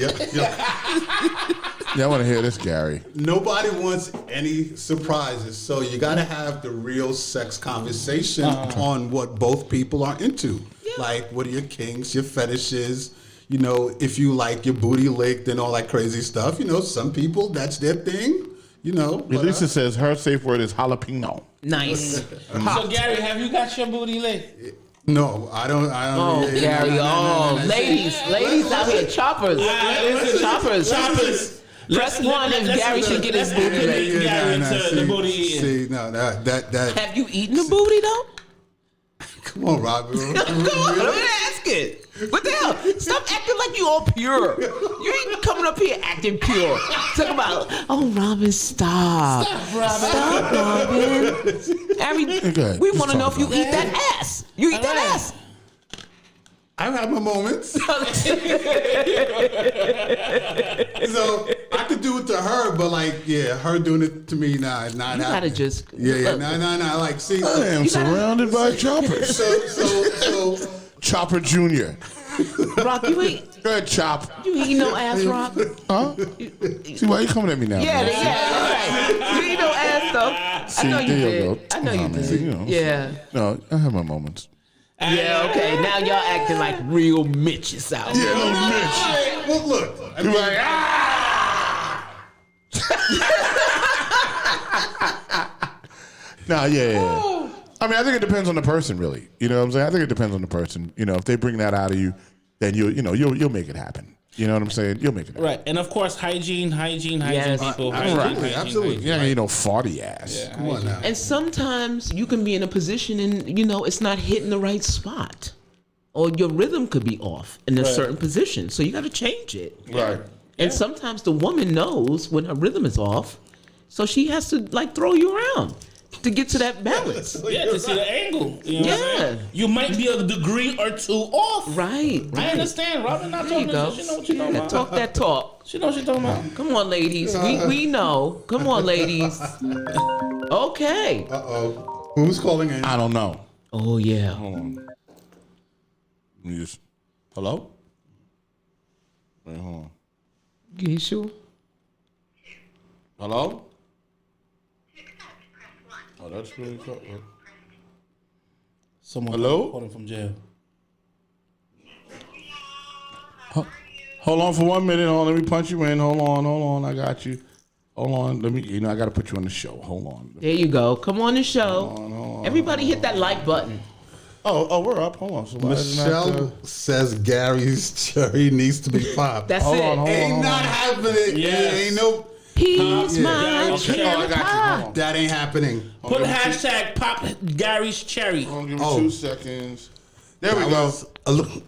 A: Yeah, I want to hear this, Gary.
F: nobody wants any surprises, so you got to have the real sex conversation on what both people are into. Like, what are your kinks, your fetishes? You know, if you like your booty licked and all that crazy stuff. You know, some people, that's their thing. You know. But,
A: Lisa says her safe word is jalapeno.
B: Nice.
E: So Gary, have you got your booty licked?
F: no, I don't.
B: Oh, Gary. Ladies out here, choppers. Choppers. Press one if Gary should get his booty licked.
E: Gary into the booty eating.
F: See, no, that.
B: Have you eaten a booty though?
F: Come on, Robin.
B: Come on, let me ask it. What the hell? Stop acting like you all pure. You ain't coming up here acting pure. Talk about, oh, Robin, stop. Stop, Robin.
A: Okay,
B: We want to
A: let's
B: know
A: talk
B: if you
A: about
B: eat that ass. You eat that ass.
F: I've had my moments. So I could do it to her, but like, yeah, her doing it to me, not
B: You
F: happening.
B: gotta just.
F: Yeah, no. Like, see,
A: I am surrounded by choppers.
F: so
A: Chopper Jr.
B: Rock, you ain't.
A: Go ahead, Chop.
B: You ain't no ass, Rock.
A: Huh? See, why you coming at me now?
B: Yeah,
A: man?
B: that's right. You ain't no ass, though.
A: See,
B: I know you
A: there
B: did.
A: go.
B: I know you
A: man,
B: did.
A: you know.
B: Yeah.
A: No, I have my moments.
B: Yeah, okay. Now y'all acting like real Mitches out.
A: Yeah, little Mitch.
F: well, look. I
A: You're
F: mean,
A: like, Nah, yeah. I mean, I think it depends on the person, really. You know what I'm saying? I think it depends on the person. You know, if they bring that out of you, then you'll make it happen. You know what I'm saying? You'll make it happen.
E: Right, and of course, hygiene,
B: Yes.
E: people.
F: absolutely.
A: Yeah, you know, farty ass.
F: Come on now.
B: And sometimes you can be in a position and, it's not hitting the right spot. Or your rhythm could be off in a certain position. So you got to change it.
A: Right.
B: And sometimes the woman knows when her rhythm is off. So she has to, throw you around to get to that balance.
E: Yeah, to see the angle. You know what I'm
B: Yeah.
E: saying? You might be a degree or two off.
B: Right.
E: I understand. Robin not
B: There you
E: talking
B: go.
E: to She know what you're talking about.
B: Talk that talk.
E: She know what you're talking about.
B: Come on, ladies. We know. Come on, ladies. Okay.
F: Uh-oh. Who's calling in?
A: I don't know.
B: Oh, yeah.
A: Hold on. Let me just. Hello? Wait, hold on.
B: You sure?
A: Hello? Oh, that's really cool.
E: Someone
A: Hello?
E: calling from jail.
A: Hold on for 1 minute. Hold on, let me punch you in. Hold on. I got you. Hold on. Let me. I got to put you on the show. Hold on.
B: There you go. Come on the show. Everybody hit that like button.
A: Oh, we're up. Hold on. So why is it not,
F: Michelle says Gary's cherry needs to be popped.
B: That's
A: hold
B: it.
A: on, hold on.
F: Ain't not happening.
E: Yes.
F: Ain't no.
B: He's
F: Yeah.
B: my
A: Okay.
B: cherry
A: Oh, I got you.
B: pie.
A: Hold on.
F: That ain't happening.
E: Put hashtag pop Gary's cherry.
A: Hold on, give me
F: Oh.
A: 2 seconds. There we
F: That
A: go.
F: was-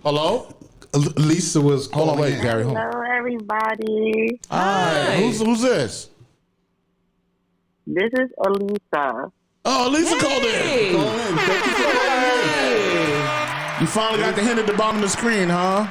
A: Hello?
F: Lisa was
A: Hold on,
F: calling
A: wait,
F: in.
A: Gary. Hold on.
C: Hello, everybody.
A: Hi. Who's this?
C: This is Elisa.
A: Oh, Lisa called in.
B: Hey.
A: You finally got the hint at the bottom of the screen, huh?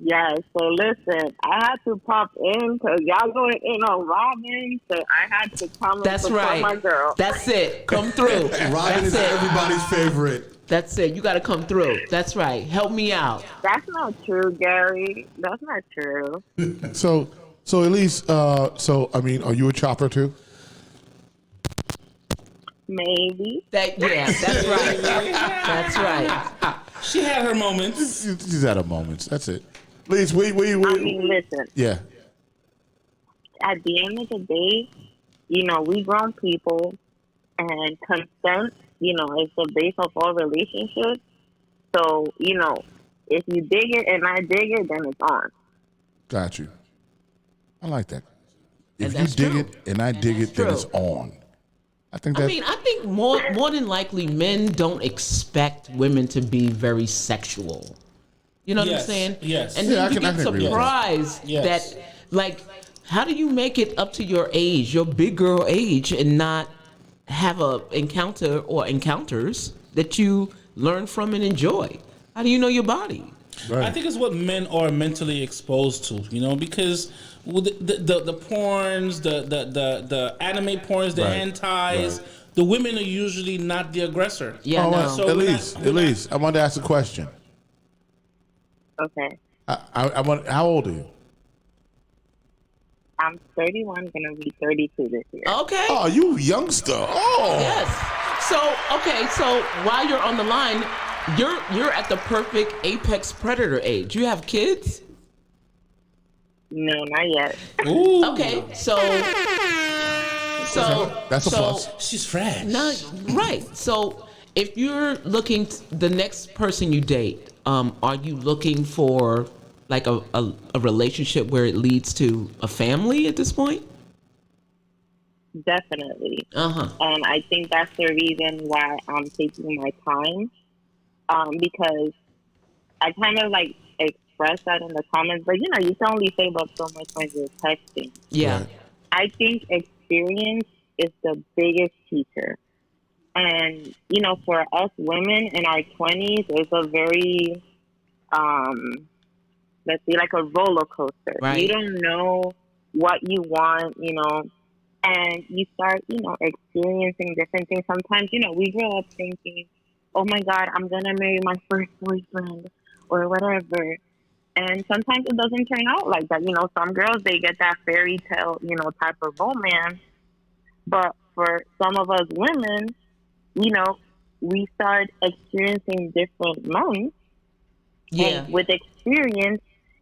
C: Yes, so listen, I had to pop in because y'all going in on Robin, so I had to come and
B: That's
C: support
B: right.
C: my girl.
B: That's it. Come through.
F: Robin
B: That's
F: is
B: it.
F: everybody's favorite.
B: That's it. You got to come through. That's right. Help me out.
C: That's not true, Gary. That's not true.
A: So Elise, I mean, are you a chopper too?
C: Maybe.
B: That's right. That's right.
E: She had her moments.
A: She's at her moments. That's it. Elise, wait.
C: I mean, listen,
A: Yeah.
C: at the end of the day, we grown people, and consent, is the base of all relationships. So, if you dig it and I dig it, then it's on.
A: Got you. I like that. If
B: And
A: you
B: that's
A: dig
B: true.
A: it and I dig it, then
B: true.
A: it's on. I think
B: I
A: that's
B: mean, I think more than likely men don't expect women to be very sexual. You know what I'm
E: Yes,
B: saying?
E: yes.
B: And
A: Yeah,
B: then
A: I
B: you
A: can
B: get
A: agree with that.
B: surprised
E: Yes.
B: that, how do you make it up to your age, your big girl age, and not have a encounter or encounters that you learn from and enjoy? How do you know your body?
E: I think it's what men are mentally exposed to, because with the porns, the anime porns, the
A: Right,
E: hentais, the women are usually not the aggressor.
B: Yeah,
A: Oh,
B: no.
A: well,
E: So
A: Elise, I wanted to ask a question.
C: Okay.
A: I want. How old are you?
C: I'm 31, gonna be 32 this year.
B: Okay.
A: Oh, you youngster. Oh.
B: Yes. So okay. So while you're on the line, you're at the perfect apex predator age. You have kids?
C: No, not yet.
F: Ooh.
B: Okay. So
A: That's a plus.
G: She's fresh.
B: no, right. So if you're looking the next person you date, are you looking for like a relationship where it leads to a family at this point?
C: Definitely.
B: Uh-huh.
C: And I think that's the reason why I'm taking my time. Because I kind of like express that in the comments, but you know, you can only say but so much when you're texting.
B: Yeah.
A: Right.
C: I think experience is the biggest teacher. And, you know, for us women in our 20s, it's a very, let's see, like a roller coaster.
B: Right.
C: You don't know what you want, you know, and you start, you know, experiencing different things. Sometimes, you know, we grow up thinking, oh my God, I'm going to marry my first boyfriend or whatever. And sometimes it doesn't turn out like that. You know, some girls, they get that fairy tale, you know, type of romance. But for some of us women, you know, we start experiencing different men.
B: Yeah.
C: And with experience,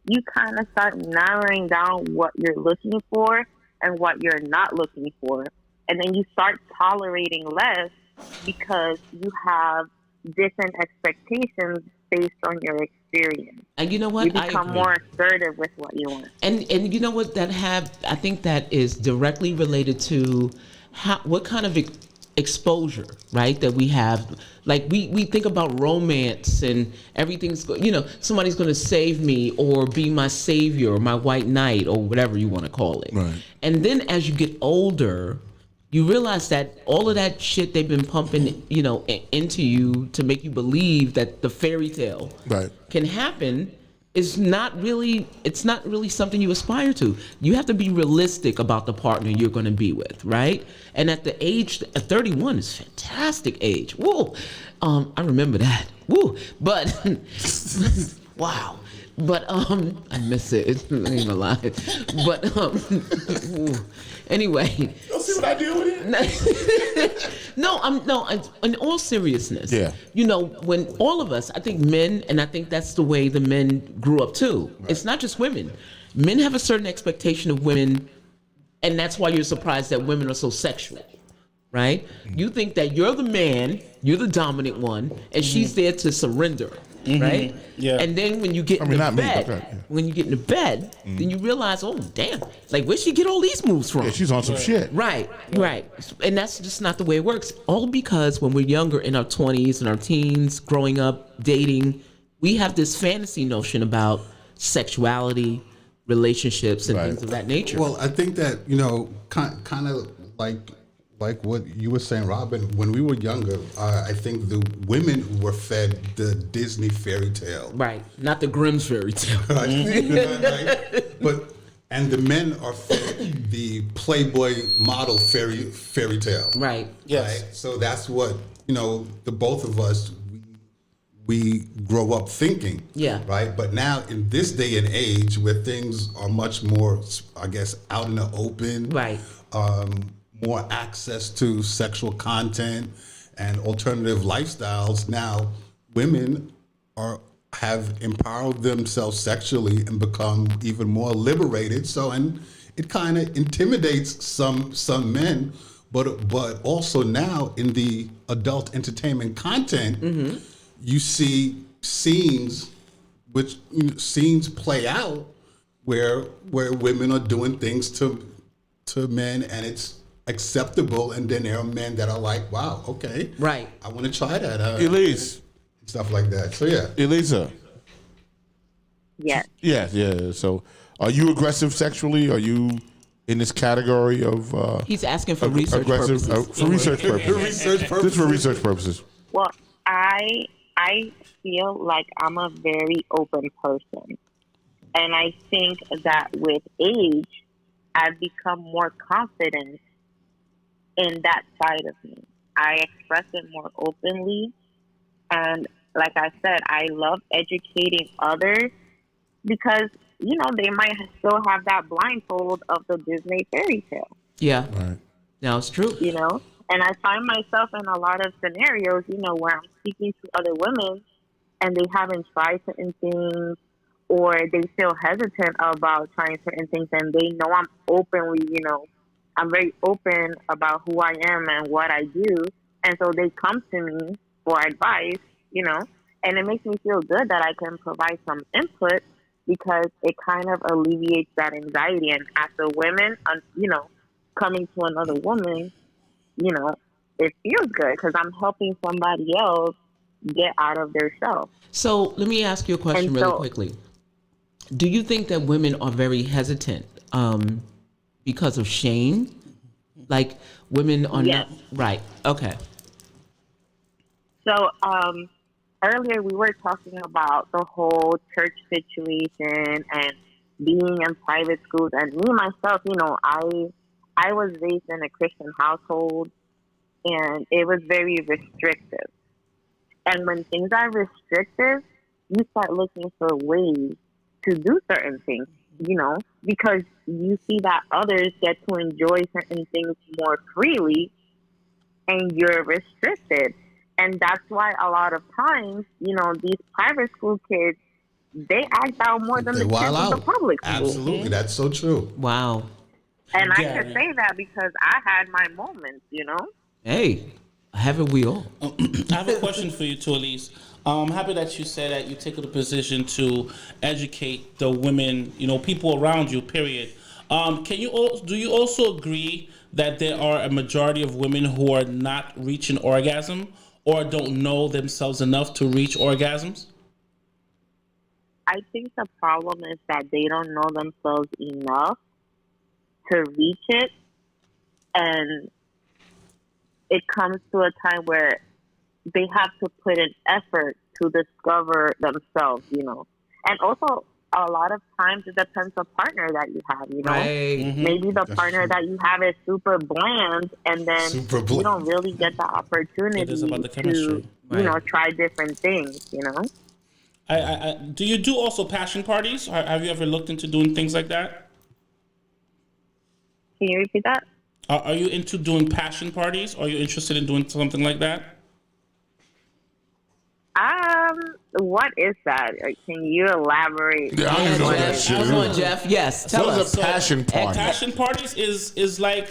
C: you kind of start narrowing down what you're looking for and what you're not looking for. And then you start tolerating less because you have different expectations based on your experience.
B: And you know what?
C: You become more assertive with what you want.
B: And you know what I think that is directly related to what kind of exposure, right, that we have. Like we think about romance and everything's, you know, somebody's going to save me or be my savior or my white knight or whatever you want to call it.
A: Right.
B: And then as you get older, you realize that all of that shit they've been pumping, you know, into you to make you believe that the fairy tale
A: Right.
B: can happen is not really something you aspire to. You have to be realistic about the partner you're going to be with, right? And at the age, 31 is a fantastic age. Whoa, I remember that. Woo, but wow. But I miss it. It's not even a lie. But anyway.
A: You'll see what I do with it?
B: No, in all seriousness.
A: Yeah.
B: You know, when all of us, I think men, and I think that's the way the men grew up too. Right. It's not just women. Men have a certain expectation of women, and that's why you're surprised that women are so sexual. Right? Mm-hmm. You think that you're the man, you're the dominant one, and she's there to surrender. Mm-hmm. Right?
G: Yeah.
B: And then when you get into bed, then you realize, oh damn, like where'd she get all these moves from?
A: Yeah, she's on some shit.
B: Right. And that's just not the way it works. All because when we're younger, in our 20s and our teens, growing up, dating, we have this fantasy notion about sexuality, relationships, and things of that nature.
F: Well, I think that, you know, kind of like what you were saying, Robin, when we were younger, I think the women were fed the Disney fairy tale.
B: Right. Not the Grimm's fairy tale.
F: Right? But and the men are fed the Playboy model fairy tale.
B: Right.
G: Yes.
F: Right? So that's what, you know, the both of us we grow up thinking.
B: Yeah.
F: Right? But now in this day and age where things are much more, I guess, out in the open.
B: Right.
F: More access to sexual content and alternative lifestyles. Now, women have empowered themselves sexually and become even more liberated. So, and it kind of intimidates some men, but also now in the adult entertainment content, you see scenes play out where women are doing things to men and it's acceptable, and then there are men that are like, wow, okay,
B: right,
F: I want to try that.
A: Elise.
F: Stuff like that. So yeah.
A: Elisa.
C: Yes.
A: Yeah. So are you aggressive sexually? Are you in this category of
B: he's asking for research purposes.
A: For research purposes. Just for research purposes.
C: Well, I feel like I'm a very open person. And I think that with age, I've become more confident in that side of me. I express it more openly. And like I said, I love educating others because they might still have that blindfold of the Disney fairy tale.
B: Yeah.
A: Right.
B: No, it's true.
C: And I find myself in a lot of scenarios, where I'm speaking to other women and they haven't tried certain things, or they feel hesitant about trying certain things, and they know I'm openly, I'm very open about who I am and what I do. And so they come to me for advice, and it makes me feel good that I can provide some input, because it kind of alleviates that anxiety. And as a woman, coming to another woman, it feels good because I'm helping somebody else get out of their shell.
B: So let me ask you a question really quickly. Do you think that women are very hesitant because of shame? Like women are not right. Okay.
C: So earlier we were talking about the whole church situation and being in private schools, and me myself, I was raised in a Christian household, and it was very restrictive. And when things are restrictive, you start looking for ways to do certain things, because you see that others get to enjoy certain things more freely, and you're restricted. And that's why a lot of times, these private school kids, they act out more than the kids in the public school.
F: Absolutely, that's so true.
B: Wow.
C: And I can say that because I had my moments,
B: Hey, haven't we all?
E: I have a question for you too, Elise. I'm happy that you said that you take the position to educate the women, people around you, period. Do you also agree that there are a majority of women who are not reaching orgasm or don't know themselves enough to reach orgasms?
C: I think the problem is that they don't know themselves enough to reach it, and it comes to a time where they have to put an effort to discover themselves, And also, a lot of times it depends on the partner that you have,
B: Right. Mm-hmm.
C: Maybe the partner that you have is super bland, and then you don't really get the opportunity to, try different things,
E: Do you do also passion parties? Have you ever looked into doing things like that?
C: Can you repeat that?
E: Are you into doing passion parties? Are you interested in doing something like that?
C: What is that? Can you elaborate?
A: Yeah, I don't know that shit.
B: Come on, Jeff. Yes, tell
A: What
B: us.
A: is a passion party?
E: Passion parties is like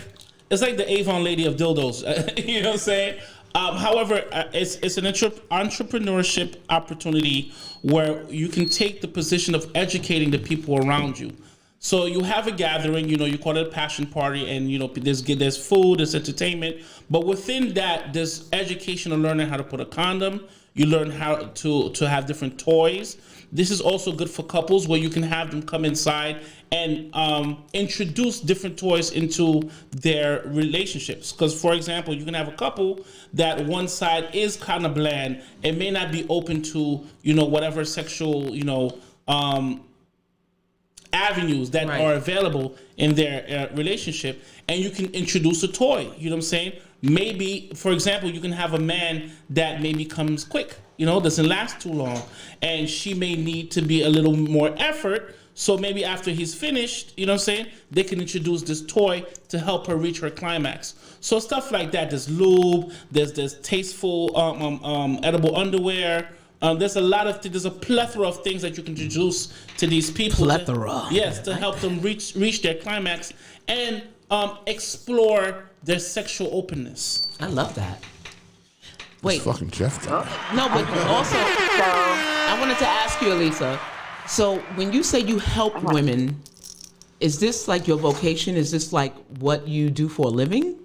E: the Avon lady of dildos. You know what I'm saying? However, it's an entrepreneurship opportunity where you can take the position of educating the people around you. So you have a gathering, you call it a passion party, and there's food, there's entertainment, but within that there's education on learning how to put a condom. You learn how to have different toys. This is also good for couples where you can have them come inside and introduce different toys into their relationships. Because, for example, you can have a couple that one side is kind of bland and may not be open to, whatever sexual, avenues that are available in their relationship, and you can introduce a toy. You know what I'm saying? Maybe, for example, you can have a man that maybe comes quick, doesn't last too long, and she may need to be a little more effort. So maybe after he's finished, they can introduce this toy to help her reach her climax. So stuff like that. There's lube. There's tasteful edible underwear. There's a plethora of things that you can introduce to these people. To help them reach their climax and explore their sexual openness.
B: I love that. Wait.
A: It's fucking Jeff.
B: No, but also, I wanted to ask you, Elisa. So when you say you help women, is this like your vocation? Is this like what you do for a living?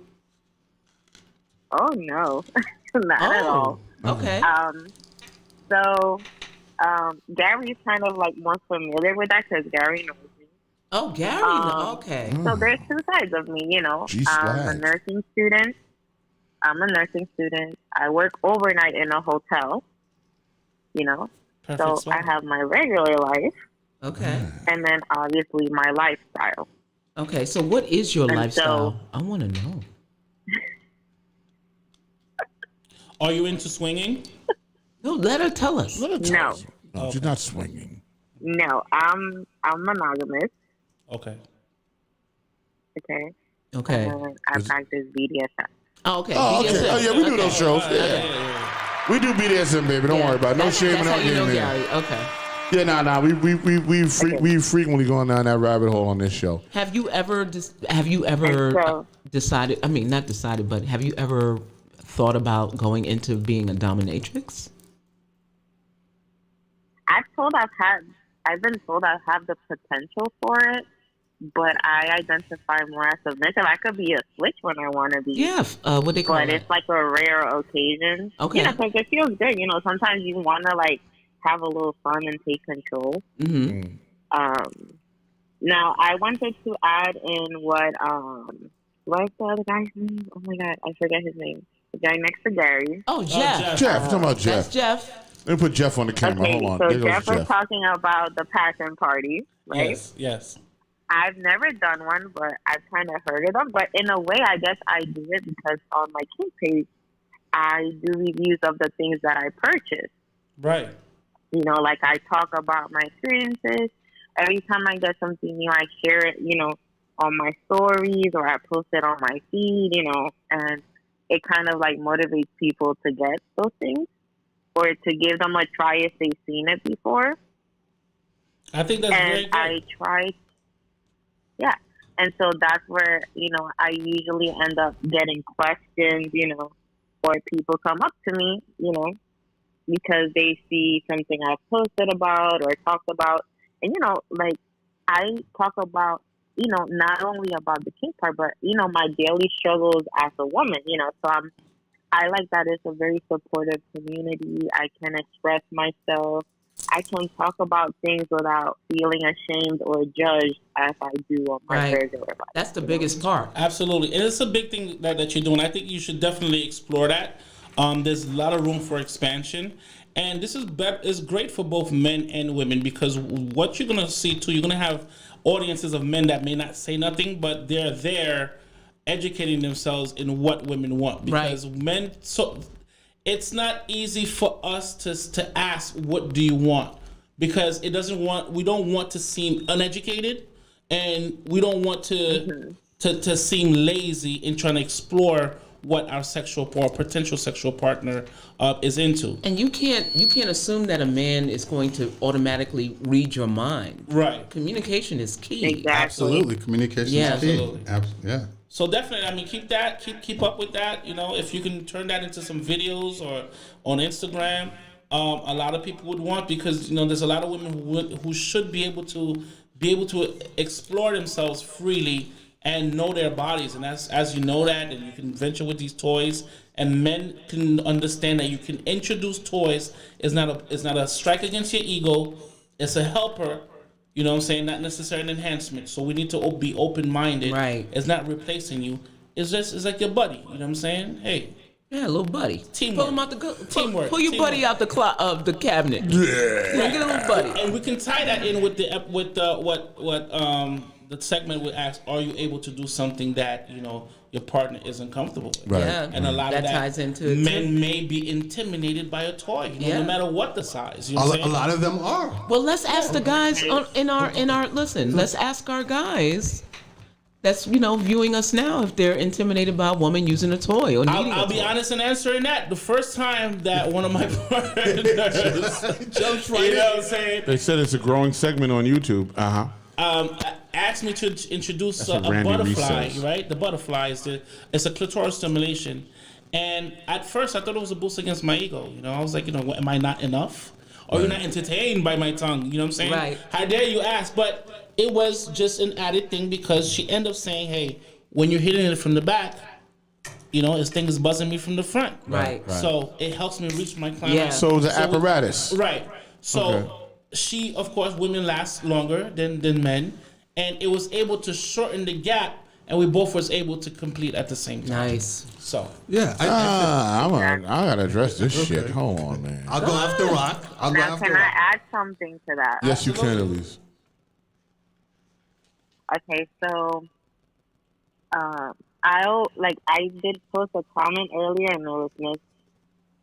C: Oh, no. Not at all.
B: Okay.
C: So Gary's kind of like more familiar with that because Gary knows me.
B: Oh, Gary. Okay.
C: So there's two sides of me, I'm a nursing student. I work overnight in a hotel,
E: Perfect.
C: So I have my regular life.
B: Okay.
C: And then obviously my lifestyle.
B: Okay. So what is your lifestyle? I want to know.
E: Are you into swinging?
B: No, let her tell us.
C: No.
A: No, she's not swinging.
C: No, I'm monogamous.
E: Okay.
C: Okay.
B: Okay.
C: And I practice BDSM.
B: Oh, okay.
A: Oh, okay.
B: BDSM.
A: Oh, yeah, we do those shows.
E: Yeah,
A: Yeah.
E: yeah, yeah.
A: We do BDSM, baby. Don't worry about it. No shaming, no
B: That's how you know
A: gaming.
B: Gary. Okay.
A: Yeah, nah. We frequently going down that rabbit hole on this show.
B: Have you ever decided? I mean, not decided, but have you ever thought about going into being a dominatrix?
C: I've been told I have the potential for it, but I identify more as submissive. I could be a switch when I want to be.
B: Yeah. What they call
C: but
B: it?
C: it's like a rare occasion.
B: Okay.
C: You know, because it feels good. You know, sometimes you want to like have a little fun and take control.
B: Mm-hmm.
C: Now I wanted to add in what's the other guy's name? Oh my God, I forget his name. The guy next to Gary.
B: Oh, Jeff.
A: Jeff, talking about Jeff.
B: That's Jeff.
A: Let me put Jeff on the camera.
C: Okay,
A: Hold on.
C: so
A: There goes
C: Jeff was talking about the passion party, right?
E: Yes, yes.
C: I've never done one, but I've kind of heard of them. But in a way, I guess I do it because on my kink page, I do reviews of the things that I purchase.
E: Right.
C: You know, like I talk about my experiences. Every time I get something new, I share it, you know, on my stories or I post it on my feed, you know, and it kind of like motivates people to get those things or to give them a try if they've seen it before.
E: I think that's very good.
C: I tried, yeah. And so that's where, you know, I usually end up getting questions, you know, or people come up to me, you know, because they see something I've posted about or talked about. And, you know, like I talk about, you know, not only about the kink part, but, you know, my daily struggles as a woman, you know, so I like that it's a very supportive community. I can express myself. I can talk about things without feeling ashamed or judged as I do on my regular life.
B: That's the biggest part.
E: Absolutely. And it's a big thing that you're doing. I think you should definitely explore that. There's a lot of room for expansion. And this is great for both men and women because what you're going to see too, you're going to have audiences of men that may not say nothing, but they're there educating themselves in what women want. Because men, so it's not easy for us to ask, what do you want? Because we don't want to seem uneducated and we don't want to seem lazy in trying to explore what our sexual or potential sexual partner is into.
B: And you can't assume that a man is going to automatically read your mind.
E: Right.
B: Communication is key.
C: Exactly.
F: Absolutely, communication is key.
E: Absolutely.
F: Yeah.
E: So definitely, I mean, keep up with that. You know, if you can turn that into some videos or on Instagram, a lot of people would want, because you know there's a lot of women who should be able to explore themselves freely and know their bodies. And as you know that, and you can venture with these toys, and men can understand that you can introduce toys. It's not a strike against your ego. It's a helper. You know what I'm saying? Not necessarily an enhancement. So we need to be open-minded.
B: Right.
E: It's not replacing you. It's like your buddy. You know what I'm saying? Hey.
B: Yeah, little buddy.
E: Teamwork.
B: Pull him out
E: Teamwork.
B: Pull your buddy out the cabinet. Yeah. Get a little buddy.
E: And we can tie that in with the segment we asked, are you able to do something that, you know, your partner isn't comfortable with?
A: Right.
B: Yeah.
E: And a lot of that
B: ties into it
E: men
B: too.
E: may be intimidated by a toy, you know, no matter what the size. You know what I'm
F: A
E: saying?
F: lot of them are.
B: Well, let's ask the guys in our listen. Let's ask our guys that's, you know, viewing us now if they're intimidated by a woman using a toy or needing
E: I'll
B: a
E: be
B: toy.
E: honest in answering that. The first time that one of my partners jumps right, you know what I'm saying?
A: They said it's a growing segment on YouTube.
E: Asked me to introduce
A: That's
E: a
A: what Randy Reese
E: butterfly,
A: says.
E: right? The butterfly it's a clitoral stimulation. And at first I thought it was a boost against my ego. You know, I was like, you know, what, am I not enough? Or you're not entertained by my tongue? You know what I'm saying?
B: Right.
E: How dare you ask? But it was just an added thing because she ended up saying, hey, when you're hitting it from the back, you know, this thing is buzzing me from the front.
B: Right.
E: So it helps me reach my climax.
B: Yeah.
A: So the apparatus.
E: Right. So
A: Okay.
E: she, of course, women last longer than men, and it was able to shorten the gap, and we both was able to complete at the same time.
B: Nice.
E: So
F: Yeah.
A: I gotta address this shit. Hold on, man.
F: I'll go after Rock.
C: Now, can I add something to that?
A: Yes, you can, Elise.
C: Okay, so I did post a comment earlier and it was missed.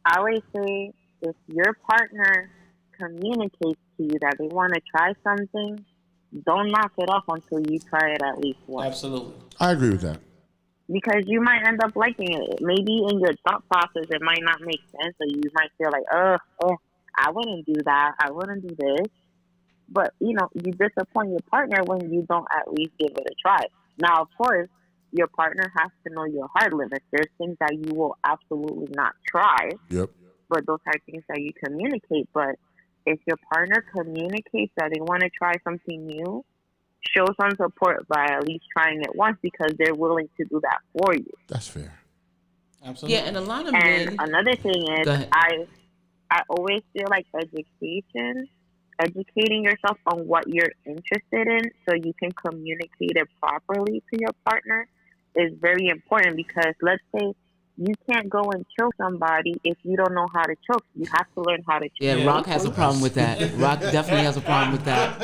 C: I always say if your partner communicates to you that they want to try something, don't knock it off until you try it at least once.
E: Absolutely.
A: I agree with that.
C: Because you might end up liking it. Maybe in your thought process, it might not make sense, or you might feel like, I wouldn't do that. I wouldn't do this. But, you disappoint your partner when you don't at least give it a try. Now, of course, your partner has to know your hard limits. There's things that you will absolutely not try.
A: Yep.
C: But those are things that you communicate. But if your partner communicates that they want to try something new, show some support by at least trying it once, because they're willing to do that for you.
A: That's fair.
E: Absolutely.
B: Yeah, and a lot of
C: And
B: men.
C: another thing is,
B: Go ahead.
C: I always feel like educating yourself on what you're interested in so you can communicate it properly to your partner is very important, because let's say you can't go and choke somebody if you don't know how to choke. You have to learn how to choke.
B: Yeah, Rock has a problem with that. Rock definitely has a problem with that.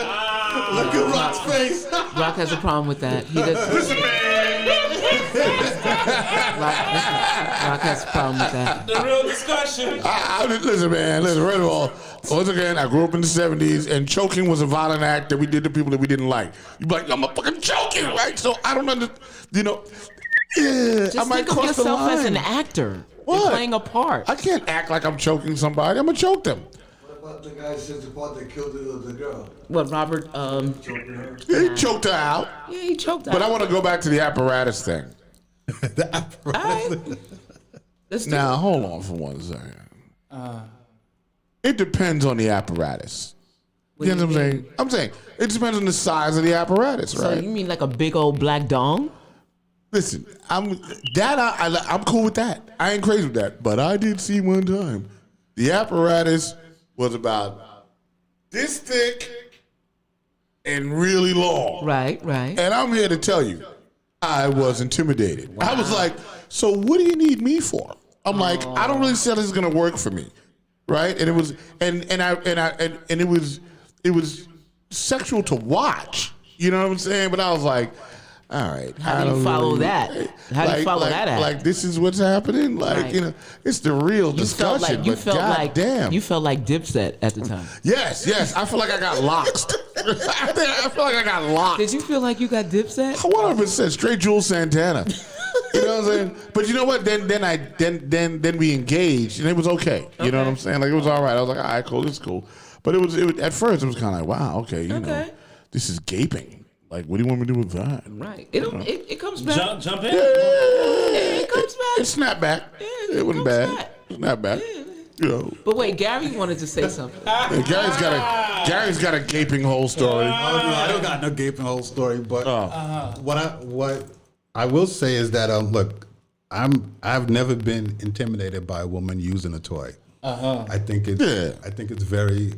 F: Look at Rock's face.
B: Rock has a problem with that. He does. Rock has a problem with that.
E: The real discussion.
A: Listen, man. Listen, first of all, once again, I grew up in the 70s, and choking was a violent act that we did to people that we didn't like. You'd be like, I'm a fucking choking, right? So I don't understand, Yeah,
B: Just
A: I might
B: think of
A: cross the
B: yourself as
A: line.
B: an actor.
A: What?
B: You're playing a part.
A: I can't act like I'm choking somebody. I'm gonna choke them.
D: What about the guy who says the part that killed the girl?
B: What, Robert?
D: Choking her.
A: He choked her out.
B: Yeah, he choked
A: But I
B: out.
A: want to go back to the apparatus thing.
F: The apparatus.
B: All right. Let's do
A: Now, hold on for 1 second. It depends on the apparatus.
B: What
A: You
B: do
A: know what
B: you
A: I'm
B: mean?
A: saying? I'm saying it depends on the size of the apparatus,
B: So
A: right?
B: you mean like a big old black dong?
A: Listen, I'm cool with that. I ain't crazy with that. But I did see one time the apparatus was about this thick and really long.
B: Right.
A: And I'm here to tell you, I was intimidated. I was like, so what do you need me for? I'm like, I don't really see how this is gonna work for me. Right? And it was and it was sexual to watch. You know what I'm saying? But I was like, all right.
B: How
A: I
B: do you
A: don't
B: follow
A: really-
B: that? How do you follow that act?
A: Like this is what's happening. Like,
B: Right.
A: it's the real
B: You felt
A: discussion.
B: like you
A: but
B: felt
A: God
B: like
A: damn.
B: you felt like Dipset at the time.
A: Yes. I feel like I got locked. I feel like I got locked.
B: Did you feel like you got Dipset?
A: 100% straight Jules Santana. You know what I'm saying? But you know what? Then we engaged, and it was okay. You know what I'm saying? Like it was all right. I was like, all right, cool, this is cool. But it was at first it was kind of like, wow, okay, you know,
B: Okay.
A: this is gaping. Like, what do you want me to do with that?
B: Right. It comes back.
E: Jump in.
B: It comes back.
A: It snapped back.
B: Yeah,
A: It wasn't
B: comes
A: bad.
B: back.
A: It's not bad. You know,
B: But wait, Gary wanted to say something.
A: Gary's got a gaping hole story.
F: Oh, no, I don't got no gaping hole story, but what I will say is that look, I've never been intimidated by a woman using a toy. I think it's very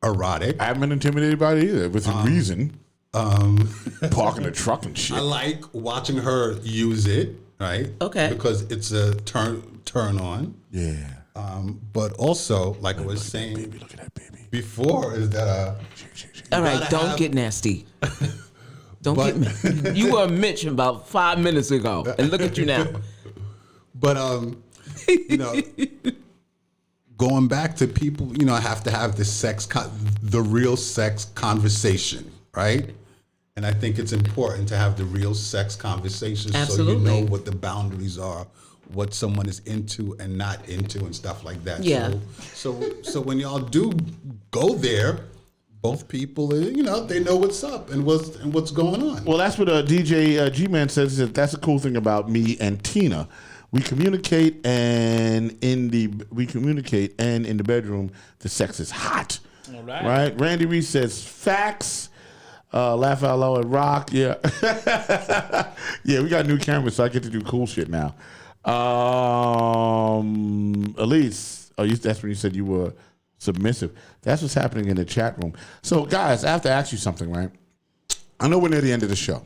F: erotic.
A: I haven't been intimidated by it either, within reason. Parking a truck and shit.
F: I like watching her use it, right?
B: Okay.
F: Because it's a turn on.
A: Yeah.
F: But also, like I was saying
A: Baby, look at that baby.
F: before, is that
B: All right,
F: gotta
B: don't
F: have-
B: get nasty. Don't
F: But-
B: get me. You were Mitch about 5 minutes ago, and look at you now.
F: But going back to people, have to have the real sex conversation, right? And I think it's important to have the real sex conversation so you
B: Absolutely.
F: know what the boundaries are, what someone is into and not into, and stuff like that.
B: Yeah.
F: So when y'all do go there, both people, they know what's up and what's going on.
A: Well, that's what DJ G-Man says. That that's a cool thing about me and Tina. We communicate, and in the bedroom, the sex is hot.
E: All right.
A: Right? Randy Reese says facts. Laugh out loud at Rock. Yeah. Yeah, we got new cameras, so I get to do cool shit now. Elise, that's when you said you were submissive. That's what's happening in the chat room. So, guys, I have to ask you something, right? I know we're near the end of the show,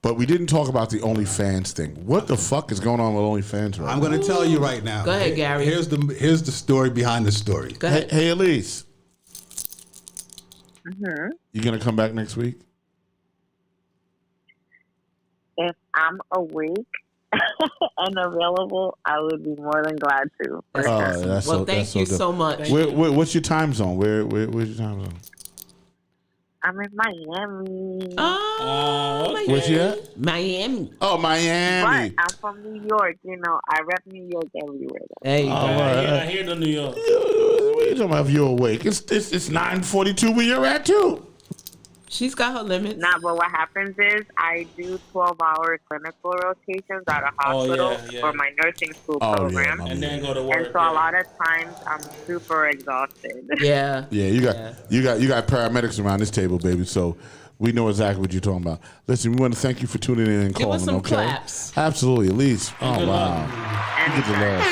A: but we didn't talk about the OnlyFans thing. What the fuck is going on with OnlyFans right
F: I'm going to tell you right now.
B: Go ahead, Gary.
F: Here's the story behind the story.
B: Go
A: now?
B: ahead.
A: Hey, Elise. You going to come back next week?
C: If I'm awake and available, I would be more than glad to.
B: That's awesome.
A: that's
B: Well,
A: so-
B: thank
A: that's so
B: you
A: dope.
B: so much.
A: What's your time zone? Where's your time zone?
C: I'm in Miami.
B: Oh, my
A: Where's you
B: God.
A: at?
B: Miami.
A: Oh, Miami.
C: But I'm from New York, I rep New York everywhere.
B: There you go.
E: I hear the New York.
A: What are you talking about if you're awake? It's 9:42 where you're at, too.
B: She's got her limits.
C: Nah, but what happens is I do 12-hour clinical rotations at a hospital for my nursing school program.
E: And then go to work.
C: And so a lot of times I'm super exhausted.
B: Yeah.
A: Yeah, you got paramedics around this table, baby. So we know exactly what you're talking about. Listen, we want to thank you for tuning in and
B: Give
A: calling.
B: us some
A: okay,
B: claps.
A: Absolutely, at least. Oh
E: Good
A: wow,
E: luck.
A: you get the love.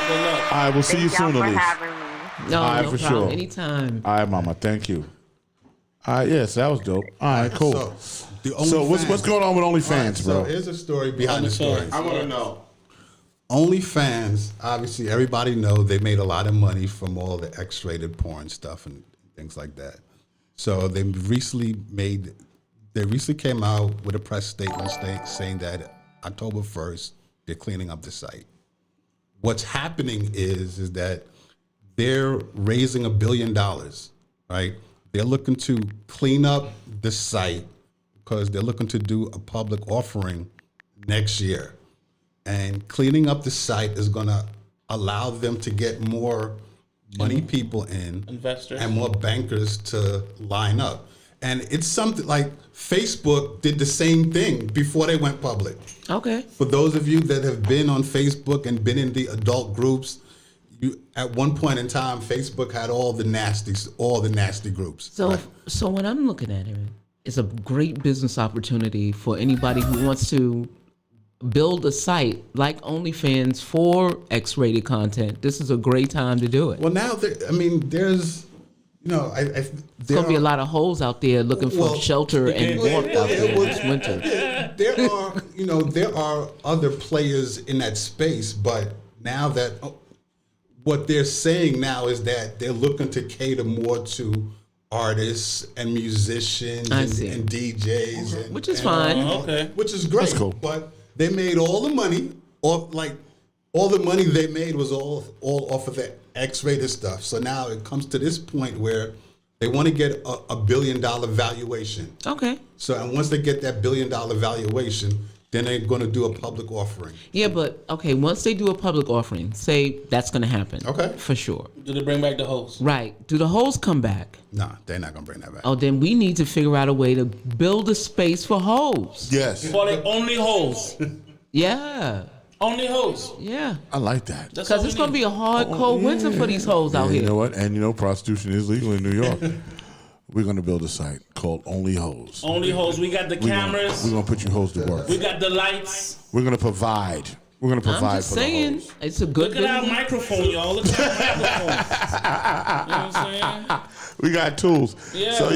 E: Good luck.
A: All right, we'll see you
C: Thank y'all
A: soon,
C: for
A: Elise.
C: having me.
B: No,
A: All right,
B: no
A: for
B: problem.
A: sure.
B: Anytime.
A: All right, Mama, thank you. All right, yes, that was dope. All right, cool. So what's going on with OnlyFans, bro?
F: So here's a story behind the story.
A: I want to know.
F: OnlyFans, obviously, everybody know they made a lot of money from all the X-rated porn stuff and things like that. So they recently came out with a press statement saying that October 1st they're cleaning up the site. What's happening is that they're raising $1 billion, right? They're looking to clean up the site because they're looking to do a public offering next year. And cleaning up the site is going to allow them to get more money people in,
E: Investors.
F: and more bankers to line up. And it's something like Facebook did the same thing before they went public.
B: Okay.
F: For those of you that have been on Facebook and been in the adult groups, at one point in time, Facebook had all the nasty groups.
B: So what I'm looking at here is a great business opportunity for anybody who wants to build a site like OnlyFans for X-rated content. This is a great time to do it.
F: Well, now there's, there's
B: There's gonna be a lot of hoes out there looking for shelter and warmth out there this winter.
F: There are other players in that space, but now that what they're saying now is that they're looking to cater more to artists and musicians and DJs,
B: which is fine.
F: which is great.
A: That's cool.
F: But they made all the money, all the money they made was all off of the X-rated stuff. So now it comes to this point where they want to get a $1 billion valuation.
B: Okay.
F: So, and once they get that $1 billion valuation, then they're going to do a public offering.
B: Yeah, but okay, once they do a public offering, say that's going to happen.
F: Okay.
B: For sure.
E: Do they bring back the host?
B: Right. Do the hoes come back?
F: Nah, they're not going to bring that back.
B: Oh, then we need to figure out a way to build a space for hoes.
A: Yes,
E: Call it only hoes.
B: Yeah.
E: Only hoes.
B: Yeah.
A: I like that.
E: That's all
B: Because
E: we
B: it's going to
E: need.
B: be a hard, cold winter for these hoes out
A: And you
B: here.
A: know what? And prostitution is legal in New York. We're going to build a site called Only Hoes.
E: Only hoes. We got the cameras.
A: We're going to put you hoes to work.
E: We got the lights.
A: We're going to provide. We're going to provide
B: I'm just
A: for
B: saying,
A: the hoes.
B: it's a good
E: Look at our
B: business.
E: microphone, y'all. Look at our microphone. You know what I'm saying?
A: We got tools.
E: Yeah.
A: So,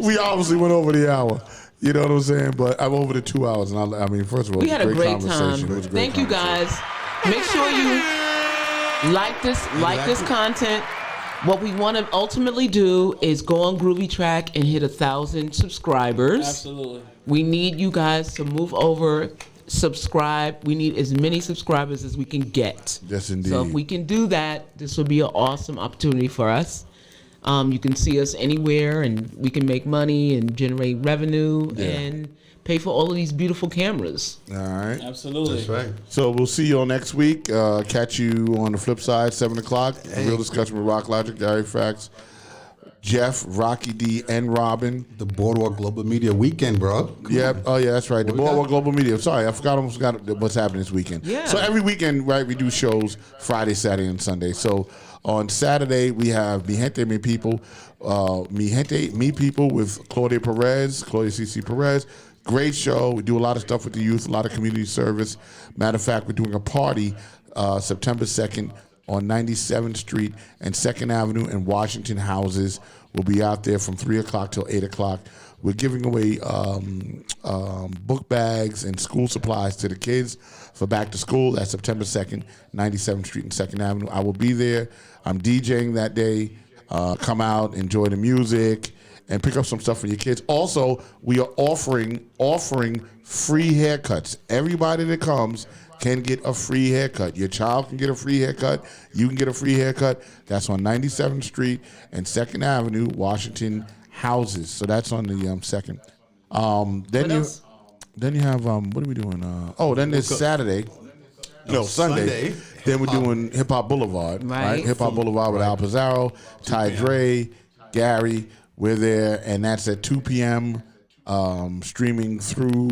A: we obviously went over the hour. You know what I'm saying? But I'm over the 2 hours. And I mean, first of all,
B: We
A: it was
B: had a great
A: conversation.
B: time.
A: It was a great
B: Thank you
A: conversation.
B: guys. Make sure you like this content. What we want to ultimately do is go on Groovy Track and hit 1,000 subscribers.
E: Absolutely.
B: We need you guys to move over, subscribe. We need as many subscribers as we can get.
A: Yes, indeed.
B: So if we can do that, this will be an awesome opportunity for us. You can see us anywhere, and we can make money and generate revenue and pay for all of these beautiful cameras.
A: All right.
E: Absolutely.
F: That's right.
A: So we'll see you all next week. Catch you on the flip side, 7 o'clock. Real discussion with Rock Logic, Gary Fax, Jeff, Rocky D, and Robin.
F: The Boardwalk Global Media Weekend, bro.
A: Yep. Oh, yeah, that's right. The
F: What we
A: Boardwalk
F: got?
A: Global Media. Sorry, I almost forgot what's happening this weekend.
B: Yeah.
A: So every weekend, right, we do shows Friday, Saturday, and Sunday. So on Saturday, we have Mi Gente, Mi People, Mi People with Claudia CeCe Perez. Great show. We do a lot of stuff with the youth, a lot of community service. Matter of fact, we're doing a party September 2nd on 97th Street and 2nd Avenue in Washington Houses. We'll be out there from 3 o'clock till 8 o'clock. We're giving away book bags and school supplies to the kids for back to school. That's September 2nd, 97th Street and 2nd Avenue. I will be there. I'm DJing that day. Come out, enjoy the music, and pick up some stuff for your kids. Also, we are offering free haircuts. Everybody that comes can get a free haircut. Your child can get a free haircut. You can get a free haircut. That's on 97th Street and 2nd Avenue, Washington Houses. So that's on the 2nd. Then you have what are we doing? Then there's Saturday. No, Sunday. Then we're doing Hip Hop Boulevard, right? Hip Hop Boulevard with Al Pizarro, Ty Dre, Gary. We're there, and that's at 2 p.m. Streaming through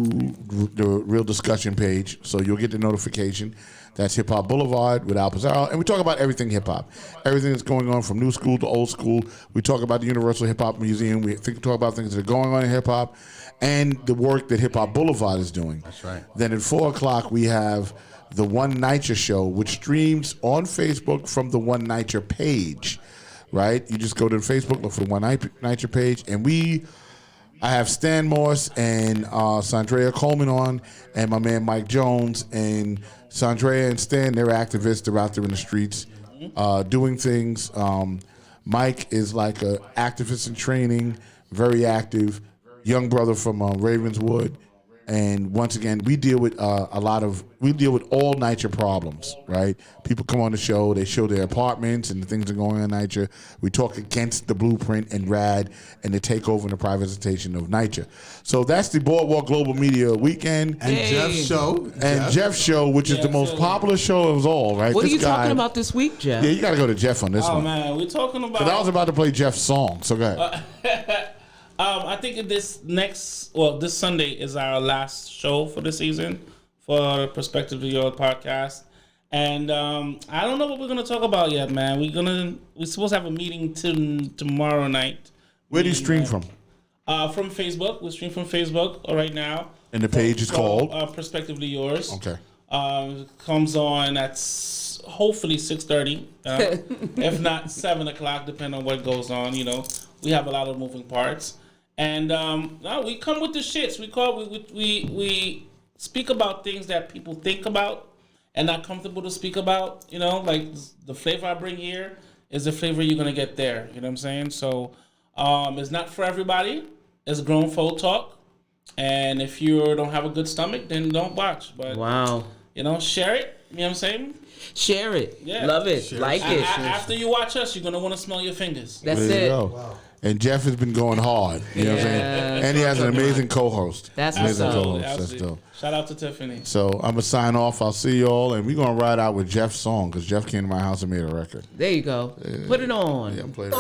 A: the Real Discussion page, so you'll get the notification. That's Hip Hop Boulevard with Al Pizarro, and we talk about everything hip hop, everything that's going on from new school to old school. We talk about the Universal Hip Hop Museum. We talk about things that are going on in hip hop, and the work that Hip Hop Boulevard is doing.
F: That's right.
A: Then at 4:00 we have the One Nighter Show, which streams on Facebook from the One Nighter page. Right, you just go to Facebook, look for the One Nighter page, and I have Stan Morse and Sandrea Coleman on, and my man Mike Jones. And Sandrea and Stan, they're activists. They're out there in the streets doing things. Mike is like an activist in training, very active, young brother from Ravenswood. And once again, we deal with all NYCHA problems, right? People come on the show, they show their apartments and the things that are going on in NYCHA. We talk against the blueprint and RAD and the takeover and the privatization of NYCHA. So that's the Boardwalk Global Media Weekend.
F: And Jeff's show.
A: And Jeff's show, which is the most popular show of all, right?
B: What are you talking about this week, Jeff?
A: Yeah, you got to go to Jeff on this one.
E: Oh, man, we're talking about...
A: Because I was about to play Jeff's song, so go ahead.
E: I think this Sunday is our last show for the season for Perspective of Your podcast. And I don't know what we're going to talk about yet, man. We're supposed to have a meeting tomorrow night.
A: Where do you stream from?
E: From Facebook. We stream from Facebook right now.
A: And the page is called?
E: Perspectively Yours.
A: Okay.
E: Comes on at hopefully 6:30, if not 7 o'clock, depending on what goes on. You know, we have a lot of moving parts. And we come with the shits. We speak about things that people think about and not comfortable to speak about. You know, like the flavor I bring here is the flavor you're gonna get there. You know what I'm saying? So it's not for everybody. It's grown folk talk. And if you don't have a good stomach, then don't watch. But
B: wow,
E: you know, share it. You know what I'm saying?
B: Share it.
E: Yeah.
B: Love it. Like it.
E: After you watch us, you're gonna want to smell your fingers.
B: That's
A: There you
B: it.
A: go. Wow. And Jeff has been going hard. You know what I'm saying? And he has an amazing co-host.
B: That's
A: amazing
B: awesome.
A: co-host. That's dope.
E: Shout out to Tiffany.
A: So I'm gonna sign off. I'll see y'all, and we're gonna ride out with Jeff's song because Jeff came to my house and made a record.
B: There you go. Put it on.
A: Yeah, I'm playing it.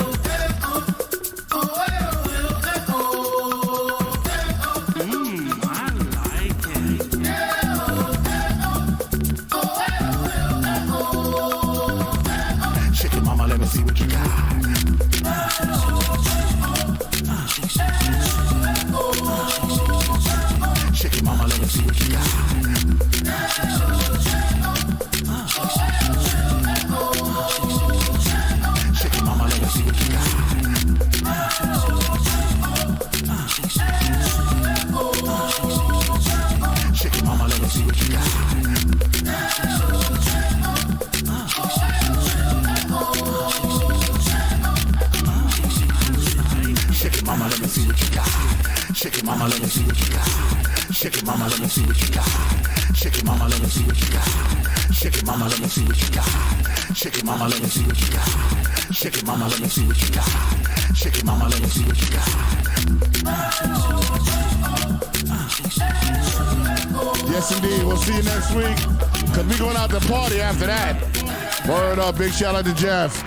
G: Let me see what you got. Shake it, mama, let me see what you got. Shake it, mama, let me see what you got. Shake it, mama, let me see what you got. Shake it, mama, let me see what you got. Shake it, mama, let me see what you got. Shake it, mama, let me see what you got. Shake it, mama, let me see what you got. Shake it, mama, let me see what you got. Shake it, mama, let me see what you got. Shake it, mama, let me see what you got. Shake it, mama, let me see what you got.
A: Yes, indeed. We'll see you next week because we're going out to party after that. Word up. Big shout out to Jeff.